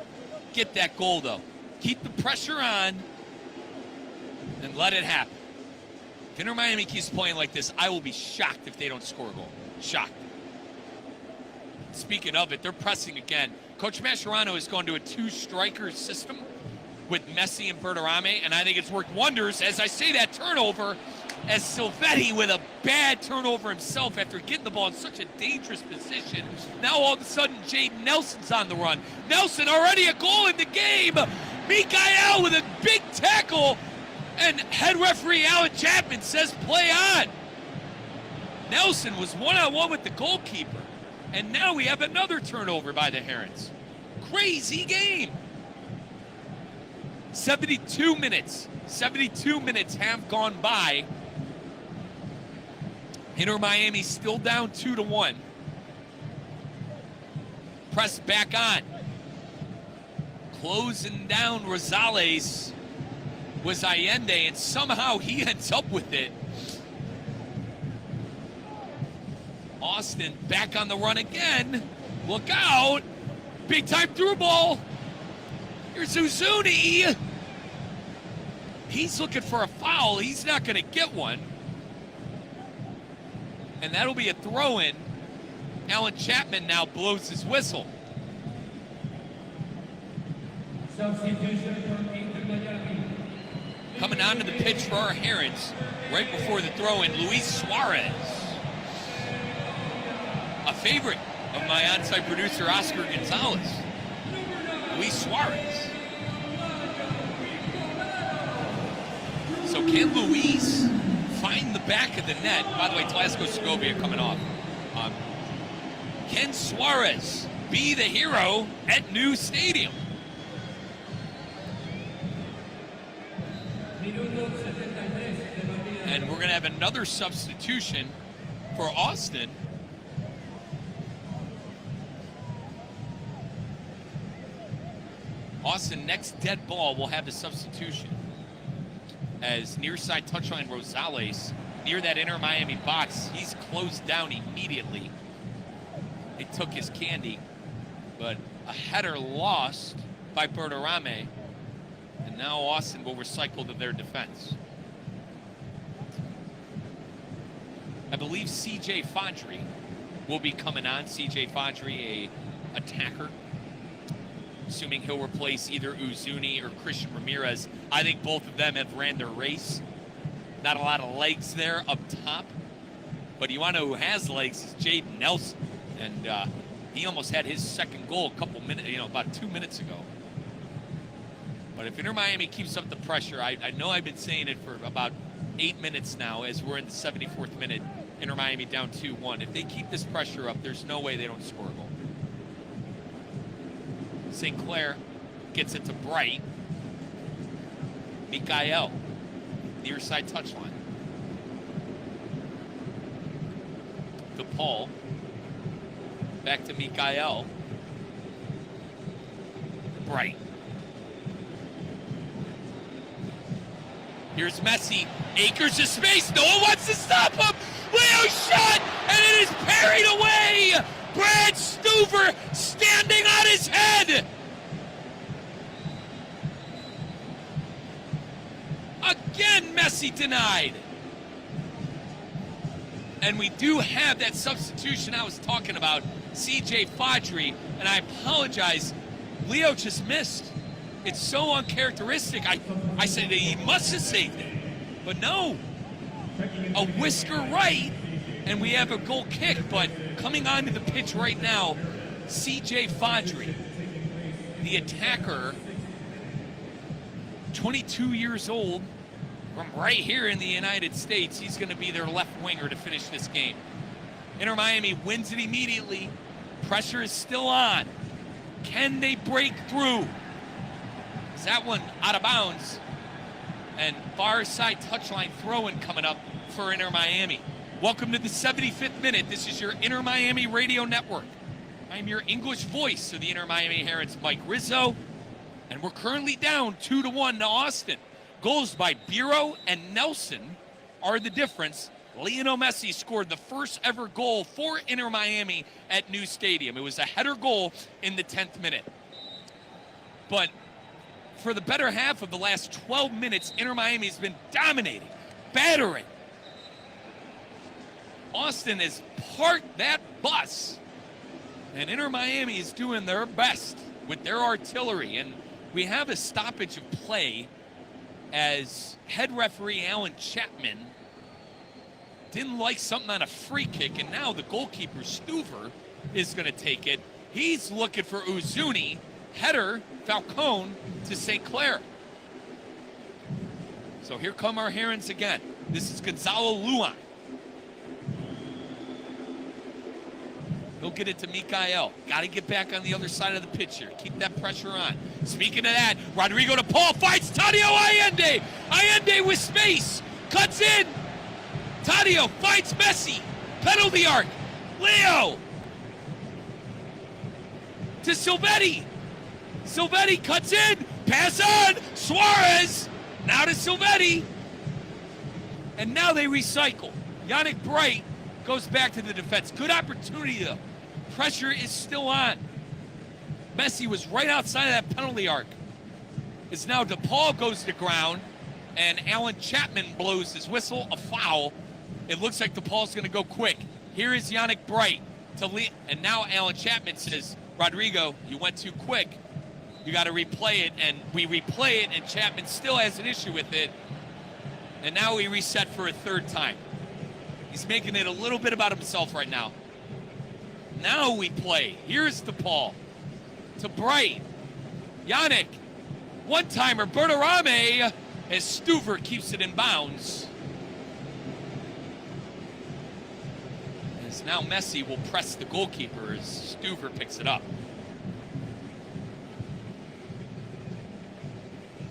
get that goal, though. Keep the pressure on and let it happen. If Inter Miami keeps playing like this, I will be shocked if they don't score a goal. Shocked. Speaking of it, they're pressing again. Coach Mascherano has gone to a 2-striker system with Messi and Bertarame, and I think it's worked wonders. As I say that turnover, as Silvetti with a bad turnover himself after getting the ball in such a dangerous position. Now all of a sudden, Jaden Nelson's on the run. Nelson already a goal in the game. Mikael with a big tackle, and head referee Alan Chapman says play on. Nelson was one-on-one with the goalkeeper. And now we have another turnover by the Herons. Crazy game. 72 minutes. 72 minutes have gone by. Inter Miami still down 2-1. Press back on. Closing down Rosales was Allende, and somehow he ends up with it. Austin back on the run again. Look out. Big time through ball. Here's Uzuni. He's looking for a foul. He's not going to get one. And that'll be a throw-in. Alan Chapman now blows his whistle. Coming onto the pitch for our Herons right before the throw-in, Luis Suarez. favorite of my on-site producer, Oscar Gonzalez, Luis Suarez. So can Luis find the back of the net? By the way, Tlasco Segovia coming off. Can Suarez be the hero at New Stadium? And we're going to have another substitution for Austin. Austin, next dead ball, will have the substitution as near side touchline Rosales near that Inter Miami box. He's closed down immediately. They took his candy, but a header lost by Bertarame, and now Austin will recycle to their defense. I believe CJ Fadri will be coming on. CJ Fadri, a attacker. Assuming he'll replace either Uzuni or Christian Ramirez. I think both of them have ran their race. Not a lot of legs there up top. But you want to know who has legs is Jaden Nelson. And he almost had his second goal a couple minutes, about 2 minutes ago. But if Inter Miami keeps up the pressure, I know I've been saying it for about 8 minutes now as we're in the 74th minute. Inter Miami down 2-1. If they keep this pressure up, there's no way they don't score a goal. St. Clair gets it to Bright. Mikael, near side touchline. To Paul. Back to Mikael. Bright. Here's Messi. Acres of space. No one wants to stop him. Leo shot, and it is parried away. Brad Stuver standing on his head. Again, Messi denied. And we do have that substitution I was talking about, CJ Fadri, and I apologize. Leo just missed. It's so uncharacteristic. I said that he must have saved it. But no. A whisker right, and we have a goal kick, but coming onto the pitch right now, CJ Fadri, the attacker, 22 years old, from right here in the United States. He's going to be their left winger to finish this game. Inter Miami wins it immediately. Pressure is still on. Can they break through? Is that one out of bounds? And far side touchline throw-in coming up for Inter Miami. Welcome to the 75th minute. This is your Inter Miami Radio Network. I'm your English voice of the Inter Miami Herons, Mike Rizzo. And we're currently down 2-1 to Austin. Goals by Biro and Nelson are the difference. Lionel Messi scored the first ever goal for Inter Miami at New Stadium. It was a header goal in the 10th minute. But for the better half of the last 12 minutes, Inter Miami has been dominating, battering. Austin has parked that bus, and Inter Miami is doing their best with their artillery. And we have a stoppage of play as head referee Alan Chapman didn't like something on a free kick, and now the goalkeeper, Stuver, is going to take it. He's looking for Uzuni. Header, Falcone to St. Clair. So here come our Herons again. This is Gonzalo Luan. He'll get it to Mikael. Got to get back on the other side of the pitch here. Keep that pressure on. Speaking of that, Rodrigo to Paul, fights Tadio Allende. Allende with space. Cuts in. Tadio fights Messi. Penalty arc. Leo. To Silvetti. Silvetti cuts in. Pass on. Suarez. Now to Silvetti. And now they recycle. Yannick Bright goes back to the defense. Good opportunity, though. Pressure is still on. Messi was right outside of that penalty arc. It's now DePaul goes to ground, and Alan Chapman blows his whistle, a foul. It looks like DePaul's going to go quick. Here is Yannick Bright to lead, and now Alan Chapman says, Rodrigo, you went too quick. You got to replay it, and we replay it, and Chapman still has an issue with it. And now we reset for a third time. He's making it a little bit about himself right now. Now we play. Here's DePaul to Bright. Yannick. One-timer. Bertarame as Stuver keeps it in bounds. As now Messi will press the goalkeeper as Stuver picks it up.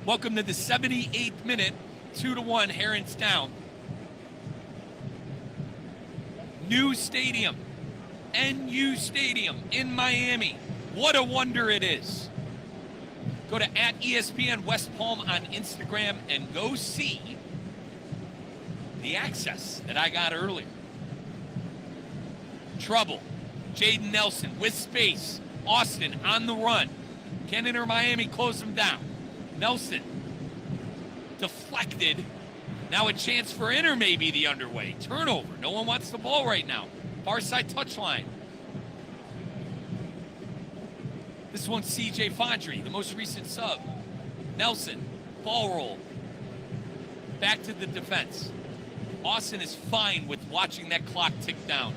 Welcome to the 78th minute. 2-1, Herons down. New stadium. NU Stadium in Miami. What a wonder it is. Go to @ESPN West Palm on Instagram and go see the access that I got earlier. Trouble. Jaden Nelson with space. Austin on the run. Can Inter Miami close him down? Nelson deflected. Now a chance for Inter maybe the underway. Turnover. No one wants the ball right now. Far side touchline. This one's CJ Fondry, the most recent sub. Nelson, ball roll. Back to the defense. Austin is fine with watching that clock tick down.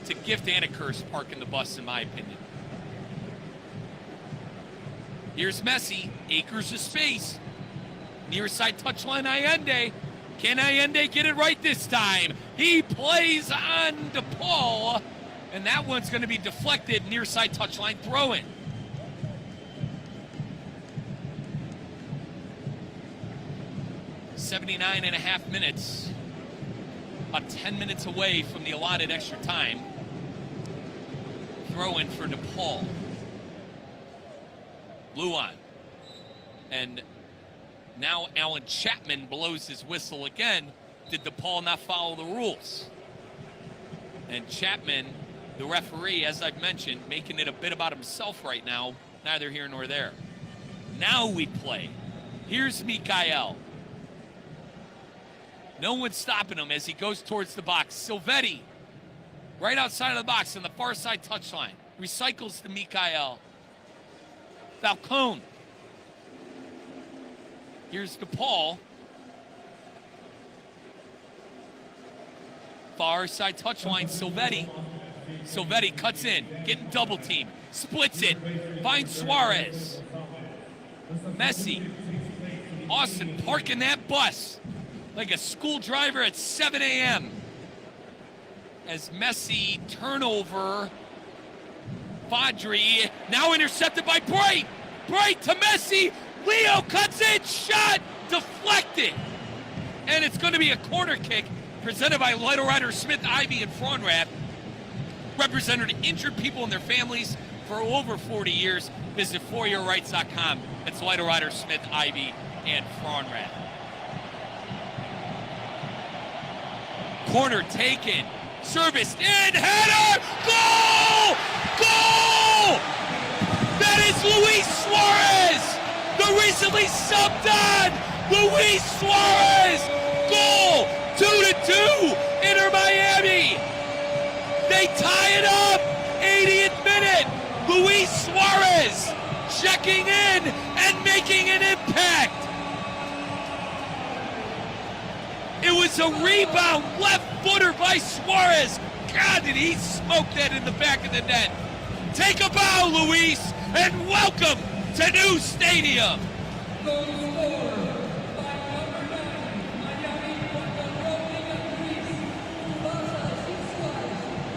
It's a gift and a curse parking the bus, in my opinion. Here's Messi, acres of space. Near side touchline, Allende. Can Allende get it right this time? He plays on DePaul, and that one's going to be deflected. Near side touchline throw in. .5 minutes. About 10 minutes away from the allotted extra time. Throw in for DePaul. Luan. And now Alan Chapman blows his whistle again. Did DePaul not follow the rules? And Chapman, the referee, as I've mentioned, making it a bit about himself right now. Neither here nor there. Now we play. Here's Mikael. No one's stopping him as he goes towards the box. Silvetti, right outside of the box on the far side touchline. Recycles to Mikael. Falcone. Here's DePaul. Far side touchline, Silvetti. Silvetti cuts in, getting double team. Splits it, finds Suarez. Messi. Austin parking that bus like a school driver at 7 a.m. As Messi turnover. Fondry now intercepted by Bright. Bright to Messi. Leo cuts in, shot, deflected. And it's going to be a corner kick presented by Lido Rider Smith, Ivy, and Frauenrath. Represented injured people and their families for over 40 years. Visit foryourrights.com. It's Lido Rider Smith, Ivy, and Frauenrath. Corner taken. Serviced in. Header. Goal! Goal! That is Luis Suarez! The recently subbed on Luis Suarez! Goal! 2-2, Inter Miami! They tie it up! 80th minute! Luis Suarez checking in and making an impact! It was a rebound, left footer by Suarez. God, did he smoke that in the back of the net. Take a bow, Luis, and welcome to New Stadium.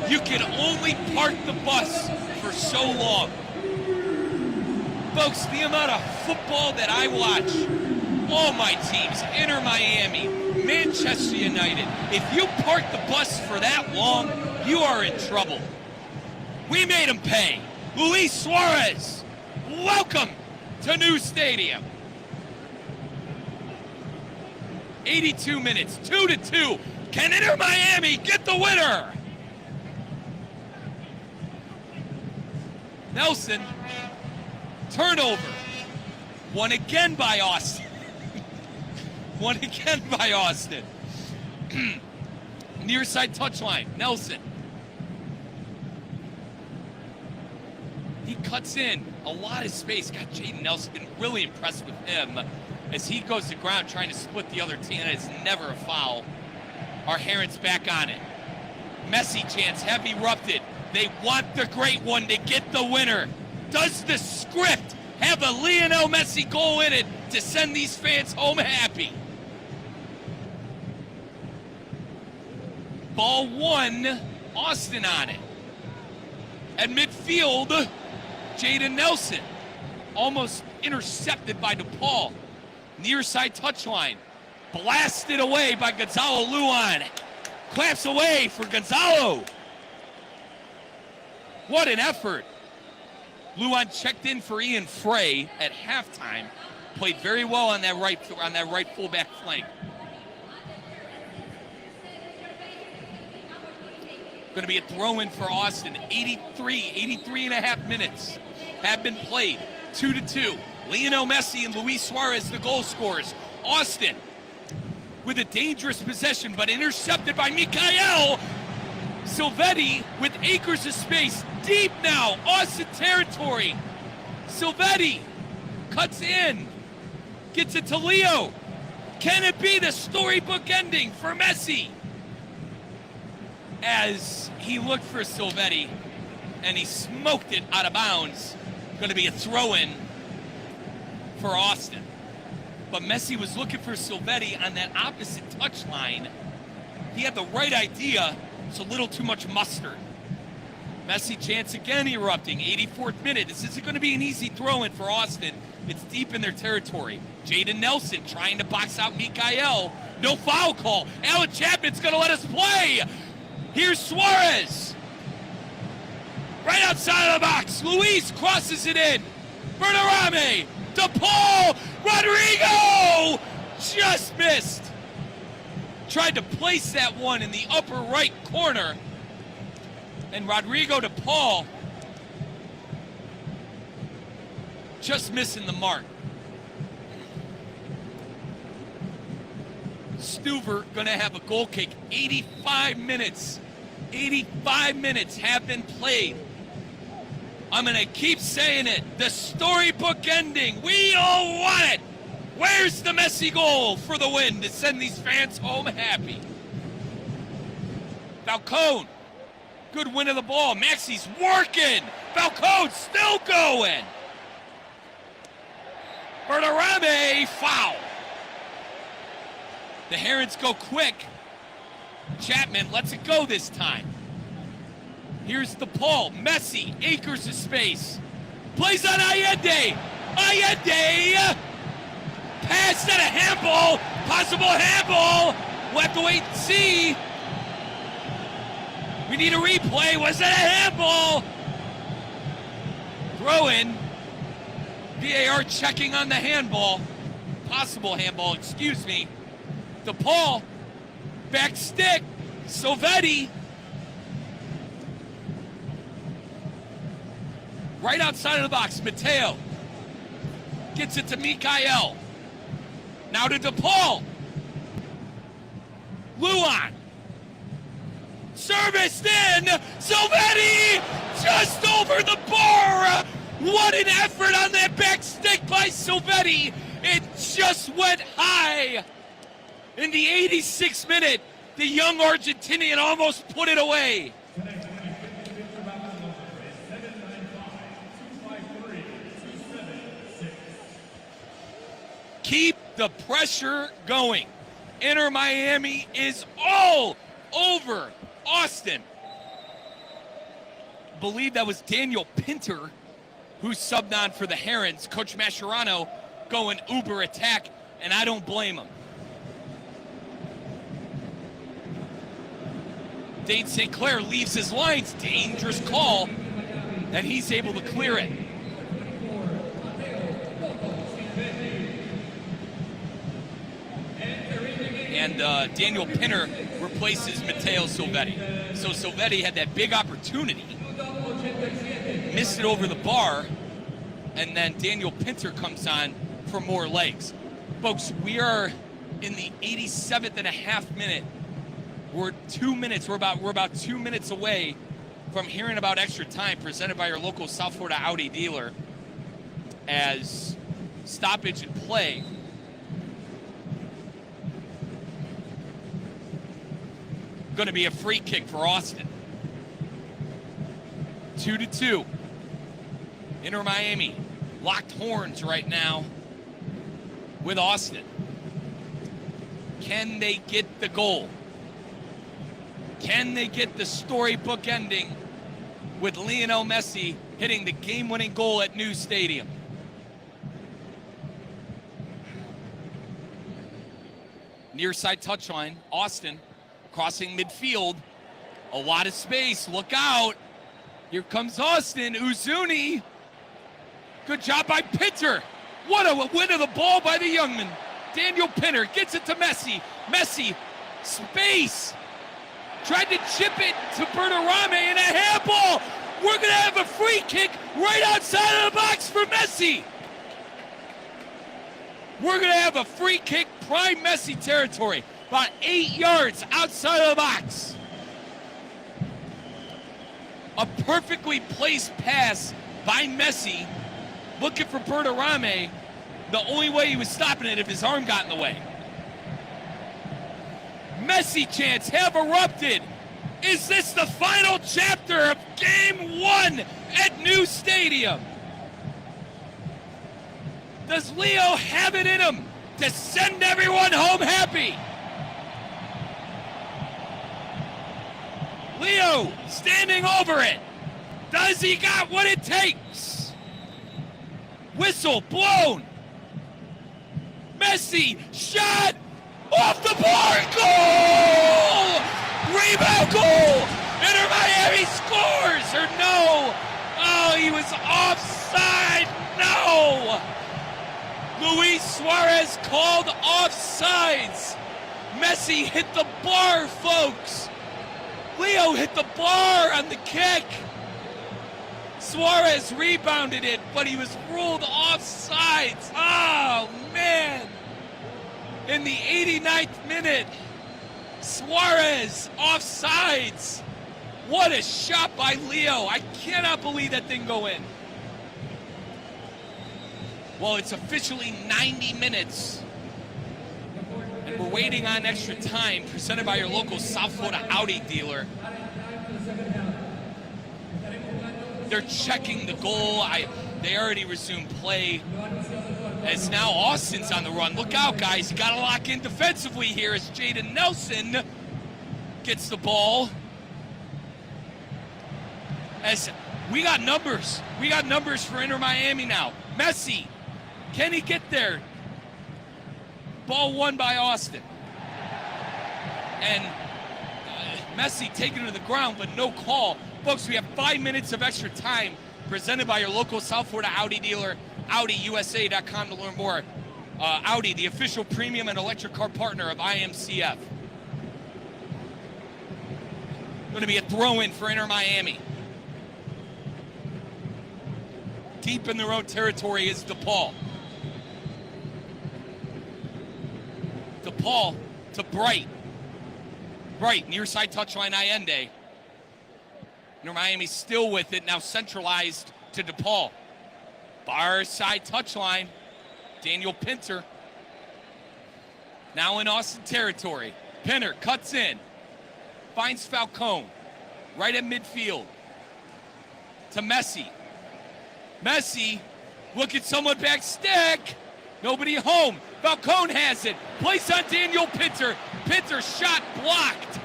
You can only park the bus for so long. Folks, the amount of football that I watch, all my teams, Inter Miami, Manchester United, if you park the bus for that long, you are in trouble. We made him pay. Luis Suarez, welcome to New Stadium. 82 minutes, 2-2. Can Inter Miami get the winner? Nelson, turnover. Won again by Austin. Won again by Austin. Near side touchline, Nelson. He cuts in a lot of space. God, Jaden Nelson, been really impressed with him as he goes to ground trying to split the other team. It's never a foul. Our Herons back on it. Messi chance, have erupted. They want the great one to get the winner. Does the script have a Lionel Messi goal in it to send these fans home happy? Ball one, Austin on it. At midfield, Jaden Nelson. Almost intercepted by DePaul. Near side touchline. Blasted away by Gonzalo Luan. Claps away for Gonzalo. What an effort. Luan checked in for Ian Frey at halftime. Played very well on that right fullback flank. Going to be a throw-in for Austin. 83 and a half minutes have been played. 2-2. Lionel Messi and Luis Suarez, the goal scorers. Austin with a dangerous possession, but intercepted by Mikael Silvetti with acres of space. Deep now, Austin territory. Silvetti cuts in, gets it to Leo. Can it be the storybook ending for Messi? As he looked for Silvetti and he smoked it out of bounds. Going to be a throw-in for Austin. But Messi was looking for Silvetti on that opposite touchline. He had the right idea, it's a little too much mustard. Messi chance again erupting, 84th minute. This isn't going to be an easy throw-in for Austin. It's deep in their territory. Jaden Nelson trying to box out Mikael. No foul call. Alan Chapman's going to let us play. Here's Suarez. Right outside of the box. Luis crosses it in. Bertarame. DePaul. Rodrigo. Just missed. Tried to place that one in the upper right corner. And Rodrigo DePaul just missing the mark. Stuver going to have a goal kick. 85 minutes. 85 minutes have been played. I'm going to keep saying it. The storybook ending. We all want it. Where's the Messi goal for the win to send these fans home happy? Falcone. Good win of the ball. Maxi's working. Falcone still going. Bertarame, foul. The Herons go quick. Chapman lets it go this time. Here's DePaul. Messi, acres of space. Plays on Allende. Allende. Pass at a handball. Possible handball. We'll have to wait and see. We need a replay. Was it a handball? Throw in. VAR checking on the handball. Possible handball, excuse me. DePaul. Back stick. Silvetti. Right outside of the box. Mateo. Gets it to Mikael. Now to DePaul. Luan. Serviced in. Silvetti just over the bar. What an effort on that back stick by Silvetti. It just went high. In the 86th minute, the young Argentinian almost put it away. Keep the pressure going. Inter Miami is all over Austin. I believe that was Daniel Pinter who subbed on for the Herons. Coach Mascherano going uber attack, and I don't blame him. Dane St. Clair leaves his lines. Dangerous call, and he's able to clear it. And Daniel Pinter replaces Matteo Silvetti. So Silvetti had that big opportunity, missed it over the bar, and then Daniel Pinter comes on for more legs. Folks, we are in the 87th and a half minute. We're about 2 minutes away from hearing about extra time presented by our local South Florida Audi dealer as stoppage and play. Going to be a free kick for Austin. 2-2. Inter Miami locked horns right now with Austin. Can they get the goal? Can they get the storybook ending with Lionel Messi hitting the game-winning goal at New Stadium? Near side touchline, Austin crossing midfield. A lot of space, look out. Here comes Austin, Uzuni. Good job by Pinter. What a win of the ball by the youngman. Daniel Pinter gets it to Messi. Messi, space. Tried to chip it to Bertarame and a handball. We're going to have a free kick right outside of the box for Messi. We're going to have a free kick, prime Messi territory, about 8 yards outside of the box. A perfectly placed pass by Messi, looking for Bertarame. The only way he was stopping it if his arm got in the way. Messi chants have erupted. Is this the final chapter of Game 1 at New Stadium? Does Leo have it in him to send everyone home happy? Leo standing over it. Does he got what it takes? Whistle blown. Messi shot off the bar. Goal! Rebound goal! Inter Miami scores or no? Oh, he was offside. No! Luis Suarez called offsides. Messi hit the bar, folks. Leo hit the bar on the kick. Suarez rebounded it, but he was ruled offsides. Oh, man. In the 89th minute, Suarez offsides. What a shot by Leo. I cannot believe that didn't go in. Well, it's officially 90 minutes. And we're waiting on extra time, presented by your local South Florida Audi dealer. They're checking the goal. They already resumed play. As now Austin's on the run. Look out, guys. You got to lock in defensively here as Jaden Nelson gets the ball. As we got numbers. We got numbers for Inter Miami now. Messi, can he get there? Ball won by Austin. And Messi taken to the ground, but no call. Folks, we have 5 minutes of extra time presented by your local South Florida Audi dealer, AudiUSA.com to learn more. Audi, the official premium and electric car partner of IMCF. Going to be a throw-in for Inter Miami. Deep in their own territory is DePaul. DePaul to Bright. Bright, near side touchline, Allende. Inter Miami still with it, now centralized to DePaul. Far side touchline, Daniel Pinter. Now in Austin territory. Pinter cuts in, finds Falcone, right at midfield. To Messi. Messi, look at someone back stick. Nobody home. Falcone has it. Place on Daniel Pinter. Pinter shot blocked.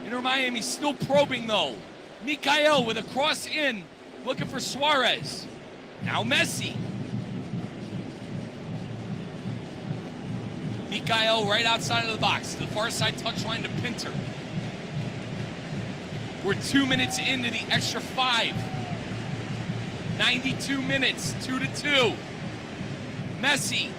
Inter Miami still probing though. Mikael with a cross in, looking for Suarez. Now Messi. Mikael right outside of the box. To the far side touchline to Pinter. We're 2 minutes into the extra 5. 92 minutes, 2-2. Messi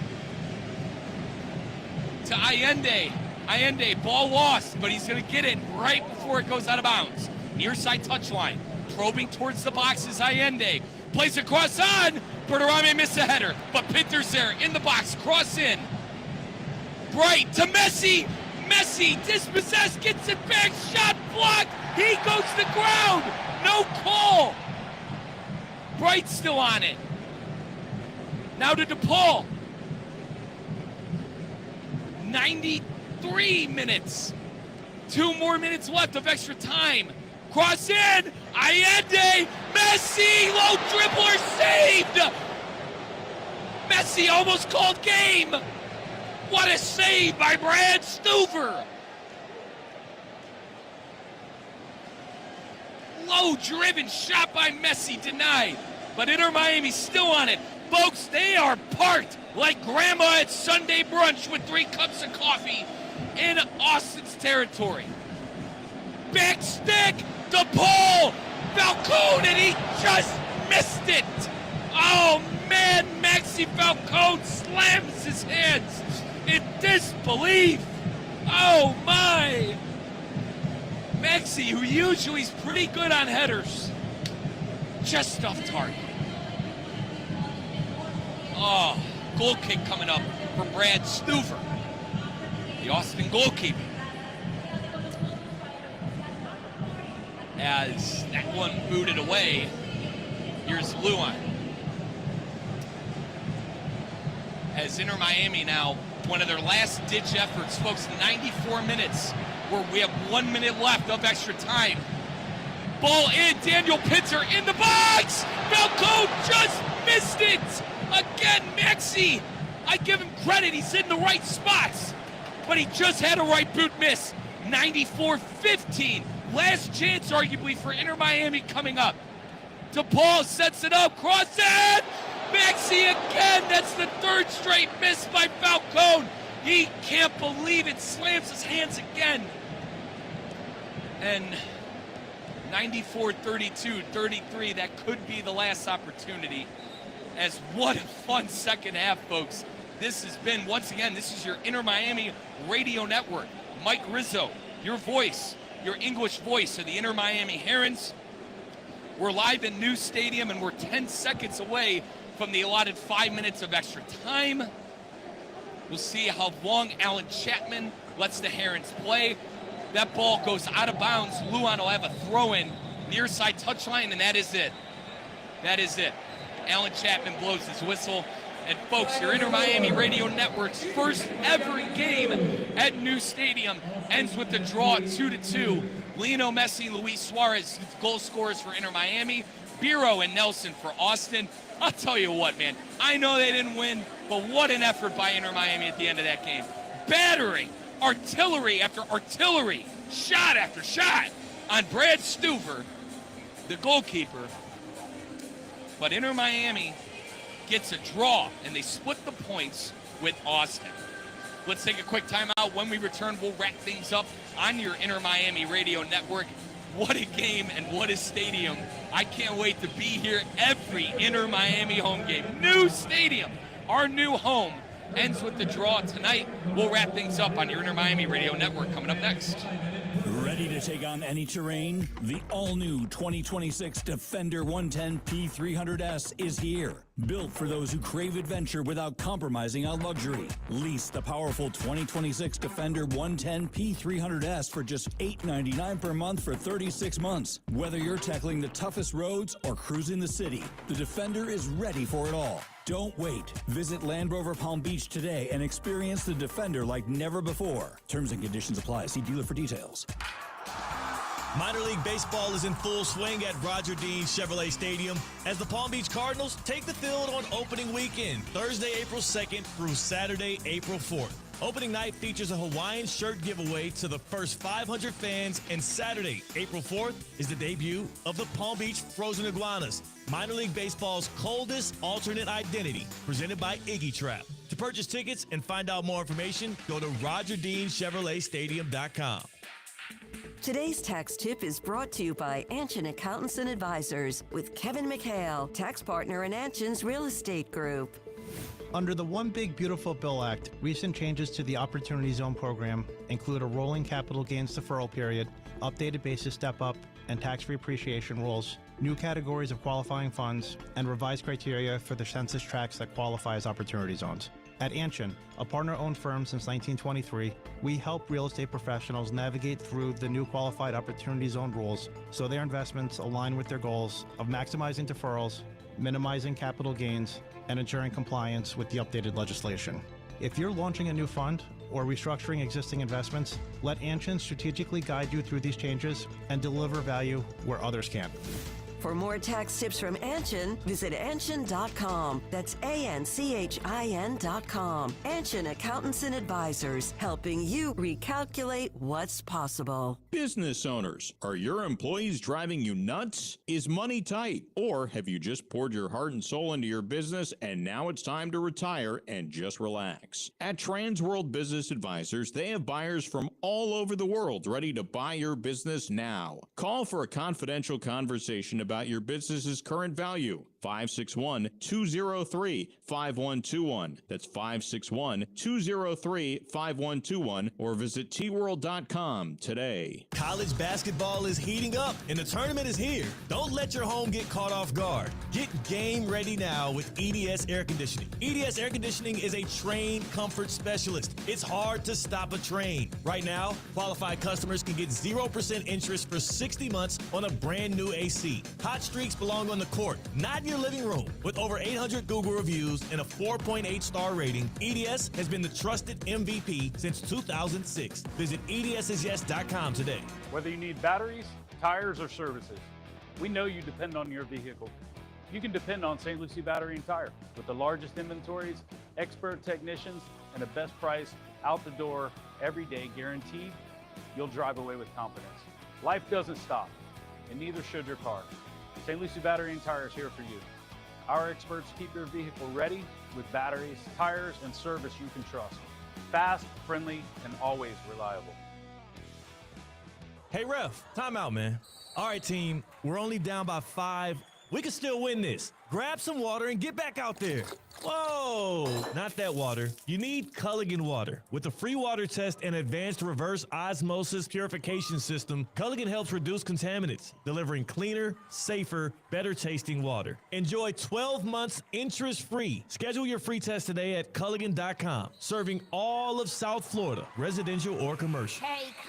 to Allende. Allende, ball lost, but he's going to get it right before it goes out of bounds. Near side touchline, probing towards the box is Allende. Plays a cross on. Bertarame missed a header, but Pinter's there in the box. Cross in. Bright to Messi. Messi dispossessed, gets it back. Shot blocked. He goes to the ground. No call. Bright's still on it. Now to DePaul. 93 minutes. 2 more minutes left of extra time. Cross in. Allende, Messi, low dribbler saved! Messi almost called game! What a save by Brad Stuver! Low driven shot by Messi denied, but Inter Miami still on it. Folks, they are parked like grandma at Sunday brunch with 3 cups of coffee in Austin's territory. Back stick, DePaul, Falcone, and he just missed it. Oh man, Maxi Falcone slams his hands in disbelief. Oh my. Maxi, who usually is pretty good on headers, just off target. Oh, goal kick coming up for Brad Stuver, the Austin goalkeeper. As that one booted away, here's Luan. As Inter Miami now, one of their last ditch efforts, folks, 94 minutes, where we have 1 minute left of extra time. Ball in, Daniel Pinter in the box! Falcone just missed it! Again, Maxi, I give him credit, he's in the right spots, but he just had a right boot miss. 94-15, last chance arguably for Inter Miami coming up. DePaul sets it up, cross it! Maxi again, that's the 3rd straight miss by Falcone. He can't believe it, slams his hands again. And 94-32, 33, that could be the last opportunity. As what a fun second half, folks. This has been, once again, this is your Inter Miami Radio Network. Mike Rizzo, your voice, your English voice of the Inter Miami Herons. We're live in New Stadium, and we're 10 seconds away from the allotted 5 minutes of extra time. We'll see how long Alan Chapman lets the Herons play. That ball goes out of bounds. Luan will have a throw-in near side touchline, and that is it. That is it. Alan Chapman blows his whistle. And folks, your Inter Miami Radio Network's first ever game at New Stadium ends with the draw 2-2. Lionel Messi, Luis Suarez, goal scorers for Inter Miami. Biro and Nelson for Austin. I'll tell you what, man. I know they didn't win, but what an effort by Inter Miami at the end of that game. Battering, artillery after artillery, shot after shot on Brad Stuver, the goalkeeper. But Inter Miami gets a draw, and they split the points with Austin. Let's take a quick timeout. When we return, we'll wrap things up on your Inter Miami Radio Network. What a game and what a stadium. I can't wait to be here every Inter Miami home game. New stadium, our new home, ends with the draw tonight. We'll wrap things up on your Inter Miami Radio Network coming up next. Ready to take on any terrain? The all-new 2026 Defender 110 P300S is here. Built for those who crave adventure without compromising on luxury. Lease the powerful 2026 Defender 110 P300S for just $899 per month for 36 months. Whether you're tackling the toughest roads or cruising the city, the Defender is ready for it all. Don't wait. Visit Land Rover Palm Beach today and experience the Defender like never before. Terms and conditions apply. See dealer for details. Minor League Baseball is in full swing at Roger Dean Chevrolet Stadium as the Palm Beach Cardinals take the field on opening weekend, Thursday, April 2nd through Saturday, April 4th. Opening night features a Hawaiian shirt giveaway to the first 500 fans, and Saturday, April 4th, is the debut of the Palm Beach Frozen Iguanas, Minor League Baseball's coldest alternate identity, presented by Iggy Trap. To purchase tickets and find out more information, go to RogerDeanChevroletStadium.com. Today's tax tip is brought to you by Anshin Accountants and Advisors with Kevin McHale, tax partner in Anshin's Real Estate Group. Under the One Big Beautiful Bill Act, recent changes to the Opportunity Zone program include a rolling capital gains deferral period, updated basis step-up and tax-free appreciation rules, new categories of qualifying funds, and revised criteria for the census tracts that qualify as Opportunity Zones. At Anshin, a partner-owned firm since 1923, we help real estate professionals navigate through the new Qualified Opportunity Zone rules so their investments align with their goals of maximizing deferrals, minimizing capital gains, and ensuring compliance with the updated legislation. If you're launching a new fund or restructuring existing investments? Let Anshin strategically guide you through these changes and deliver value where others can't. For more tax tips from Anshin, visit Anshin.com. That's ANCHIN.com. Anshin Accountants and Advisors, helping you recalculate what's possible. Business owners, are your employees driving you nuts? Is money tight? Or have you just poured your heart and soul into your business and now it's time to retire and just relax? At Trans World Business Advisors, they have buyers from all over the world ready to buy your business now. Call for a confidential conversation about your business's current value. 561-203-5121. That's 561-203-5121, or visit tworld.com today. College basketball is heating up and the tournament is here. Don't let your home get caught off guard. Get game ready now with EDS Air Conditioning. EDS Air Conditioning is a trained comfort specialist. It's hard to stop a train. Right now, qualified customers can get 0% interest for 60 months on a brand new AC. Hot streaks belong on the court, not in your living room. With over 800 Google reviews and a 4.8 star rating, EDS has been the trusted MVP since 2006. Visit EDSIsYes.com today. Whether you need batteries, tires, or services, we know you depend on your vehicle. You can depend on St. Lucie Battery and Tire. With the largest inventories, expert technicians, and the best price out the door every day guaranteed, you'll drive away with confidence. Life doesn't stop, and neither should your car. St. Lucie Battery and Tire is here for you. Our experts keep your vehicle ready with batteries, tires, and service you can trust. Fast, friendly, and always reliable. Hey, ref, time out, man. All right, team, we're only down by 5. We can still win this. Grab some water and get back out there. Whoa, not that water. You need Culligan water. With a free water test and advanced reverse osmosis purification system, Culligan helps reduce contaminants, delivering cleaner, safer, better tasting water. Enjoy 12 months interest-free. Schedule your free test today at Culligan.com, serving all of South Florida, residential or commercial. Hey, Culligan man!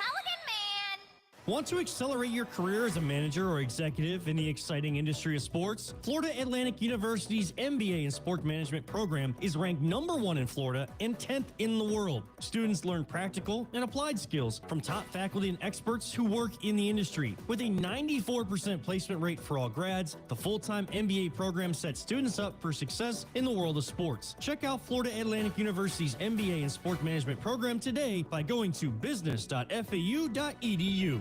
Want to accelerate your career as a manager or executive in the exciting industry of sports? Florida Atlantic University's MBA in Sport Management program is ranked #1 in Florida and 10th in the world. Students learn practical and applied skills from top faculty and experts who work in the industry. With a 94% placement rate for all grads, the full-time MBA program sets students up for success in the world of sports. Check out Florida Atlantic University's MBA in Sport Management program today by going to business.fau.edu.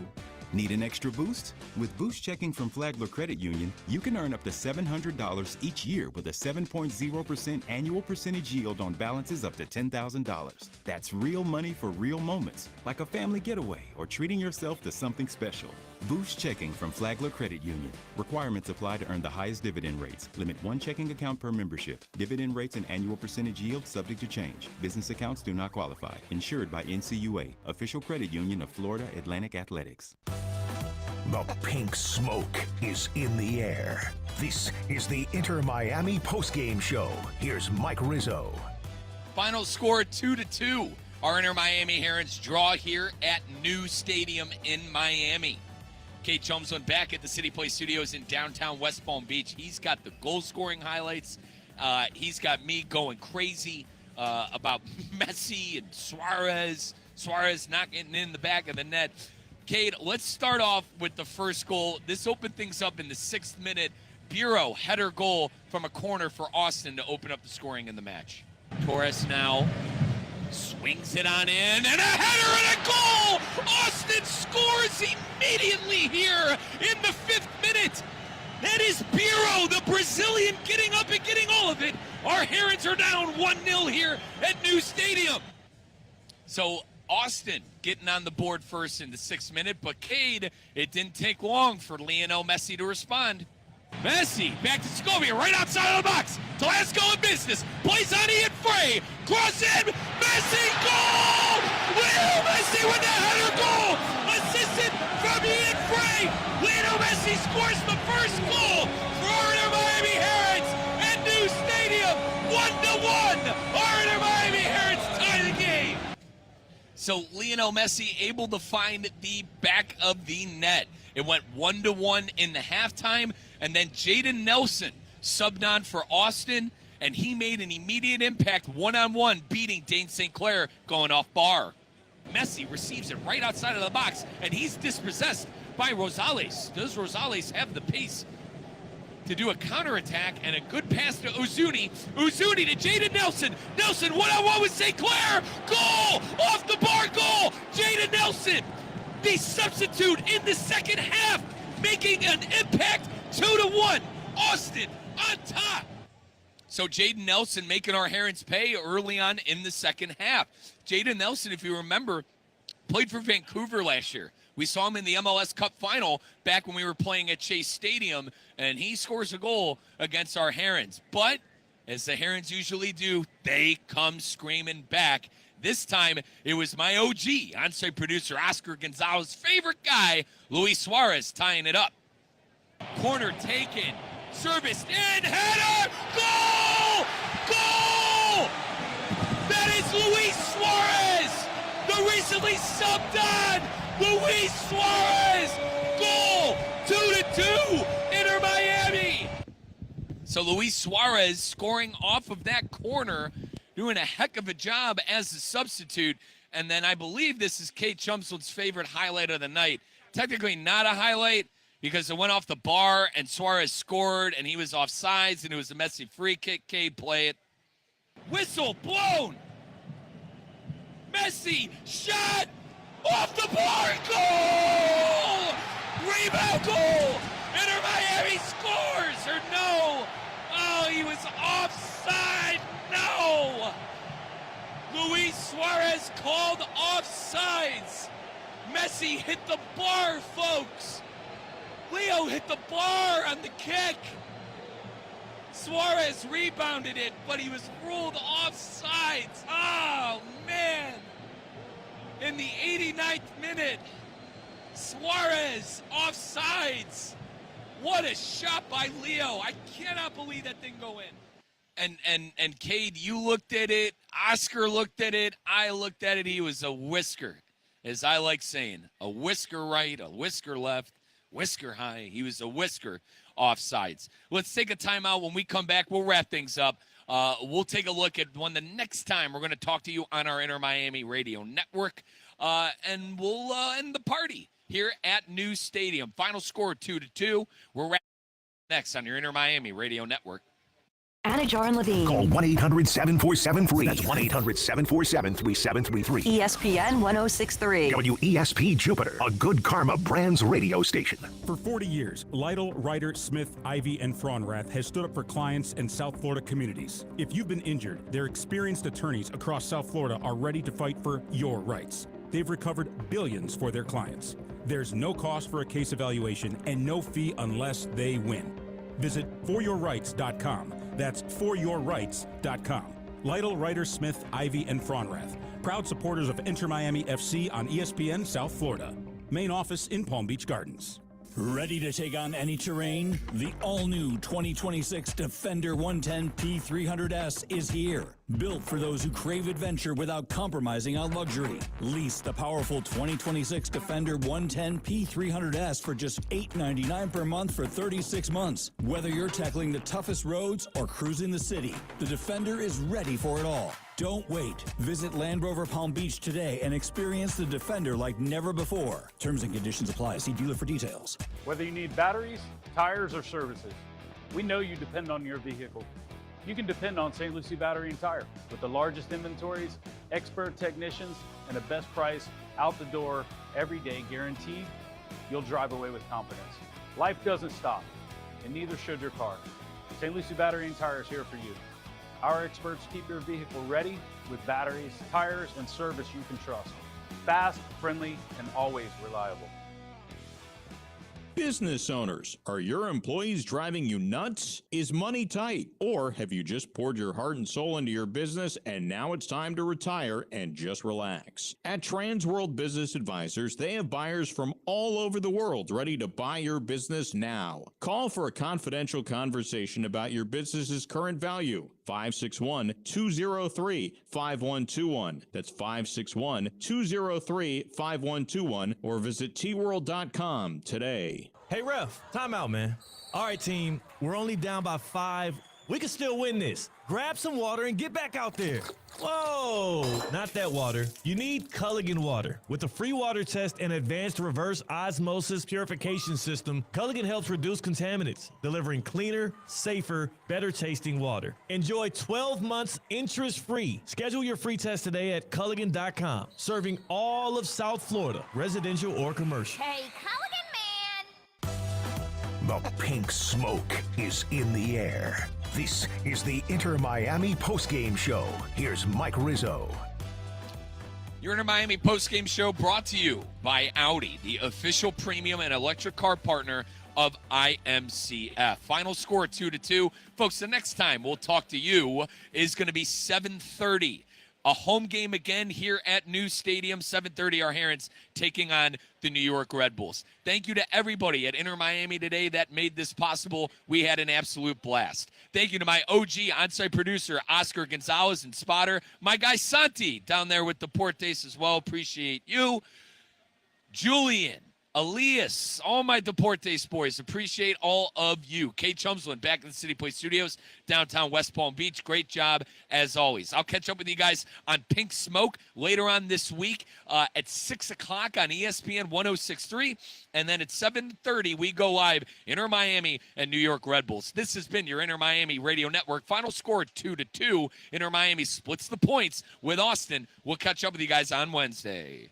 Need an extra boost? With Boost Checking from Flagler Credit Union, you can earn up to $700 each year with a 7.0% annual percentage yield on balances up to $10,000. That's real money for real moments, like a family getaway or treating yourself to something special. Boost Checking from Flagler Credit Union. Requirements apply to earn the highest dividend rates. Limit 1 checking account per membership. Dividend rates and annual percentage yield subject to change. Business accounts do not qualify. Insured by NCUA, official credit union of Florida Atlantic Athletics. The pink smoke is in the air. This is the Inter Miami postgame show. Here's Mike Rizzo. Final score 2-2. Our Inter Miami Herons draw here at New Stadium in Miami. Kate Chumsman back at the City Play Studios in downtown West Palm Beach. He's got the goal-scoring highlights. He's got me going crazy about Messi and Suarez. Suarez not getting in the back of the net. Kate, let's start off with the first goal. This opened things up in the 6th minute. Bureau header goal from a corner for Austin to open up the scoring in the match. Torres now swings it on in, and a header and a goal! Austin scores immediately here in the 5th minute. That is Bureau, the Brazilian, getting up and getting all of it. Our Herons are down 1-0 here at New Stadium. So Austin getting on the board first in the 6th minute, but Cade, it didn't take long for Lionel Messi to respond. Messi back to Segovia, right outside of the box. Glasgow in business, plays on Ian Frey, cross in, Messi, goal! Lionel Messi with the header goal! Assisted from Ian Frey! Lionel Messi scores the first goal for our Inter Miami Herons at New Stadium, 1-1! Our Inter Miami Herons tie the game! So Lionel Messi able to find the back of the net. It went 1-1 in the halftime, and then Jaden Nelson subbed on for Austin, and he made an immediate impact one-on-one, beating Dane St. Clair going off bar. Messi receives it right outside of the box, and he's dispossessed by Rosales. Does Rosales have the pace to do a counterattack, and a good pass to Uzuni. Uzuni to Jaden Nelson. Nelson one-on-one with St. Clair. Goal! Off the bar, goal! Jaden Nelson, the substitute in the second half, making an impact 2-1. Austin on top. So Jaden Nelson making our Herons pay early on in the second half. Jaden Nelson, if you remember, played for Vancouver last year. We saw him in the MLS Cup final back when we were playing at Chase Stadium, and he scores a goal against our Herons. But, as the Herons usually do, they come screaming back. This time, it was my OG, on-site producer Oscar Gonzalez's favorite guy, Luis Suarez, tying it up. Corner taken, serviced in, header, goal! Goal! That is Luis Suarez, the recently subbed on Luis Suarez, goal, 2-2, Inter Miami. So Luis Suarez scoring off of that corner, doing a heck of a job as a substitute. And then I believe this is Kate Chumswood's favorite highlight of the night. Technically not a highlight because it went off the bar and Suarez scored and he was offsides and it was a messy free kick. Cade, play it. Whistle blown. Messi shot off the bar. Goal! Rebound goal. Inter Miami scores or no? Oh, he was offside. No! Luis Suarez called offsides. Messi hit the bar, folks. Leo hit the bar on the kick. Suarez rebounded it, but he was ruled offsides. Oh, man. In the 89th minute, Suarez offsides. What a shot by Leo. I cannot believe that didn't go in. And Cade, you looked at it. Oscar looked at it. I looked at it. He was a whisker, as I like saying. A whisker right, a whisker left, whisker high. He was a whisker offsides. Let's take a timeout. When we come back, we'll wrap things up. We'll take a look at when the next time we're going to talk to you on our Inter Miami Radio Network. And we'll end the party here at New Stadium. Final score 2-2. We're wrapping next on your Inter Miami Radio Network. Anna Jar and Levine. Call 1-800-747-FREE. That's 1-800-747-3733. ESPN 1063. WESP Jupiter, a Good Karma Brands radio station. For 40 years, Lytle, Ryder, Smith, Ivy, and Fraunrath has stood up for clients in South Florida communities. If you've been injured, their experienced attorneys across South Florida are ready to fight for your rights. They've recovered billions for their clients. There's no cost for a case evaluation and no fee unless they win. Visit foryourrights.com. That's foryourrights.com. Lytle, Ryder, Smith, Ivy, and Fraunrath. Proud supporters of Inter Miami FC on ESPN South Florida. Main office in Palm Beach Gardens. Ready to take on any terrain? The all-new 2026 Defender 110 P300S is here. Built for those who crave adventure without compromising on luxury. Lease the powerful 2026 Defender 110 P300S for just $899 per month for 36 months. Whether you're tackling the toughest roads or cruising the city, the Defender is ready for it all. Don't wait. Visit Land Rover Palm Beach today and experience the Defender like never before. Terms and conditions apply. See dealer for details. Whether you need batteries, tires, or services, we know you depend on your vehicle. You can depend on St. Lucie Battery and Tire. With the largest inventories, expert technicians, and the best price out the door every day guaranteed, you'll drive away with confidence. Life doesn't stop, and neither should your car. St. Lucie Battery and Tire is here for you. Our experts keep your vehicle ready with batteries, tires, and service you can trust. Fast, friendly, and always reliable. Business owners, are your employees driving you nuts? Is money tight? Or have you just poured your heart and soul into your business and now it's time to retire and just relax? At Trans World Business Advisors, they have buyers from all over the world ready to buy your business now. Call for a confidential conversation about your business's current value. 561-203-5121. That's 561-203-5121 or visit tworld.com today. Hey, ref, time out, man. All right, team, we're only down by 5. We can still win this. grab some water and get back out there. Whoa, not that water. You need Culligan water. With a free water test and advanced reverse osmosis purification system, Culligan helps reduce contaminants, delivering cleaner, safer, better tasting water. Enjoy 12 months interest-free. Schedule your free test today at Culligan.com. Serving all of South Florida, residential or commercial. Hey, Culligan man! The pink smoke is in the air. This is the Inter Miami postgame show. Here's Mike Rizzo. Your Inter Miami postgame show brought to you by Audi, the official premium and electric car partner of IMCF. Final score 2-2. Folks, the next time we'll talk to you is going to be 7:30. A home game again here at New Stadium, 7:30. Our Herons taking on the New York Red Bulls. Thank you to everybody at Inter Miami today that made this possible. We had an absolute blast. Thank you to my OG on-site producer, Oscar Gonzalez and spotter. My guy, Santi, down there with the Deportes as well. Appreciate you. Julian, Elias, all my Deportes boys, appreciate all of you. Kate Chumsland back in the City Place Studios, downtown West Palm Beach. Great job as always. I'll catch up with you guys on Pink Smoke later on this week at 6 o'clock on ESPN 106.3. And then at 7:30, we go live, Inter Miami and New York Red Bulls. This has been your Inter Miami Radio Network. Final score 2-2. Inter Miami splits the points with Austin. We'll catch up with you guys on Wednesday.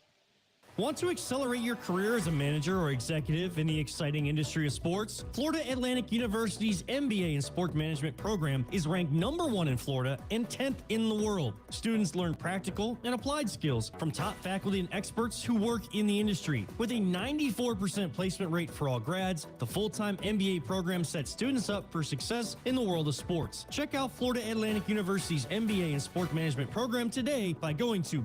Want to accelerate your career as a manager or executive in the exciting industry of sports? Florida Atlantic University's MBA in Sport Management program is ranked #1 in Florida and 10th in the world. Students learn practical and applied skills from top faculty and experts who work in the industry. With a 94% placement rate for all grads, the full-time MBA program sets students up for success in the world of sports. Check out Florida Atlantic University's MBA in Sport Management program today by going to